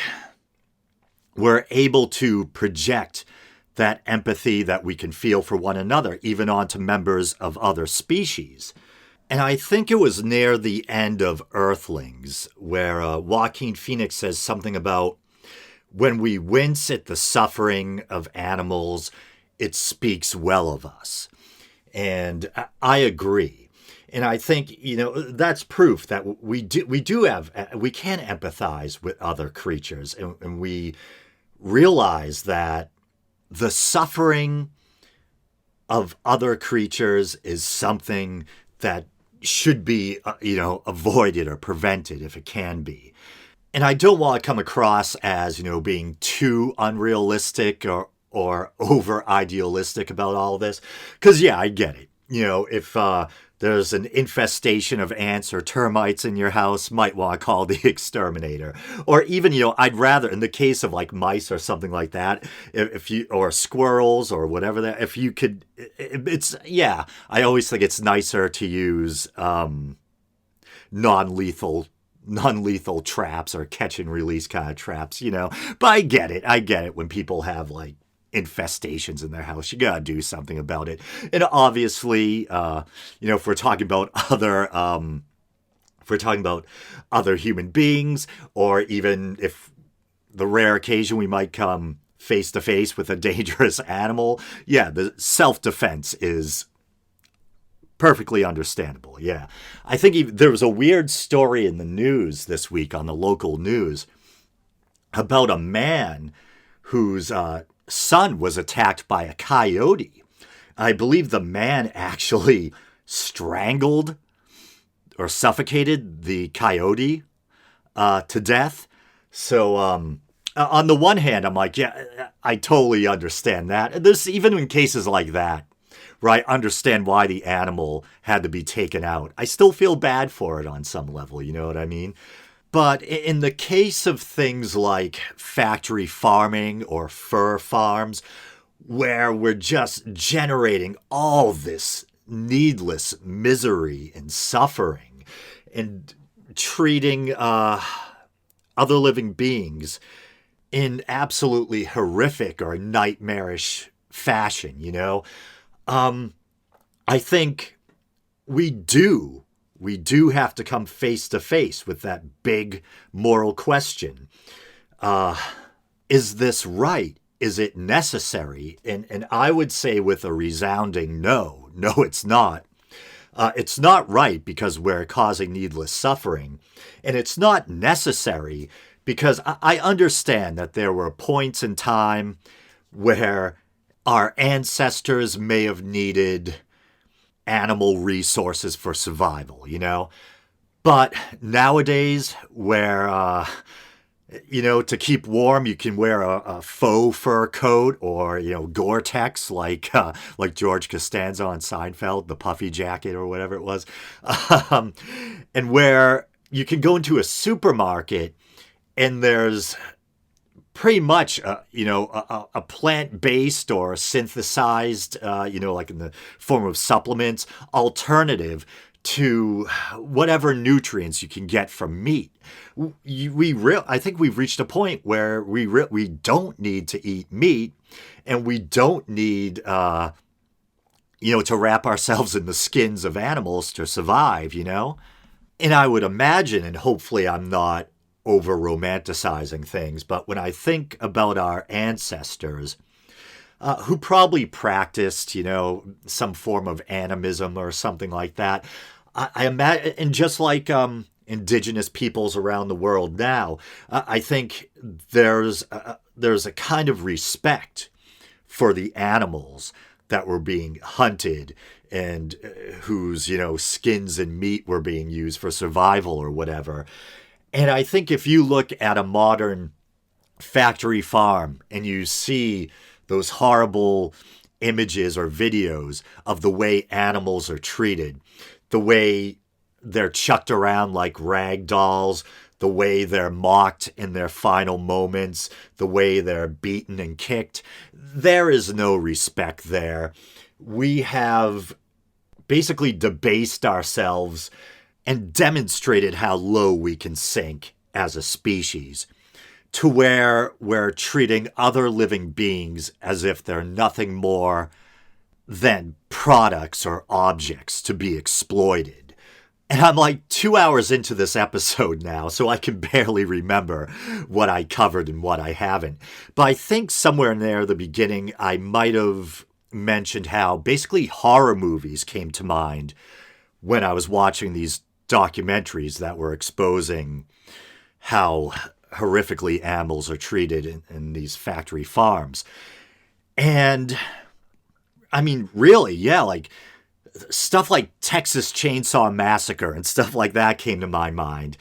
we're able to project that empathy that we can feel for one another, even onto members of other species. And I think it was near the end of Earthlings where Joaquin Phoenix says something about when we wince at the suffering of animals, it speaks well of us. And I agree. And I think, that's proof that we can empathize with other creatures. And we realize that the suffering of other creatures is something that should be, avoided or prevented if it can be. And I don't want to come across as, being too unrealistic or over idealistic about all this. Because, I get it. If there's an infestation of ants or termites in your house, might want to call the exterminator. Or even, I'd rather, in the case of like mice or something like that, or squirrels or whatever that, if you could, I always think it's nicer to use non-lethal traps or catch and release kind of traps, But I get it when people have like infestations in their house. You gotta do something about it. And obviously, if we're talking about other human beings, or even if the rare occasion we might come face to face with a dangerous animal, the self-defense is perfectly understandable. I think there was a weird story in the news this week on the local news about a man whose son was attacked by a coyote. I believe the man actually strangled or suffocated the coyote to death. So on the one hand, I'm like, I totally understand that. There's even in cases like that, where I understand why the animal had to be taken out. I still feel bad for it on some level, you know what I mean? But in the case of things like factory farming or fur farms, where we're just generating all this needless misery and suffering and treating other living beings in absolutely horrific or nightmarish fashion, I think we do have to come face to face with that big moral question. Is this right? Is it necessary? And I would say with a resounding no, it's not. It's not right because we're causing needless suffering. And it's not necessary because I understand that there were points in time where our ancestors may have needed animal resources for survival, But nowadays, where, to keep warm, you can wear a faux fur coat or, Gore-Tex like George Costanza on Seinfeld, the puffy jacket or whatever it was. And where you can go into a supermarket and there's pretty much, a plant-based or synthesized, like in the form of supplements, alternative to whatever nutrients you can get from meat. I think we've reached a point where we don't need to eat meat, and we don't need, to wrap ourselves in the skins of animals to survive. And I would imagine, and hopefully I'm not over romanticizing things, but when I think about our ancestors, who probably practiced, some form of animism or something like that, I imagine, and just like indigenous peoples around the world now, I think there's a kind of respect for the animals that were being hunted and whose, skins and meat were being used for survival or whatever. And I think if you look at a modern factory farm and you see those horrible images or videos of the way animals are treated, the way they're chucked around like rag dolls, the way they're mocked in their final moments, the way they're beaten and kicked, there is no respect there. We have basically debased ourselves and demonstrated how low we can sink as a species, to where we're treating other living beings as if they're nothing more than products or objects to be exploited. And I'm like 2 hours into this episode now, so I can barely remember what I covered and what I haven't. But I think somewhere near the beginning, I might have mentioned how basically horror movies came to mind when I was watching these documentaries that were exposing how horrifically animals are treated in these factory farms. And I mean, really, yeah, like stuff like Texas Chainsaw Massacre and stuff like that came to my mind,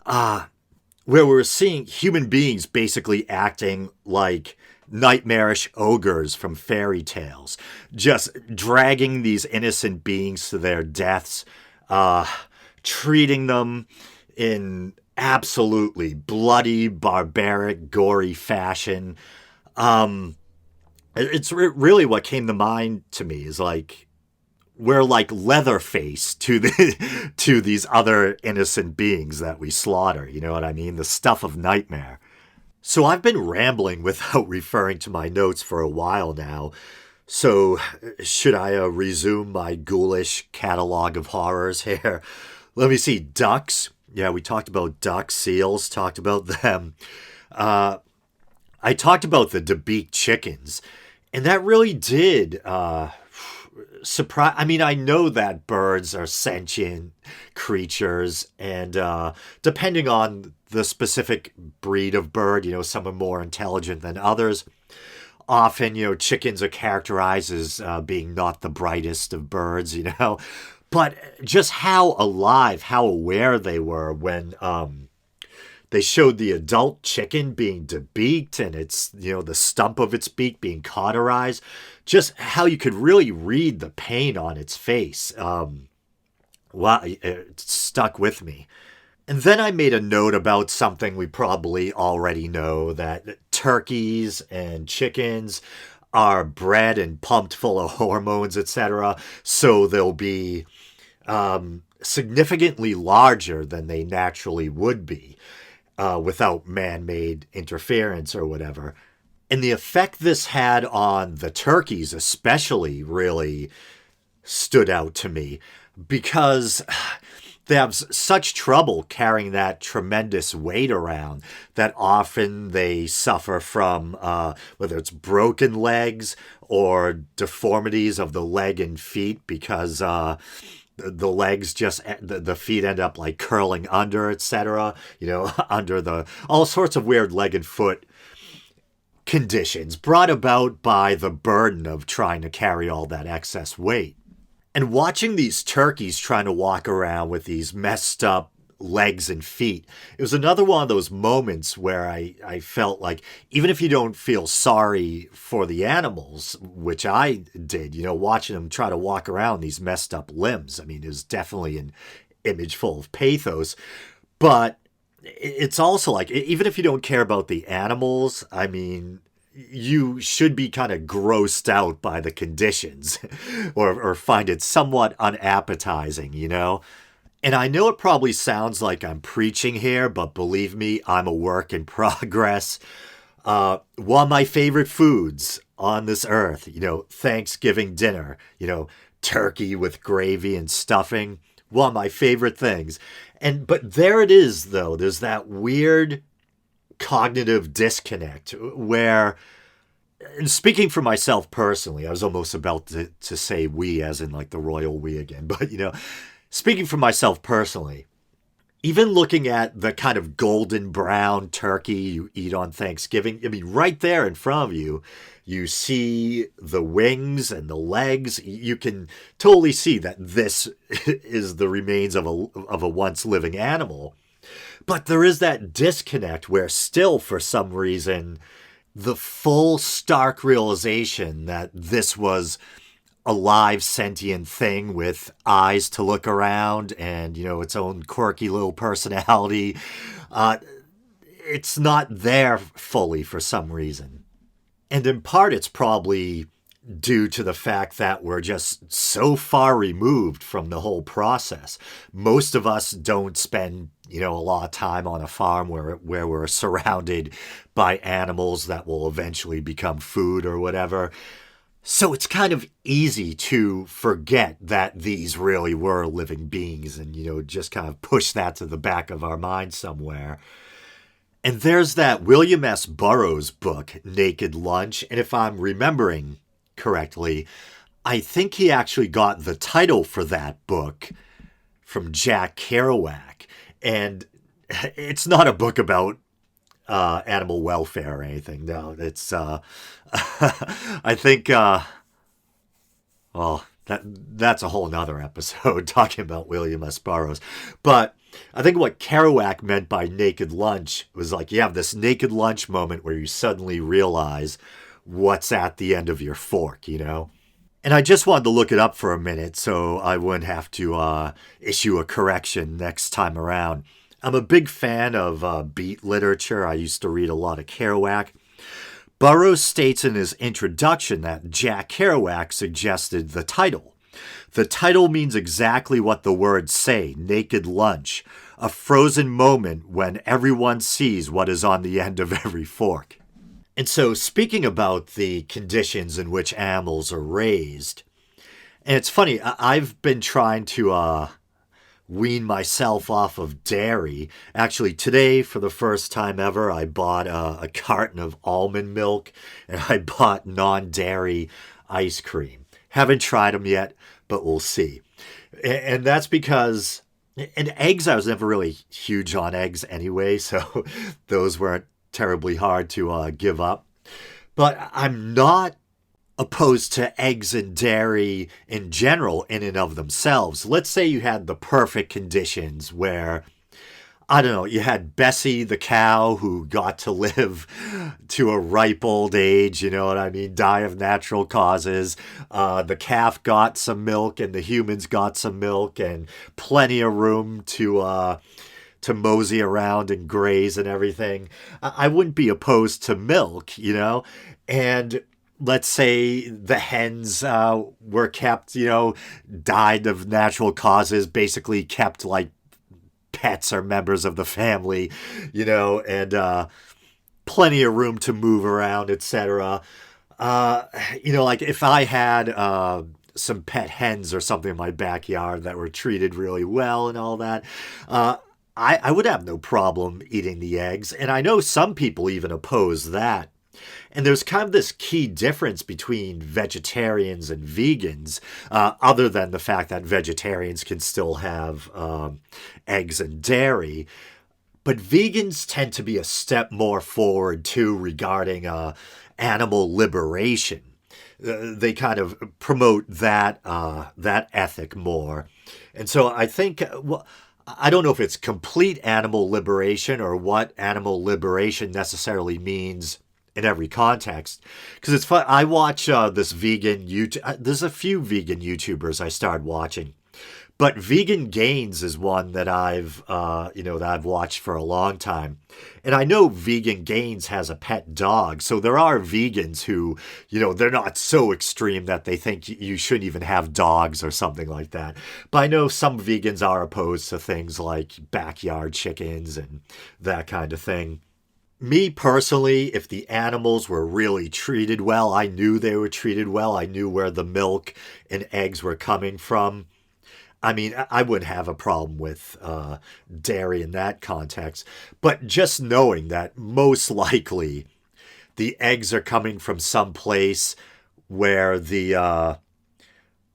where we're seeing human beings basically acting like nightmarish ogres from fairy tales, just dragging these innocent beings to their deaths, treating them in absolutely bloody, barbaric, gory fashion. It's really what came to mind to me is like, we're like Leatherface to to these other innocent beings that we slaughter. You know what I mean? The stuff of nightmare. So I've been rambling without referring to my notes for a while now. So should I resume my ghoulish catalog of horrors here? Let me see. Ducks. Yeah, we talked about ducks. Seals. Talked about them. I talked about the debeaked chickens. And that really did surprise. I mean, I know that birds are sentient creatures, and depending on the specific breed of bird, some are more intelligent than others. Often, chickens are characterized as being not the brightest of birds, But just how alive, how aware they were when they showed the adult chicken being debeaked and it's, the stump of its beak being cauterized. Just how you could really read the pain on its face. Wow, it stuck with me. And then I made a note about something we probably already know, that turkeys and chickens are bred and pumped full of hormones, etc. So they'll be significantly larger than they naturally would be without man-made interference or whatever. And the effect this had on the turkeys especially really stood out to me, because they have such trouble carrying that tremendous weight around that often they suffer from whether it's broken legs or deformities of the leg and feet, because the legs the feet end up like curling under, etc. Under all sorts of weird leg and foot conditions brought about by the burden of trying to carry all that excess weight. And watching these turkeys trying to walk around with these messed up legs and feet, it was another one of those moments where I felt like, even if you don't feel sorry for the animals, which I did, watching them try to walk around these messed up limbs, I mean, it was definitely an image full of pathos. But it's also like, even if you don't care about the animals, I mean, you should be kind of grossed out by the conditions or find it somewhat unappetizing, And I know it probably sounds like I'm preaching here, but believe me, I'm a work in progress. One of my favorite foods on this earth, Thanksgiving dinner, turkey with gravy and stuffing. One of my favorite things. But there it is, though. There's that weird cognitive disconnect where, and speaking for myself personally, I was almost about to say we as in like the royal we again, but speaking for myself personally, even looking at the kind of golden brown turkey you eat on Thanksgiving, I mean, right there in front of you, you see the wings and the legs. You can totally see that this is the remains of a once living animal. But there is that disconnect where still, for some reason, the full stark realization that this was a live sentient thing with eyes to look around and, its own quirky little personality, it's not there fully for some reason. And in part, it's probably due to the fact that we're just so far removed from the whole process. Most of us don't spend, a lot of time on a farm where we're surrounded by animals that will eventually become food or whatever. So it's kind of easy to forget that these really were living beings and, just kind of push that to the back of our mind somewhere. And there's that William S. Burroughs book, Naked Lunch. And if I'm remembering correctly, I think he actually got the title for that book from Jack Kerouac. And it's not a book about animal welfare or anything. No, it's, I think, that's a whole nother episode talking about William S. Burroughs. But I think what Kerouac meant by naked lunch was like you have this naked lunch moment where you suddenly realize what's at the end of your fork, And I just wanted to look it up for a minute so I wouldn't have to issue a correction next time around. I'm a big fan of beat literature. I used to read a lot of Kerouac. Burroughs states in his introduction that Jack Kerouac suggested the title. The title means exactly what the words say, naked lunch, a frozen moment when everyone sees what is on the end of every fork. And so speaking about the conditions in which animals are raised, and it's funny, I've been trying to wean myself off of dairy. Actually, today, for the first time ever, I bought a carton of almond milk and I bought non-dairy ice cream. Haven't tried them yet, but we'll see. And that's because, and eggs, I was never really huge on eggs anyway, so those weren't terribly hard to give up. But I'm not opposed to eggs and dairy in general in and of themselves. Let's say you had the perfect conditions where, I don't know, you had Bessie the cow who got to live to a ripe old age, you know what I mean, die of natural causes. The calf got some milk and the humans got some milk and plenty of room to mosey around and graze and everything. I wouldn't be opposed to milk, and let's say the hens were kept, died of natural causes, basically kept like pets or members of the family, and plenty of room to move around, etc. Like if I had some pet hens or something in my backyard that were treated really well and all that, I would have no problem eating the eggs. And I know some people even oppose that. And there's kind of this key difference between vegetarians and vegans, other than the fact that vegetarians can still have eggs and dairy. But vegans tend to be a step more forward, too, regarding animal liberation. They kind of promote that ethic more. And so I think, I don't know if it's complete animal liberation or what animal liberation necessarily means in every context, because it's fun. I watch this vegan YouTube. There's a few vegan YouTubers I started watching, but Vegan Gains is one that I've watched for a long time, and I know Vegan Gains has a pet dog. So there are vegans who, they're not so extreme that they think you shouldn't even have dogs or something like that. But I know some vegans are opposed to things like backyard chickens and that kind of thing. Me personally, if the animals were really treated well, I knew they were treated well, I knew where the milk and eggs were coming from. I mean, I wouldn't have a problem with dairy in that context. But just knowing that most likely the eggs are coming from some place where the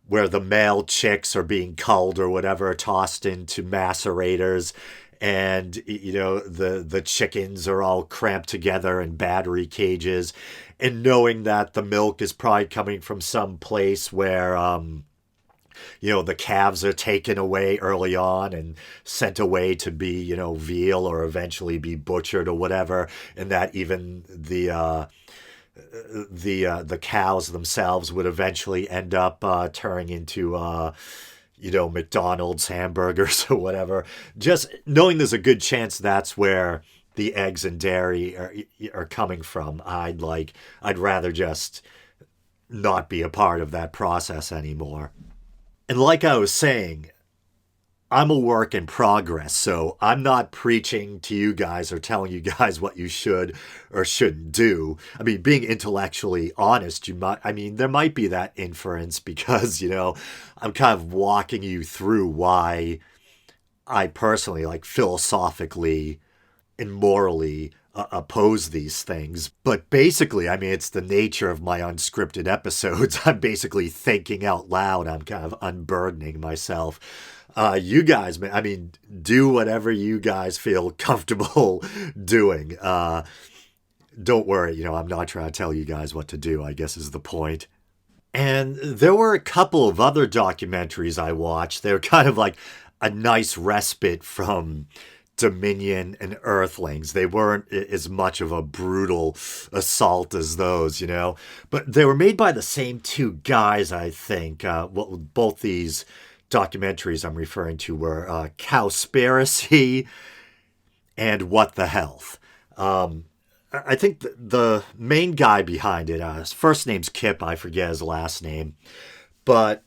male chicks are being culled or whatever, tossed into macerators, and the chickens are all cramped together in battery cages, and knowing that the milk is probably coming from some place where the calves are taken away early on and sent away to be veal or eventually be butchered or whatever, and that even the cows themselves would eventually end up turning into McDonald's hamburgers or whatever. Just knowing there's a good chance that's where the eggs and dairy are coming from, I'd rather just not be a part of that process anymore. And like I was saying, I'm a work in progress, so I'm not preaching to you guys or telling you guys what you should or shouldn't do. I mean, being intellectually honest, there might be that inference because, I'm kind of walking you through why I personally, philosophically and morally oppose these things. But basically, I mean, it's the nature of my unscripted episodes. I'm basically thinking out loud. I'm kind of unburdening myself. You guys, man, I mean, do whatever you guys feel comfortable doing. Don't worry, I'm not trying to tell you guys what to do, I guess is the point. And there were a couple of other documentaries I watched. They were kind of like a nice respite from Dominion and Earthlings. They weren't as much of a brutal assault as those, But they were made by the same two guys, I think. Both these documentaries I'm referring to were Cowspiracy and What the Health. I think the main guy behind it, his first name's Kip, I forget his last name, but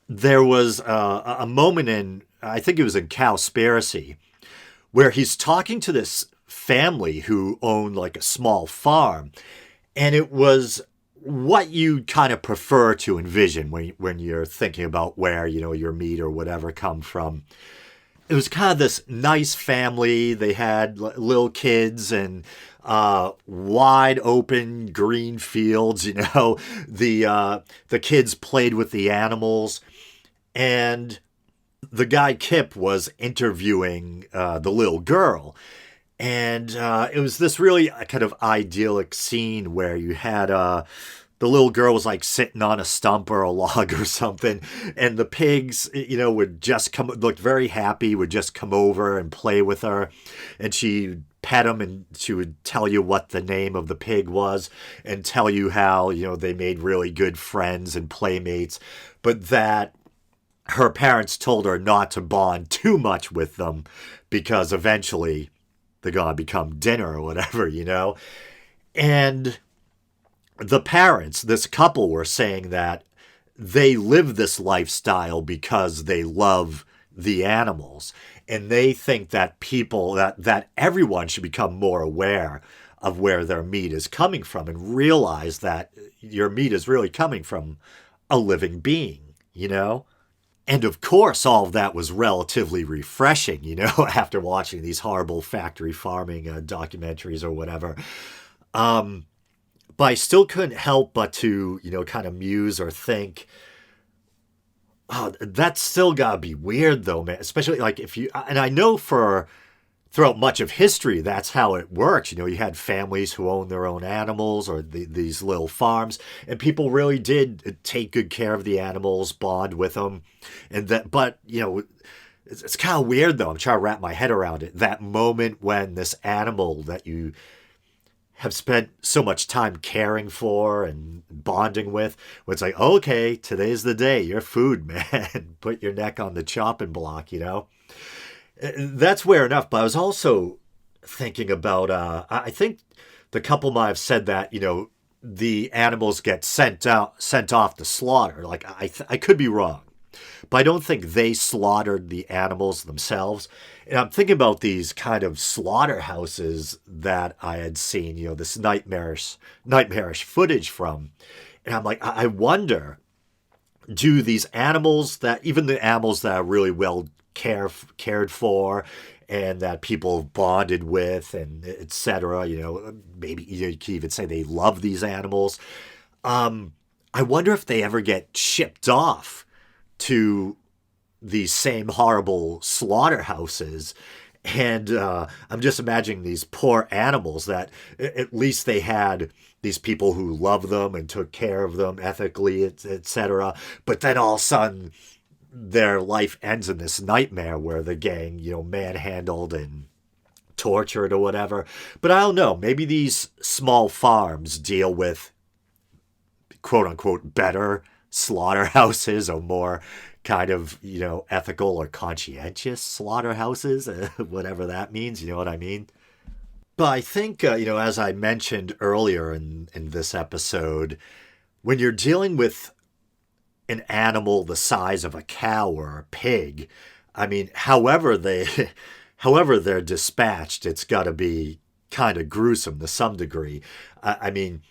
there was a moment I think it was in Cowspiracy, where he's talking to this family who owned like a small farm, and it was what you kind of prefer to envision when you're thinking about where your meat or whatever come from. It was kind of this nice family. They had little kids and wide open green fields. The kids played with the animals, and the guy Kip was interviewing the little girl. And it was this really kind of idyllic scene where you had the little girl was like sitting on a stump or a log or something, and the pigs, would just looked very happy, would just come over and play with her, and she'd pet them, and she would tell you what the name of the pig was, and tell you how they made really good friends and playmates, but that her parents told her not to bond too much with them because eventually they're going to become dinner or whatever, And the parents, this couple, were saying that they live this lifestyle because they love the animals. And they think that that everyone should become more aware of where their meat is coming from and realize that your meat is really coming from a living being, And of course, all of that was relatively refreshing, after watching these horrible factory farming documentaries or whatever. But I still couldn't help but to, kind of muse or think, oh, that's still gotta be weird though, man. Especially like and I know throughout much of history, that's how it works. You had families who owned their own animals or these little farms, and people really did take good care of the animals, bond with them. But it's kind of weird though. I'm trying to wrap my head around it. That moment when this animal that you have spent so much time caring for and bonding with, where it's like, okay, today's the day, you're food, man. Put your neck on the chopping block, That's weird enough, but I was also thinking about, I think the couple might have said that, the animals get sent off to slaughter. Like, I could be wrong. but I don't think they slaughtered the animals themselves. And I'm thinking about these kind of slaughterhouses that I had seen, this nightmarish footage from. And I'm like, I wonder, do these animals even the animals that are really well cared for and that people bonded with and etc., maybe you can even say they love these animals. I wonder if they ever get shipped off to these same horrible slaughterhouses. And I'm just imagining these poor animals that at least they had these people who loved them and took care of them ethically, etc. But then all of a sudden, their life ends in this nightmare where they're getting, manhandled and tortured or whatever. But I don't know. Maybe these small farms deal with quote unquote better slaughterhouses or more kind of, ethical or conscientious slaughterhouses, whatever that means, you know what I mean? But I think, as I mentioned earlier in this episode, when you're dealing with an animal the size of a cow or a pig, I mean, however they're dispatched, it's got to be kind of gruesome to some degree. I mean,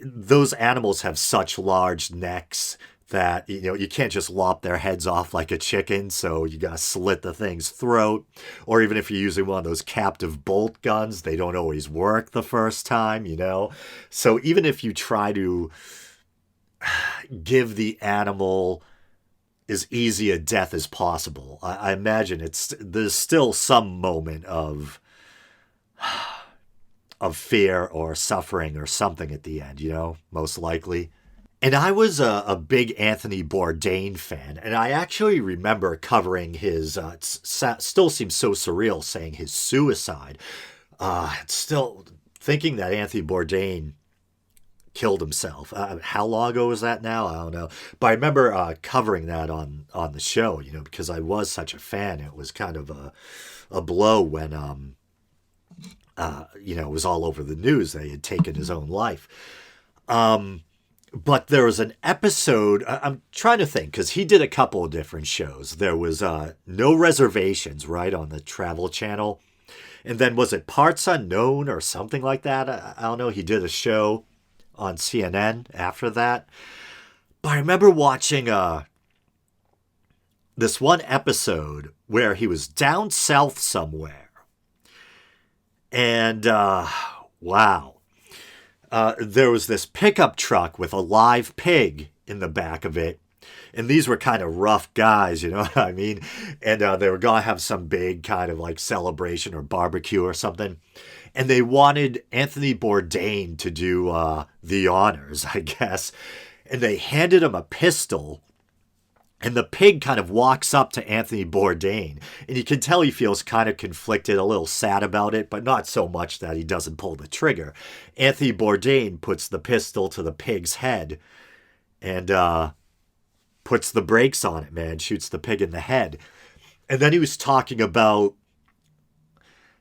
those animals have such large necks that, you can't just lop their heads off like a chicken, so you gotta slit the thing's throat. Or even if you're using one of those captive bolt guns, they don't always work the first time, So even if you try to give the animal as easy a death as possible, I imagine there's still some moment of fear or suffering or something at the end, most likely. And I was a big Anthony Bourdain fan, and I actually remember covering his, it still seems so surreal saying his suicide. Still thinking that Anthony Bourdain killed himself. How long ago was that now? I don't know. But I remember covering that on the show, because I was such a fan. It was kind of a blow when, it was all over the news that he had taken his own life. But there was an episode, I'm trying to think, because he did a couple of different shows. There was No Reservations, right, on the Travel Channel. And then was it Parts Unknown or something like that? I don't know. He did a show on CNN after that. But I remember watching this one episode where he was down south somewhere. And, wow. There was this pickup truck with a live pig in the back of it. And these were kind of rough guys, you know what I mean? And they were going to have some big kind of like celebration or barbecue or something. And they wanted Anthony Bourdain to do the honors, I guess. And they handed him a pistol. And the pig kind of walks up to Anthony Bourdain. And you can tell he feels kind of conflicted, a little sad about it, but not so much that he doesn't pull the trigger. Anthony Bourdain puts the pistol to the pig's head and puts the brakes on it, man, shoots the pig in the head. And then he was talking about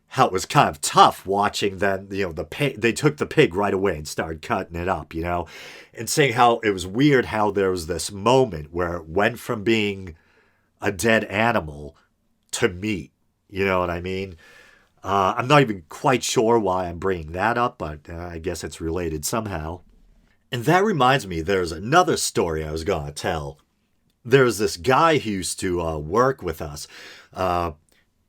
how it was kind of tough watching then, the pig, they took the pig right away and started cutting it up, and saying how it was weird how there was this moment where it went from being a dead animal to meat. You know what I mean? I'm not even quite sure why I'm bringing that up, but I guess it's related somehow. And that reminds me, there's another story I was going to tell. There's this guy who used to work with us.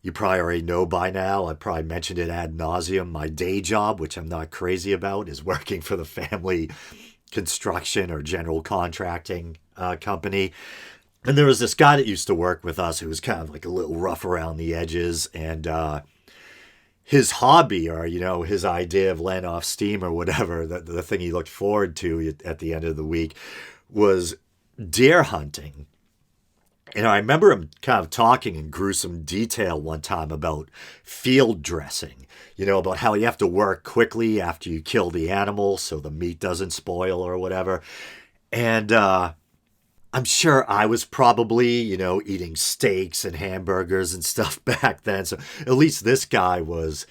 You probably already know by now, I probably mentioned it ad nauseum. My day job, which I'm not crazy about, is working for the family construction or general contracting company. And there was this guy that used to work with us who was kind of like a little rough around the edges. And his hobby or, his idea of letting off steam or whatever, the thing he looked forward to at the end of the week was deer hunting. And I remember him kind of talking in gruesome detail one time about field dressing, about how you have to work quickly after you kill the animal so the meat doesn't spoil or whatever. And I'm sure I was probably, eating steaks and hamburgers and stuff back then. So at least this guy was,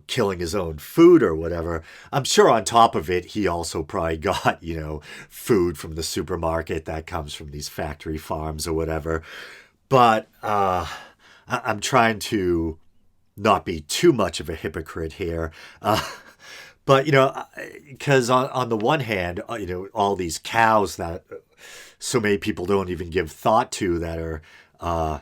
killing his own food or whatever. I'm sure on top of it, he also probably got, food from the supermarket that comes from these factory farms or whatever. But I'm trying to not be too much of a hypocrite here. But, because on the one hand, all these cows that so many people don't even give thought to that are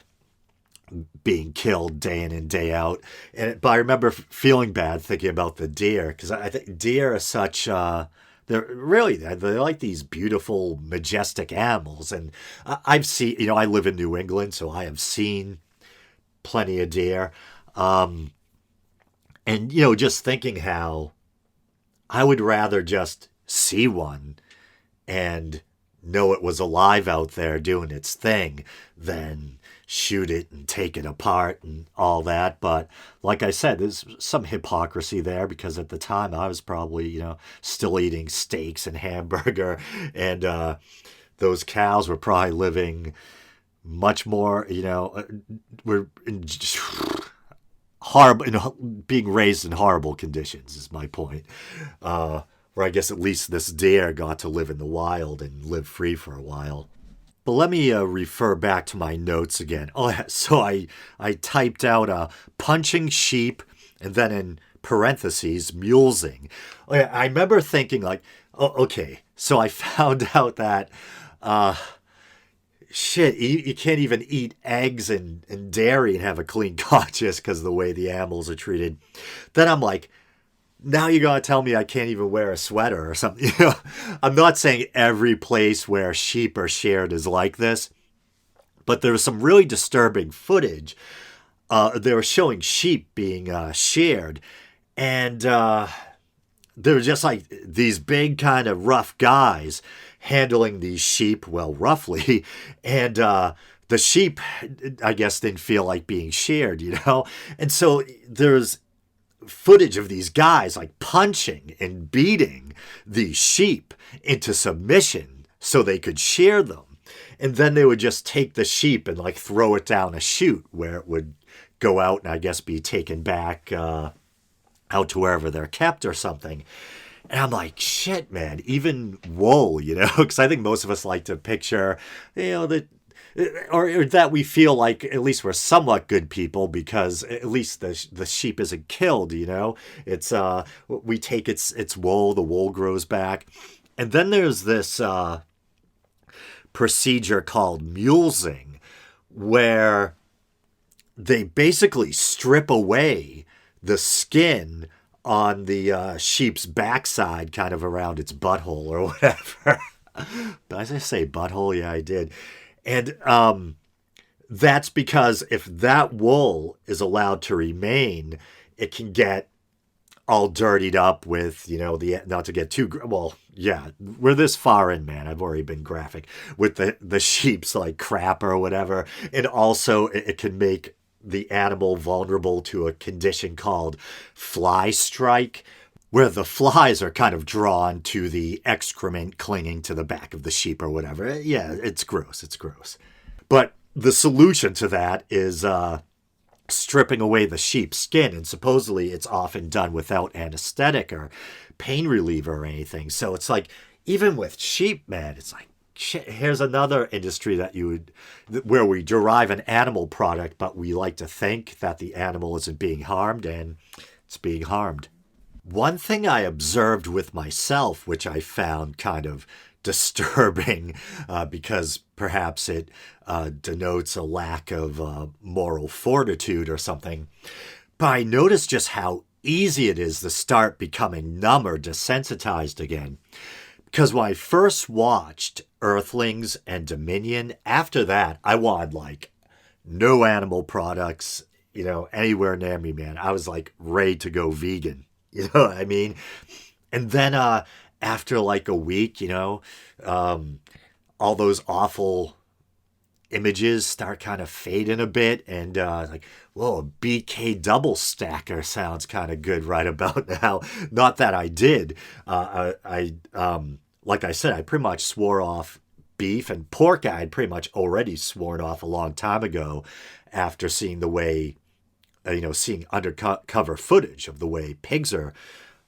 being killed day in and day out. But I remember feeling bad thinking about the deer, because I think deer are such, they're like these beautiful, majestic animals. And I've seen, I live in New England, so I have seen plenty of deer. And, just thinking how I would rather just see one and know it was alive out there doing its thing than shoot it and take it apart and all that. But like I said, there's some hypocrisy there, because at the time I was probably, still eating steaks and hamburger, and those cows were probably living much more, were horrible, being raised in horrible conditions is my point. Where I guess at least this deer got to live in the wild and live free for a while. But let me refer back to my notes again. So I typed out punching sheep, and then in parentheses, mulesing. I remember thinking like, okay, so I found out that, you can't even eat eggs and dairy and have a clean conscience because of the way the animals are treated. Then I'm like, now you're going to tell me I can't even wear a sweater or something. I'm not saying every place where sheep are shared is like this, but there was some really disturbing footage. They were showing sheep being shared, and they were just like these big kind of rough guys handling these sheep, well, roughly, and the sheep, I guess, didn't feel like being shared, And so there's footage of these guys like punching and beating these sheep into submission so they could share them. And then they would just take the sheep and like throw it down a chute where it would go out and I guess be taken back out to wherever they're kept or something. And I'm like, shit, man, even wool, because I think most of us like to picture, that, or that we feel like at least we're somewhat good people because at least the sheep isn't killed, It's, we take its wool, the wool grows back. And then there's this procedure called mulesing, where they basically strip away the skin on the sheep's backside, kind of around its butthole or whatever. Did I say butthole? Yeah, I did. And that's because if that wool is allowed to remain, it can get all dirtied up with, not to get too, well, yeah, we're this far in, man. I've already been graphic with the sheep's like crap or whatever. And also it can make the animal vulnerable to a condition called fly strike, where the flies are kind of drawn to the excrement clinging to the back of the sheep or whatever. Yeah, it's gross. It's gross. But the solution to that is stripping away the sheep's skin, and supposedly it's often done without anesthetic or pain reliever or anything. So it's like, even with sheep, man, it's like, shit, here's another industry where we derive an animal product, but we like to think that the animal isn't being harmed, and it's being harmed. One thing I observed with myself, which I found kind of disturbing, because perhaps it denotes a lack of moral fortitude or something, but I noticed just how easy it is to start becoming numb or desensitized again. Because when I first watched Earthlings and Dominion, after that, I wanted like no animal products, anywhere near me, man. I was like ready to go vegan. You know what I mean? And then after like a week, all those awful images start kind of fading a bit, and like, whoa, a BK double stacker sounds kind of good right about now. Not that I did. I like I said, I pretty much swore off beef, and pork I had pretty much already sworn off a long time ago after seeing the way seeing undercover footage of the way pigs are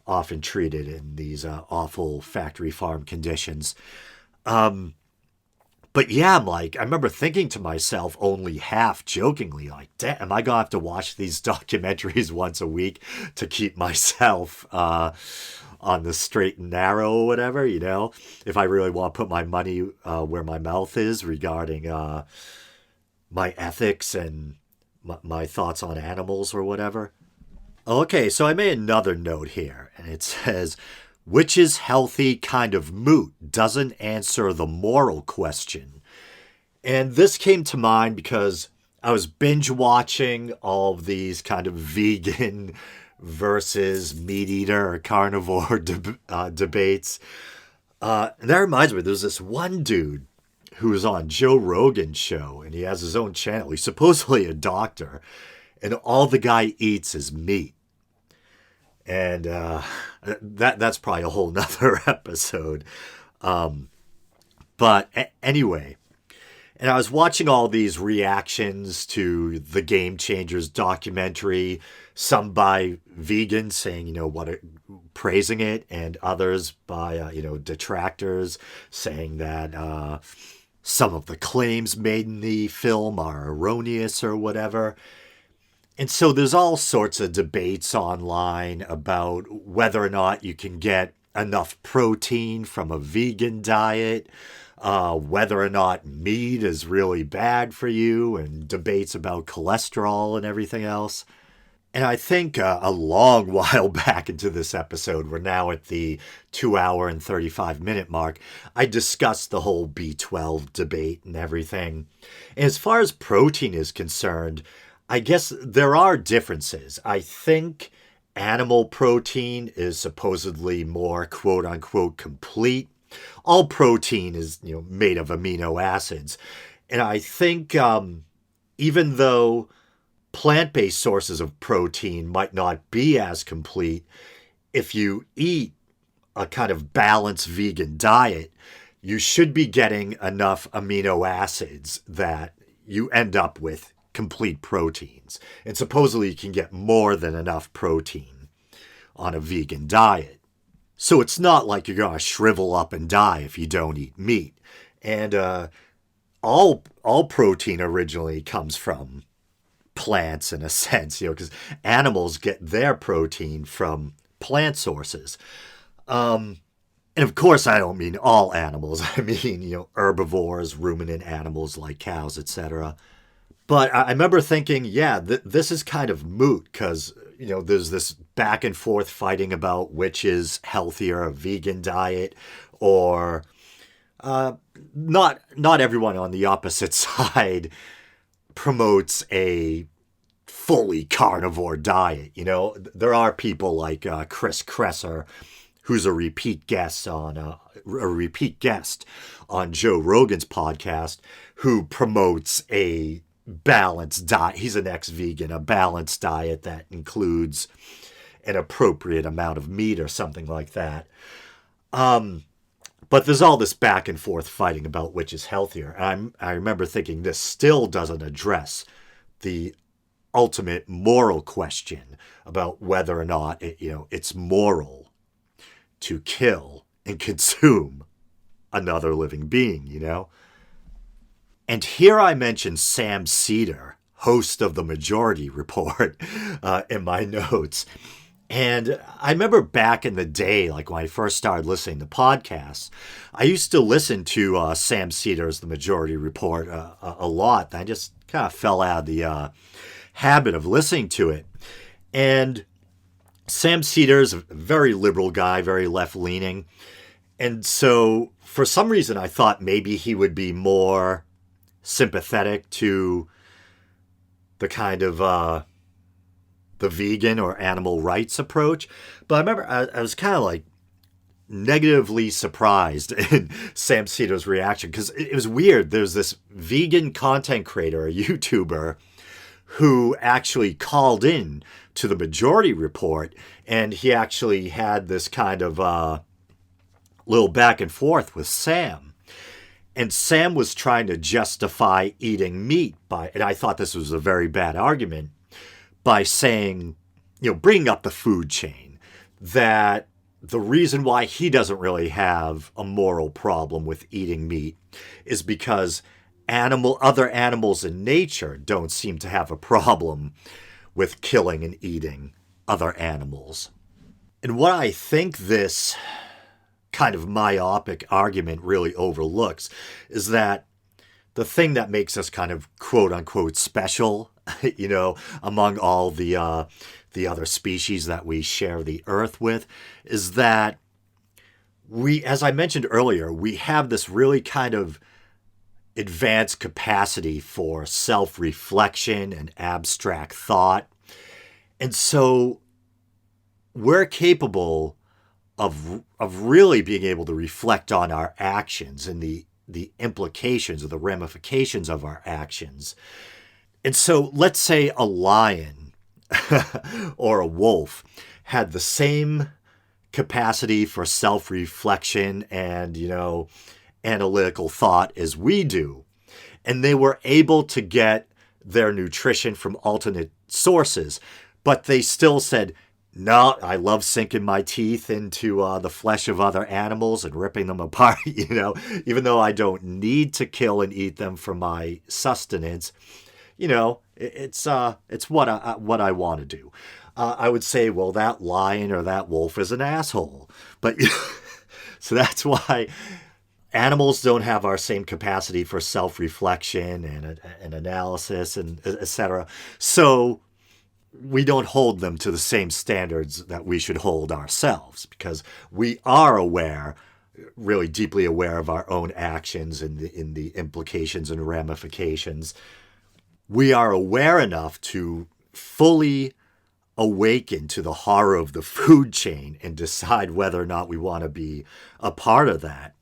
often treated in these awful factory farm conditions. But yeah, I remember thinking to myself only half jokingly, like, damn, am I going to have to watch these documentaries once a week to keep myself on the straight and narrow or whatever, if I really want to put my money where my mouth is regarding my ethics and my thoughts on animals or whatever. Okay, so I made another note here, and it says, which is healthy kind of moot doesn't answer the moral question. And this came to mind because I was binge watching all of these kind of vegan versus meat eater or carnivore debates. And that reminds me, there's this one dude who was on Joe Rogan's show, and he has his own channel. He's supposedly a doctor, and all the guy eats is meat. And that's probably a whole nother episode. But anyway, and I was watching all these reactions to the Game Changers documentary, some by vegans saying, praising it, and others by, detractors saying that some of the claims made in the film are erroneous or whatever. And so there's all sorts of debates online about whether or not you can get enough protein from a vegan diet, whether or not meat is really bad for you, and debates about cholesterol and everything else. And I think a long while back into this episode, we're now at the 2 hour and 35-minute mark, I discussed the whole B12 debate and everything. And as far as protein is concerned, I guess there are differences. I think animal protein is supposedly more quote-unquote complete. All protein is made of amino acids. And I think even though plant-based sources of protein might not be as complete, if you eat a kind of balanced vegan diet, you should be getting enough amino acids that you end up with complete proteins. And supposedly you can get more than enough protein on a vegan diet. So it's not like you're going to shrivel up and die if you don't eat meat. And all protein originally comes from plants in a sense, because animals get their protein from plant sources. And of course, I don't mean all animals. I mean, herbivores, ruminant animals like cows, etc. But I remember thinking, this is kind of moot because, there's this back and forth fighting about which is healthier, a vegan diet or not everyone on the opposite side promotes a fully carnivore diet. There are people like Chris Kresser, who's a repeat guest on Joe Rogan's podcast, who promotes a balanced diet. He's an ex-vegan, a balanced diet that includes an appropriate amount of meat or something like that. But there's all this back and forth fighting about which is healthier. I remember thinking this still doesn't address the ultimate moral question about whether or not it's moral to kill and consume another living being, And here I mentioned Sam Seder, host of the Majority Report, in my notes. And I remember back in the day, like when I first started listening to podcasts, I used to listen to Sam Seder's The Majority Report a lot. I just kind of fell out of the habit of listening to it. And Sam Seder's a very liberal guy, very left-leaning. And so for some reason, I thought maybe he would be more sympathetic to the kind of the vegan or animal rights approach. But I remember I was kind of like negatively surprised in Sam Seder's reaction because it was weird. There's this vegan content creator, a YouTuber, who actually called in to the Majority Report, and he actually had this kind of little back and forth with Sam. And Sam was trying to justify eating meat and I thought this was a very bad argument. by saying, bringing up the food chain, that the reason why he doesn't really have a moral problem with eating meat is because other animals in nature don't seem to have a problem with killing and eating other animals. And what I think this kind of myopic argument really overlooks is that the thing that makes us kind of quote unquote special, among all the other species that we share the earth with, is that we, as I mentioned earlier, we have this really kind of advanced capacity for self-reflection and abstract thought. And so we're capable of really being able to reflect on our actions and the implications or the ramifications of our actions. And so let's say a lion or a wolf had the same capacity for self-reflection and, analytical thought as we do. And they were able to get their nutrition from alternate sources, but they still said, no, I love sinking my teeth into the flesh of other animals and ripping them apart, even though I don't need to kill and eat them for my sustenance. It's what I want to do. I would say, well, that lion or that wolf is an asshole. But so that's why animals don't have our same capacity for self-reflection and analysis and et cetera. So we don't hold them to the same standards that we should hold ourselves, because we are aware, really deeply aware of our own actions and in the implications and ramifications. We are aware enough to fully awaken to the horror of the food chain and decide whether or not we want to be a part of that.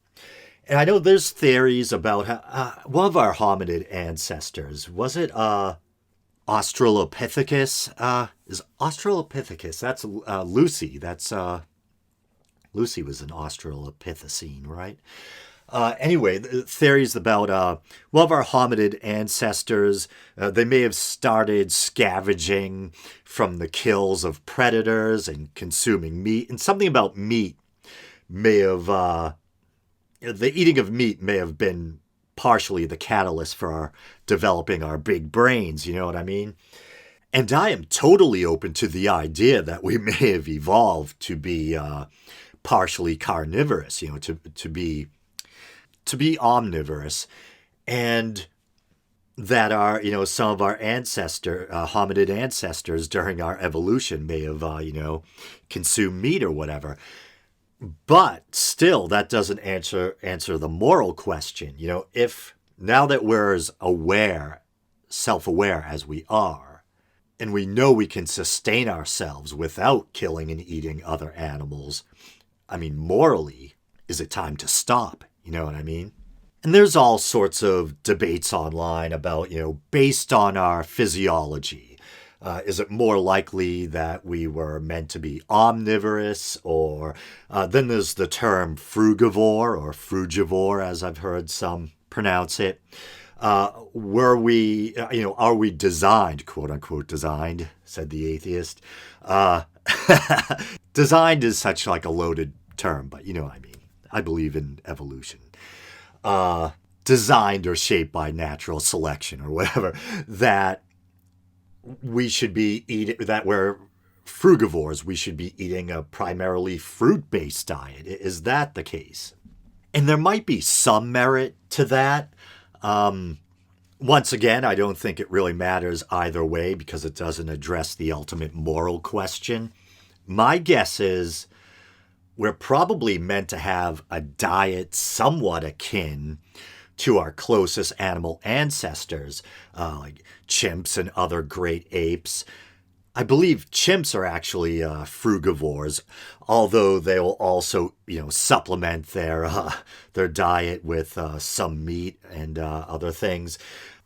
And I know there's theories about how one of our hominid ancestors, was it Australopithecus? Is Australopithecus? That's Lucy. That's Lucy was an Australopithecine, right? Anyway, theories about one of our hominid ancestors, they may have started scavenging from the kills of predators and consuming meat. And something about meat may have, the eating of meat may have been partially the catalyst for our developing our big brains, you know what I mean? And I am totally open to the idea that we may have evolved to be partially carnivorous, to be omnivorous, and that our, some of our hominid ancestors during our evolution may have, consumed meat or whatever. But still, that doesn't answer the moral question. If now that we're as aware, self-aware as we are, and we know we can sustain ourselves without killing and eating other animals, I mean, morally, is it time to stop? You know what I mean? And there's all sorts of debates online about, based on our physiology, is it more likely that we were meant to be omnivorous, or then there's the term frugivore or frugivore, as I've heard some pronounce it. Were we, are we designed, quote unquote designed, said the atheist. Designed is such like a loaded term, but you know what I mean. I believe in evolution. Designed or shaped by natural selection or whatever, that we should be eating, that we're frugivores, we should be eating a primarily fruit-based diet. Is that the case? And there might be some merit to that. Once again, I don't think it really matters either way because it doesn't address the ultimate moral question. My guess is we're probably meant to have a diet somewhat akin to our closest animal ancestors, like chimps and other great apes. I believe chimps are actually frugivores, although they will also, supplement their diet with some meat and other things.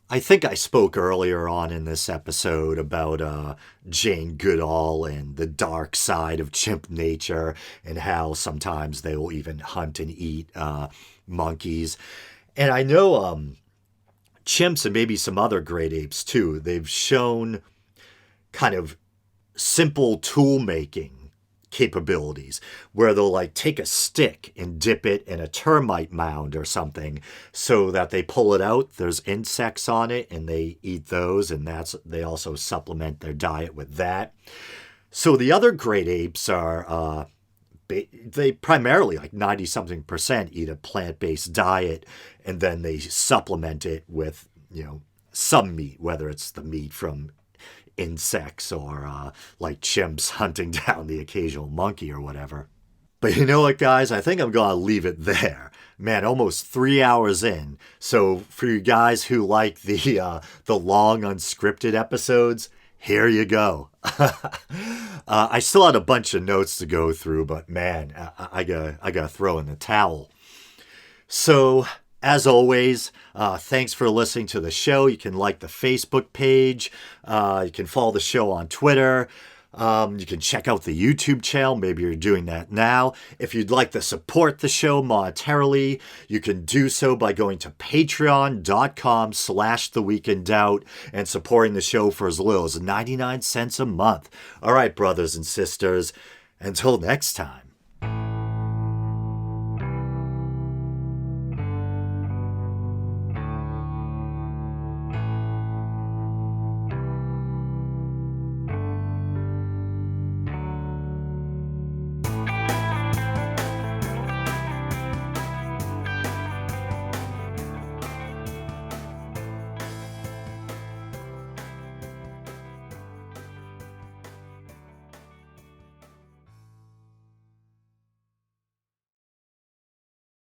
I think I spoke earlier on in this episode about Jane Goodall and the dark side of chimp nature and how sometimes they will even hunt and eat monkeys. And I know chimps and maybe some other great apes too, they've shown kind of simple tool making capabilities where they'll like take a stick and dip it in a termite mound or something so that they pull it out, there's insects on it, and they eat those, and they also supplement their diet with that. So the other great apes are they primarily, like 90 something percent, eat a plant-based diet, and then they supplement it with, some meat, whether it's the meat from insects or like chimps hunting down the occasional monkey or whatever. But you know what, guys? I think I'm going to leave it there. Man, almost 3 hours in. So for you guys who like the long unscripted episodes, here you go. I still had a bunch of notes to go through, but man, I gotta throw in the towel. So, as always, thanks for listening to the show. You can like the Facebook page. You can follow the show on Twitter. You can check out the YouTube channel. Maybe you're doing that now. If you'd like to support the show monetarily, you can do so by going to patreon.com/theweekindoubt and supporting the show for as little as 99 cents a month. All right, brothers and sisters, until next time.